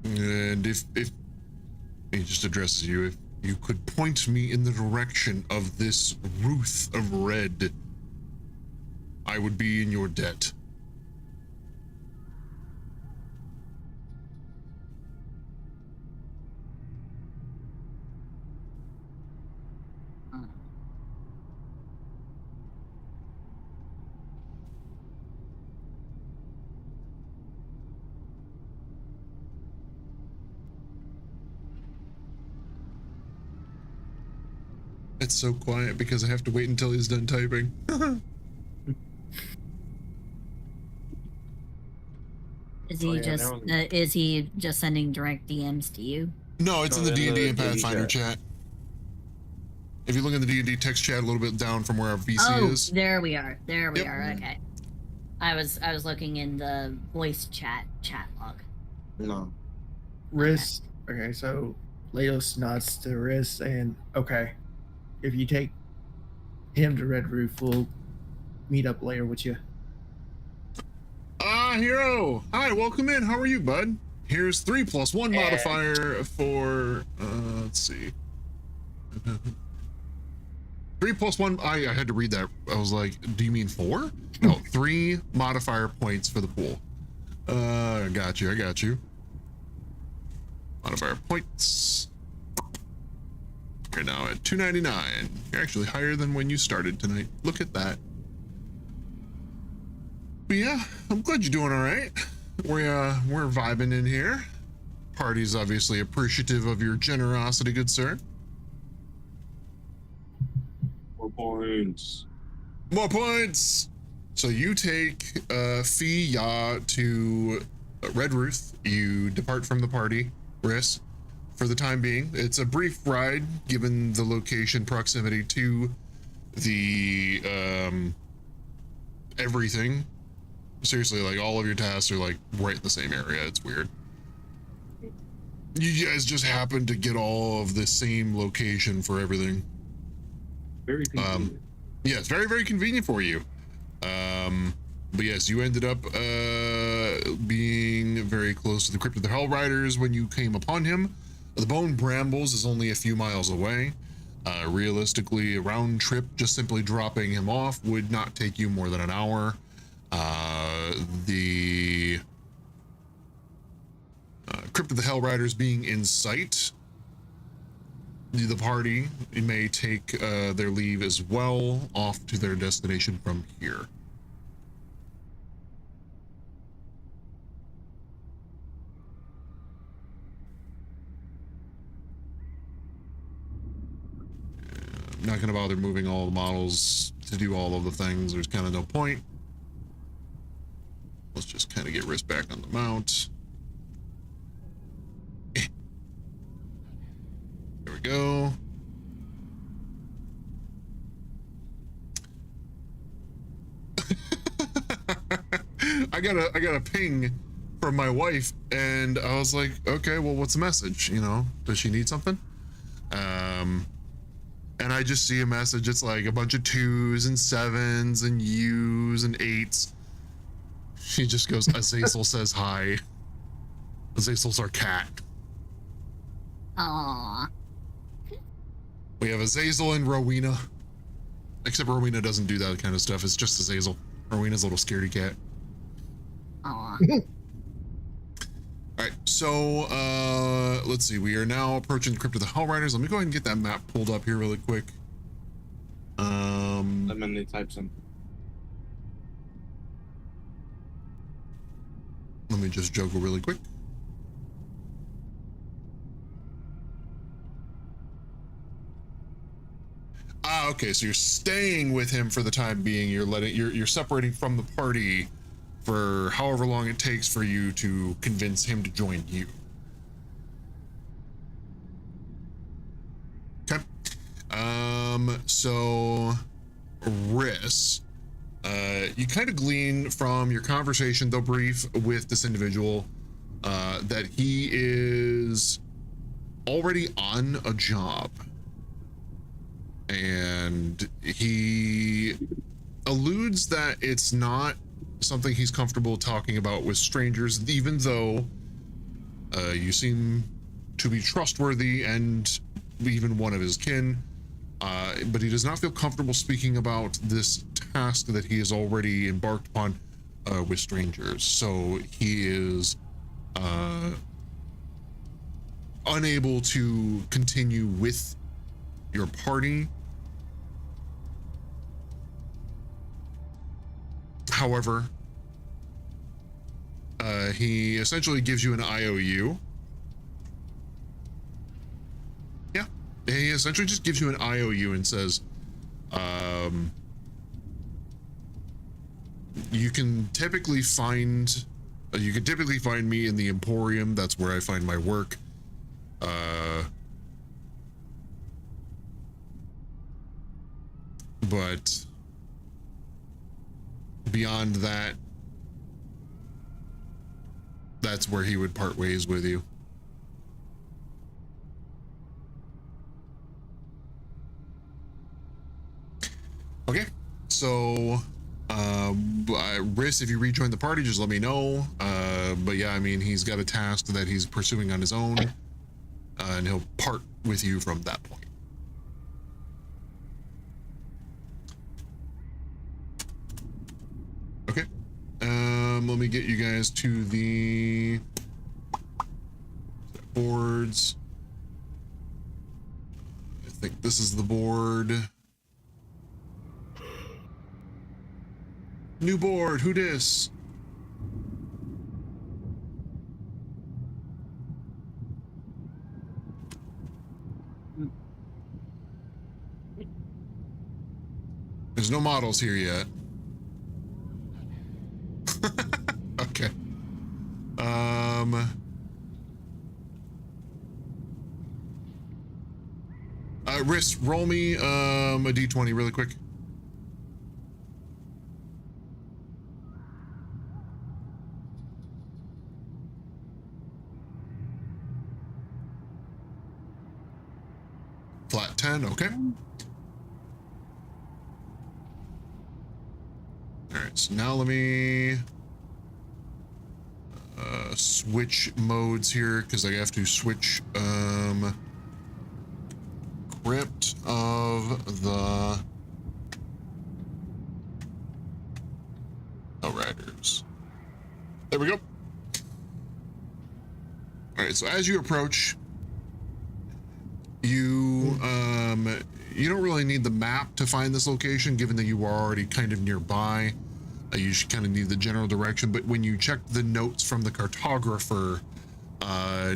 And if he just addresses you, if you could point me in the direction of this Ruth of Red, I would be in your debt. It's so quiet because I have to wait until he's done typing. Is he just sending direct DMs to you? No, it's in the D&D and Pathfinder chat. If you look in the D&D text chat a little bit down from where our VC is. There we are. There we are. Okay. I was looking in the voice chat log. No. Riss. Okay, so Leos nods to Riss and okay, if you take him to Red Roof, we'll meet up later with you. Hero. Hi, welcome in. How are you, bud? Here's 3+1 modifier for, let's see. 3+1, I had to read that. I was like, do you mean 4? No, 3 modifier points for the pool. I got you. Modifier points. You're now at 299. You're actually higher than when you started tonight. Look at that. But yeah, I'm glad you're doing all right. We're vibing in here. Party's obviously appreciative of your generosity, good sir. More points. More points. So you take Fee Ya to Red Ruth. You depart from the party, Riss, for the time being. It's a brief ride, given the location proximity to the everything. Seriously, like all of your tasks are like right in the same area. It's weird. You guys just happen to get all of the same location for everything. Very convenient. Yeah, it's very, very convenient for you. But yes, you ended up being very close to the Crypt of the Hell Riders when you came upon him. The Bone Brambles is only a few miles away. Realistically, a round trip, just simply dropping him off, would not take you more than an hour. The Crypt of the Hell Riders being in sight, the party may take their leave as well, off to their destination from here. I'm not going to bother moving all the models to do all of the things. There's kind of no point. Let's just kind of get Risk back on the mount. There we go. I got a ping from my wife, and I was like, okay, well, what's the message? You know, does she need something? And I just see a message. It's like a bunch of 2s and 7s and U's and 8s. She just goes, Azazel says hi. Azazel's our cat. Aww. We have Azazel and Rowena. Except Rowena doesn't do that kind of stuff. It's just Azazel. Rowena's a little scaredy cat. Aww. All right, so let's see. We are now approaching the Crypt of the Hell Riders. Let me go ahead and get that map pulled up here really quick. Let me type some. Let me just juggle really quick. Ah, okay. So you're staying with him for the time being. You're separating from the party for however long it takes for you to convince him to join you. Okay. So Riss, you kind of glean from your conversation, though brief, with this individual, that he is already on a job. And he alludes that it's not something he's comfortable talking about with strangers, even though you seem to be trustworthy and even one of his kin, but he does not feel comfortable speaking about this task that he has already embarked upon with strangers. So he is unable to continue with your party. However, he essentially gives you an IOU. Yeah, he essentially just gives you an IOU and says, you can typically find me in the Emporium. That's where I find my work. But beyond that, that's where he would part ways with you. Okay, so Riss, if you rejoin the party, just let me know. But yeah, I mean, he's got a task that he's pursuing on his own, and he'll part with you from that point. Okay, let me get you guys to the boards. I think this is the board. New board, who dis? There's no models here yet. Okay. Riss, roll me a d20 really quick. Flat 10, okay. All right, so now let me switch modes here because I have to switch crypt of the Outriders. There we go. All right, so as you approach, you don't really need the map to find this location, given that you are already kind of nearby. You should kind of need the general direction, but when you check the notes from the cartographer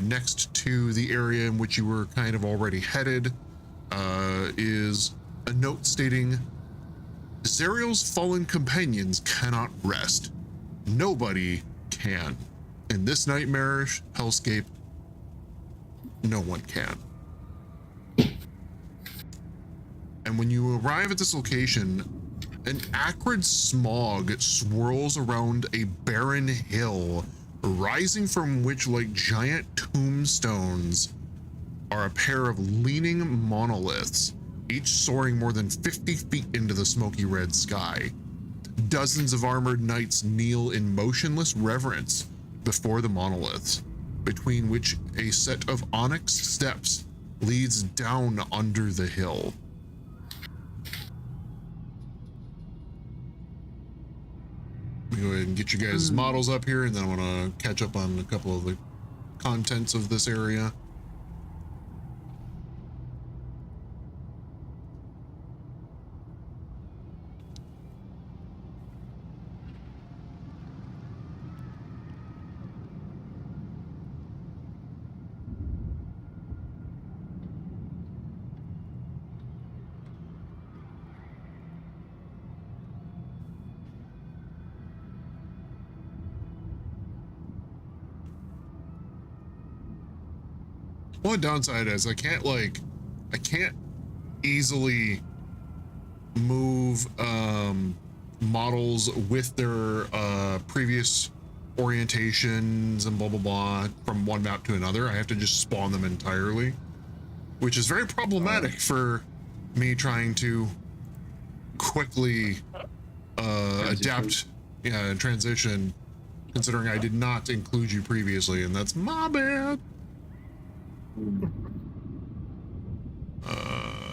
next to the area in which you were kind of already headed, is a note stating, Zerial's fallen companions cannot rest. Nobody can. In this nightmarish hellscape, no one can. And when you arrive at this location, an acrid smog swirls around a barren hill, rising from which, like giant tombstones, are a pair of leaning monoliths, each soaring more than 50 feet into the smoky red sky. Dozens of armored knights kneel in motionless reverence before the monoliths, between which a set of onyx steps leads down under the hill. Let me go ahead and get you guys' models up here, and then I want to catch up on a couple of the contents of this area. One downside is I can't easily move models with their previous orientations and blah blah blah from one map to another. I have to just spawn them entirely, which is very problematic for me trying to quickly adapt, and transition, considering I did not include you previously, and that's my bad.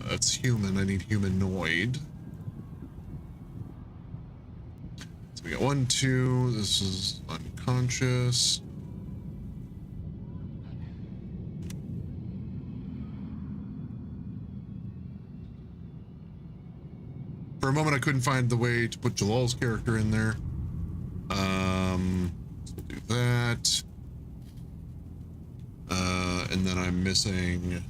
That's human. I need humanoid. So we got 1, 2. This is unconscious. For a moment, I couldn't find the way to put Jalal's character in there. So we'll do that. And then I'm missing,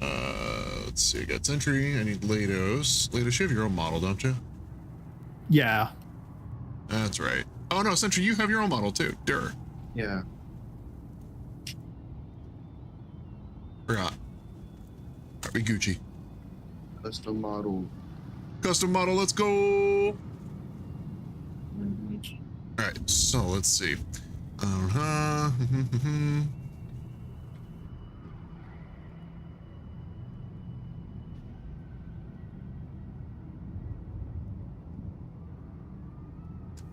let's see, I got Sentry, I need Lados. Lados, you have your own model, don't you? Yeah. That's right. Oh no, Sentry, you have your own model too. Durr. Yeah. Forgot. Probably Gucci. Custom model. Custom model, let's go! Alright, so let's see.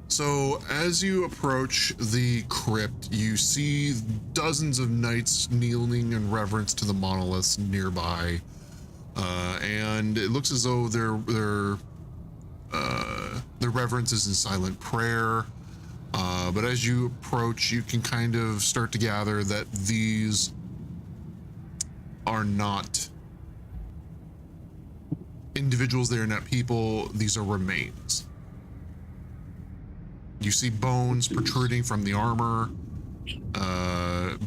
So as you approach the crypt, you see dozens of knights kneeling in reverence to the monoliths nearby, and it looks as though their reverence is in silent prayer. But as you approach, you can kind of start to gather that these are not individuals, they are not people, these are remains. You see bones protruding from the armor,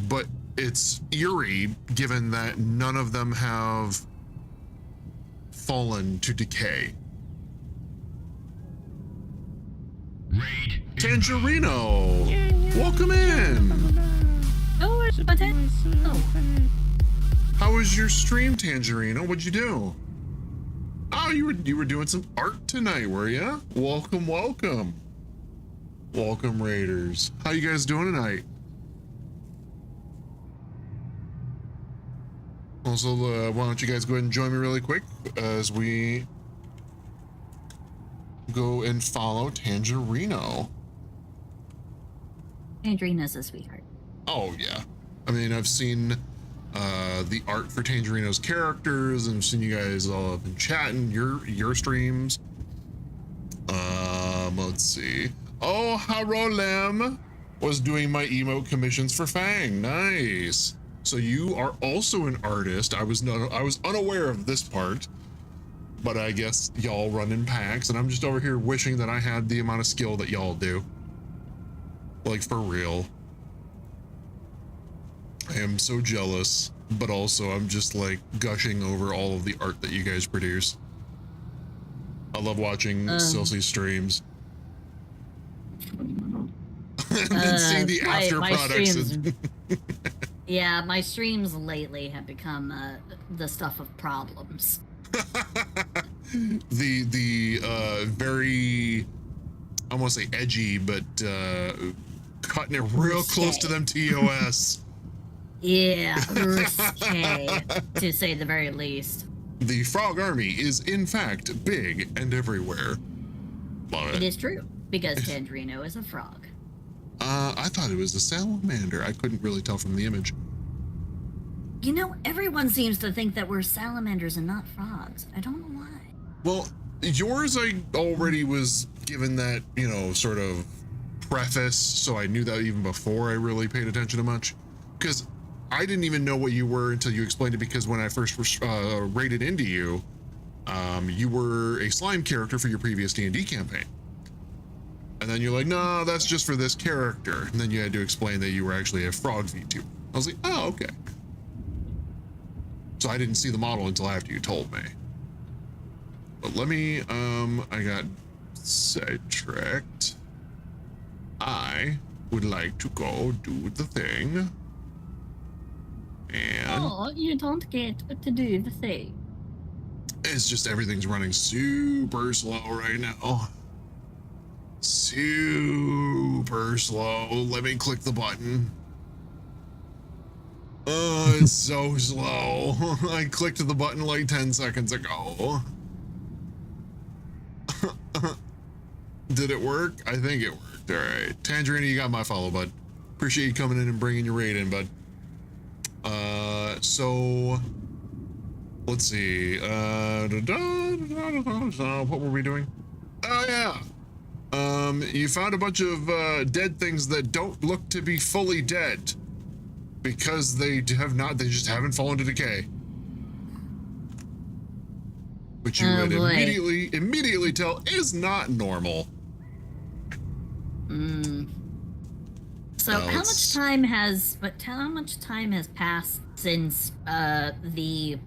but it's eerie given that none of them have fallen to decay. Tangerino, welcome in. Oh, it's my ten. Oh. How was your stream, Tangerino? What'd you do? Oh, you were doing some art tonight, were ya? Welcome, welcome. Welcome, Raiders. How you guys doing tonight? Also, why don't you guys go ahead and join me really quick as we go and follow Tangerino. Tangerino's a sweetheart. Oh yeah, I mean I've seen the art for Tangerino's characters, and I've seen you guys all up in chatting your streams. Let's see. Oh, Harolem was doing my emote commissions for Fang. Nice. So you are also an artist. I was unaware of this part, but I guess y'all run in packs, and I'm just over here wishing that I had the amount of skill that y'all do. Like, for real. I am so jealous, but also I'm just like gushing over all of the art that you guys produce. I love watching Silsey streams. And then seeing the after products. Yeah, my streams lately have become the stuff of problems. the very, I won't say edgy, but cutting it real close to them TOS. Yeah, risque, to say the very least. The frog army is in fact big and everywhere. Love It is true, because Tangerino is a frog. I thought it was a salamander. I couldn't really tell from the image. You know, everyone seems to think that we're salamanders and not frogs. I don't know why. Well, yours I already was given that, you know, sort of preface, so I knew that even before I really paid attention to much. Because I didn't even know what you were until you explained it, because when I first raided into you, you were a slime character for your previous D&D campaign. And then you're like, no, that's just for this character. And then you had to explain that you were actually a frog V2. I was like, oh, okay. So I didn't see the model until after you told me. But let me, I got sidetracked. I would like to go do the thing. And Oh, you don't get to do the thing. it's just everything's running super slow right now. Super slow. Let me click the button. Oh, it's so slow. I clicked the button like 10 seconds ago. Did it work? I think it worked. All right. Tangerino, you got my follow, bud. Appreciate you coming in and bringing your raid in, bud. So let's see. What were we doing? Oh yeah. You found a bunch of dead things that don't look to be fully dead because they just haven't fallen to decay. Which you would immediately tell is not normal. So how much time has passed since the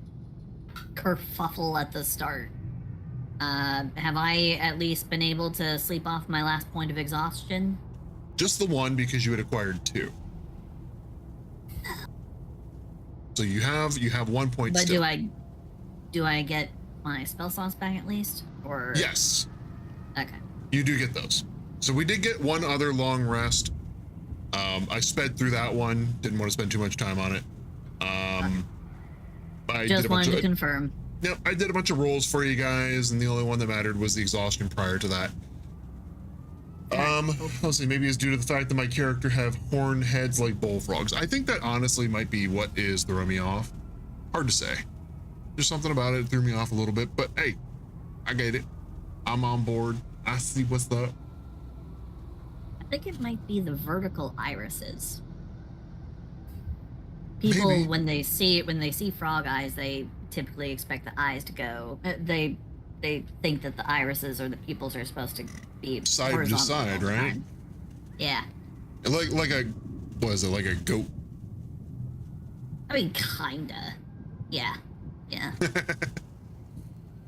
kerfuffle at the start? Have I at least been able to sleep off my last point of exhaustion? Just the one, because you had acquired 2. So you have 1 point. But still. do I get my spell slots back at least? Or yes. Okay. You do get those. So we did get one other long rest. I sped through that one. Didn't want to spend too much time on it. I just wanted to confirm. Yep, I did a bunch of rolls for you guys, and the only one that mattered was the exhaustion prior to that. Let's see, maybe it's due to the fact that my character have horn heads like bullfrogs. I think that honestly might be what is throwing me off. Hard to say. There's something about it that threw me off a little bit, but hey, I get it. I'm on board. I see what's up. I think it might be the vertical irises. People, Maybe. when they see frog eyes, they typically expect the eyes to go. They think that the irises or the pupils are supposed to be Side to horizontal side, all the right? time. Yeah. Like a, what is it, like a goat? I mean, kinda. Yeah. Yeah.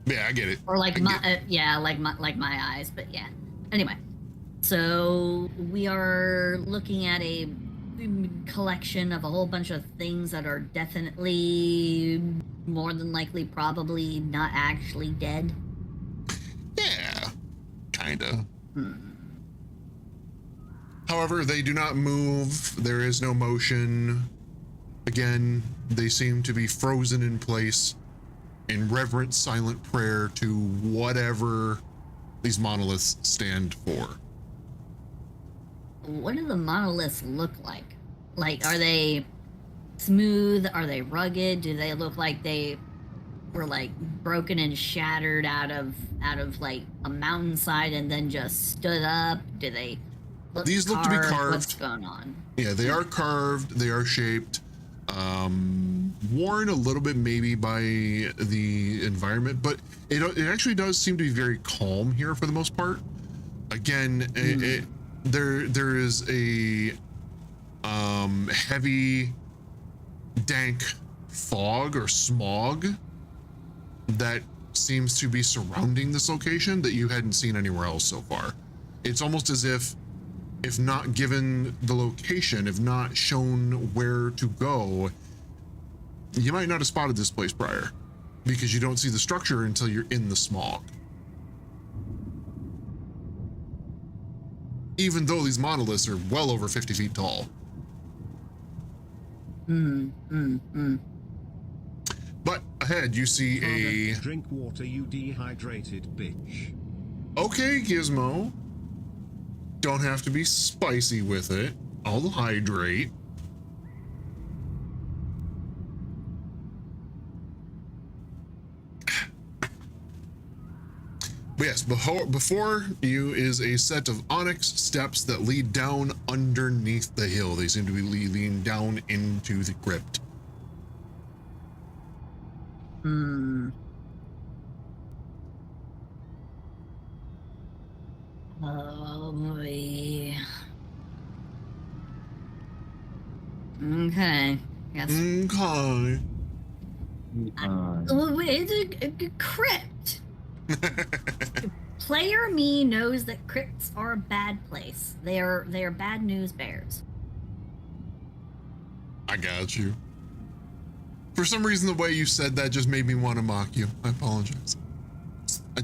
Yeah, I get it. Or like my like my eyes, but yeah. Anyway, so we are looking at a collection of a whole bunch of things that are definitely, more than likely, probably not actually dead. Yeah, kinda. However, they do not move. There is no motion. Again, they seem to be frozen in place in reverent silent prayer to whatever these monoliths stand for. What do the monoliths look like? Like, are they smooth? Are they rugged? Do they look like they were like broken and shattered out of like a mountainside and then just stood up? Do they look These look to be carved. What's going on? Yeah, they are carved, they are shaped, worn a little bit maybe by the environment, but it actually does seem to be very calm here for the most part. Again, there is a heavy dank fog or smog that seems to be surrounding this location that you hadn't seen anywhere else so far. It's almost as if not given the location, if not shown where to go, you might not have spotted this place prior because you don't see the structure until you're in the smog. Even though these monoliths are well over 50 feet tall. But ahead you see a... Drink water, you dehydrated bitch. Okay, Gizmo. Don't have to be spicy with it. I'll hydrate. But yes, before you is a set of onyx steps that lead down underneath the hill. They seem to be leading down into the crypt. Oh boy. Okay. Yes. Okay. It's a crypt. Player me knows that crypts are a bad place. They are bad news bears. I got you. For some reason, the way you said that just made me want to mock you. I apologize. I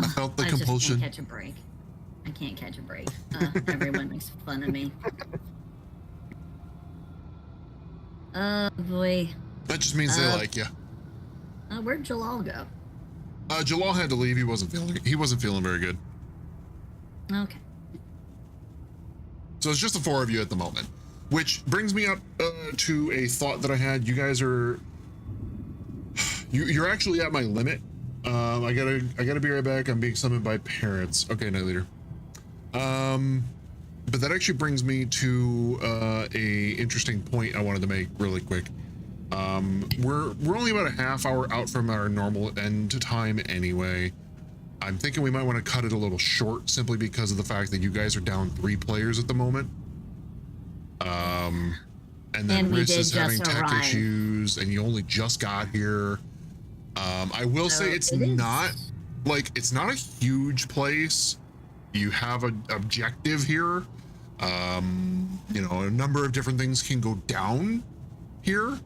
felt the compulsion. I just can't catch a break. I can't catch a break. Everyone makes fun of me. Oh boy. That just means they like you. Where'd Jalal go? Jalal had to leave. He wasn't feeling very good. Okay. So it's just the four of you at the moment, which brings me up to a thought that I had. You guys are you're actually at my limit. I gotta be right back. I'm being summoned by parents. Okay, night leader. But that actually brings me to a interesting point I wanted to make really quick. We're only about a half hour out from our normal end time anyway. I'm thinking we might want to cut it a little short simply because of the fact that you guys are down 3 players at the moment. And then Riss is having tech issues and you only just got here. I will say it's not a huge place. You have an objective here. You know, a number of different things can go down here.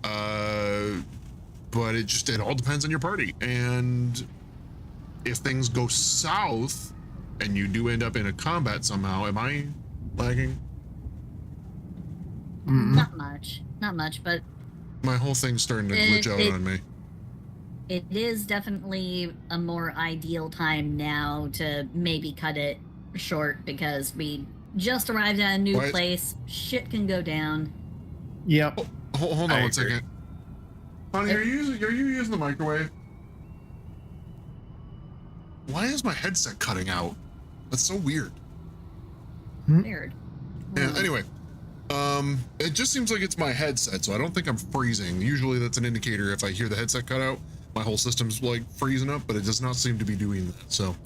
But it all depends on your party. And if things go south and you do end up in a combat somehow, am I lagging? Not much, but my whole thing's starting to glitch out on me. It is definitely a more ideal time now to maybe cut it short because we just arrived at a new place. Shit can go down. Yep. Hold on one second. Honey, are you using the microwave? Why is my headset cutting out? That's so weird. Weird. Yeah, anyway. It just seems like it's my headset, so I don't think I'm freezing. Usually that's an indicator if I hear the headset cut out, my whole system's like freezing up, but it does not seem to be doing that. So,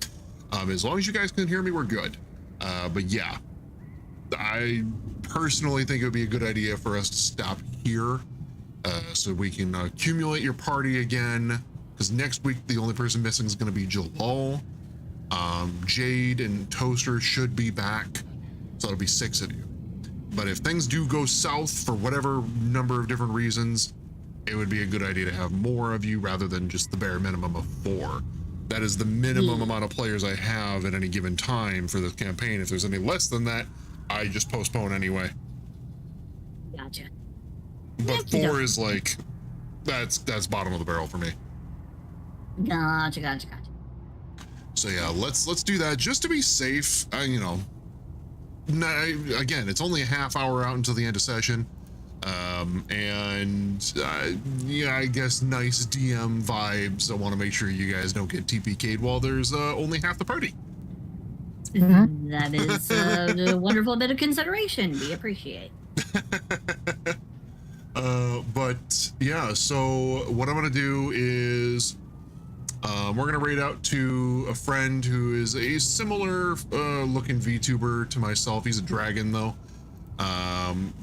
as long as you guys can hear me, we're good. But yeah, I personally think it would be a good idea for us to stop here, so we can accumulate your party again, because next week the only person missing is going to be Jalal. Jade and Toaster should be back, so it'll be 6 of you. But if things do go south for whatever number of different reasons, it would be a good idea to have more of you rather than just the bare minimum of 4. That is the minimum amount of players I have at any given time for the campaign. If there's any less than that, I just postpone anyway. Gotcha. But 4 is like, that's bottom of the barrel for me. Gotcha. So yeah, let's do that just to be safe. You know, again, it's only a half hour out until the end of session. Yeah, I guess nice DM vibes. I want to make sure you guys don't get TPK'd while there's only half the party. That is a wonderful bit of consideration. We appreciate. But yeah, so what I'm gonna do is we're gonna raid out to a friend who is a similar looking VTuber to myself. He's a dragon though.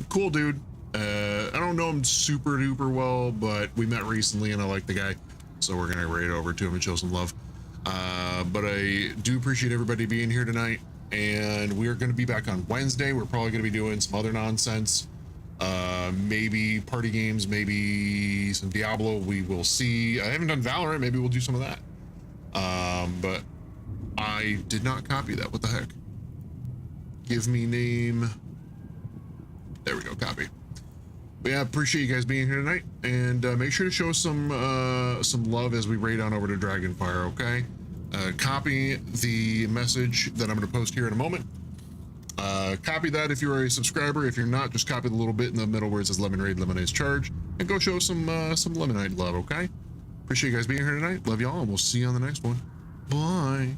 Cool dude. I don't know him super duper well, but we met recently and I like the guy, so we're gonna raid over to him and show some love. But I do appreciate everybody being here tonight, and we're gonna be back on Wednesday. We're probably gonna be doing some other nonsense, maybe party games, maybe some Diablo. We will see. I haven't done Valorant. Maybe we'll do some of that. But I did not copy that. What the heck? Give me name. There we go. Copy. But yeah, appreciate you guys being here tonight, and make sure to show some love as we raid on over to Dragonfire. Okay. Copy the message that I'm going to post here in a moment. Copy that if you're a subscriber. If you're not, just copy the little bit in the middle where it says Lemon Raid, Lemonade's Charge, and go show some Lemonade love, okay? Appreciate you guys being here tonight. Love y'all, and we'll see you on the next one. Bye.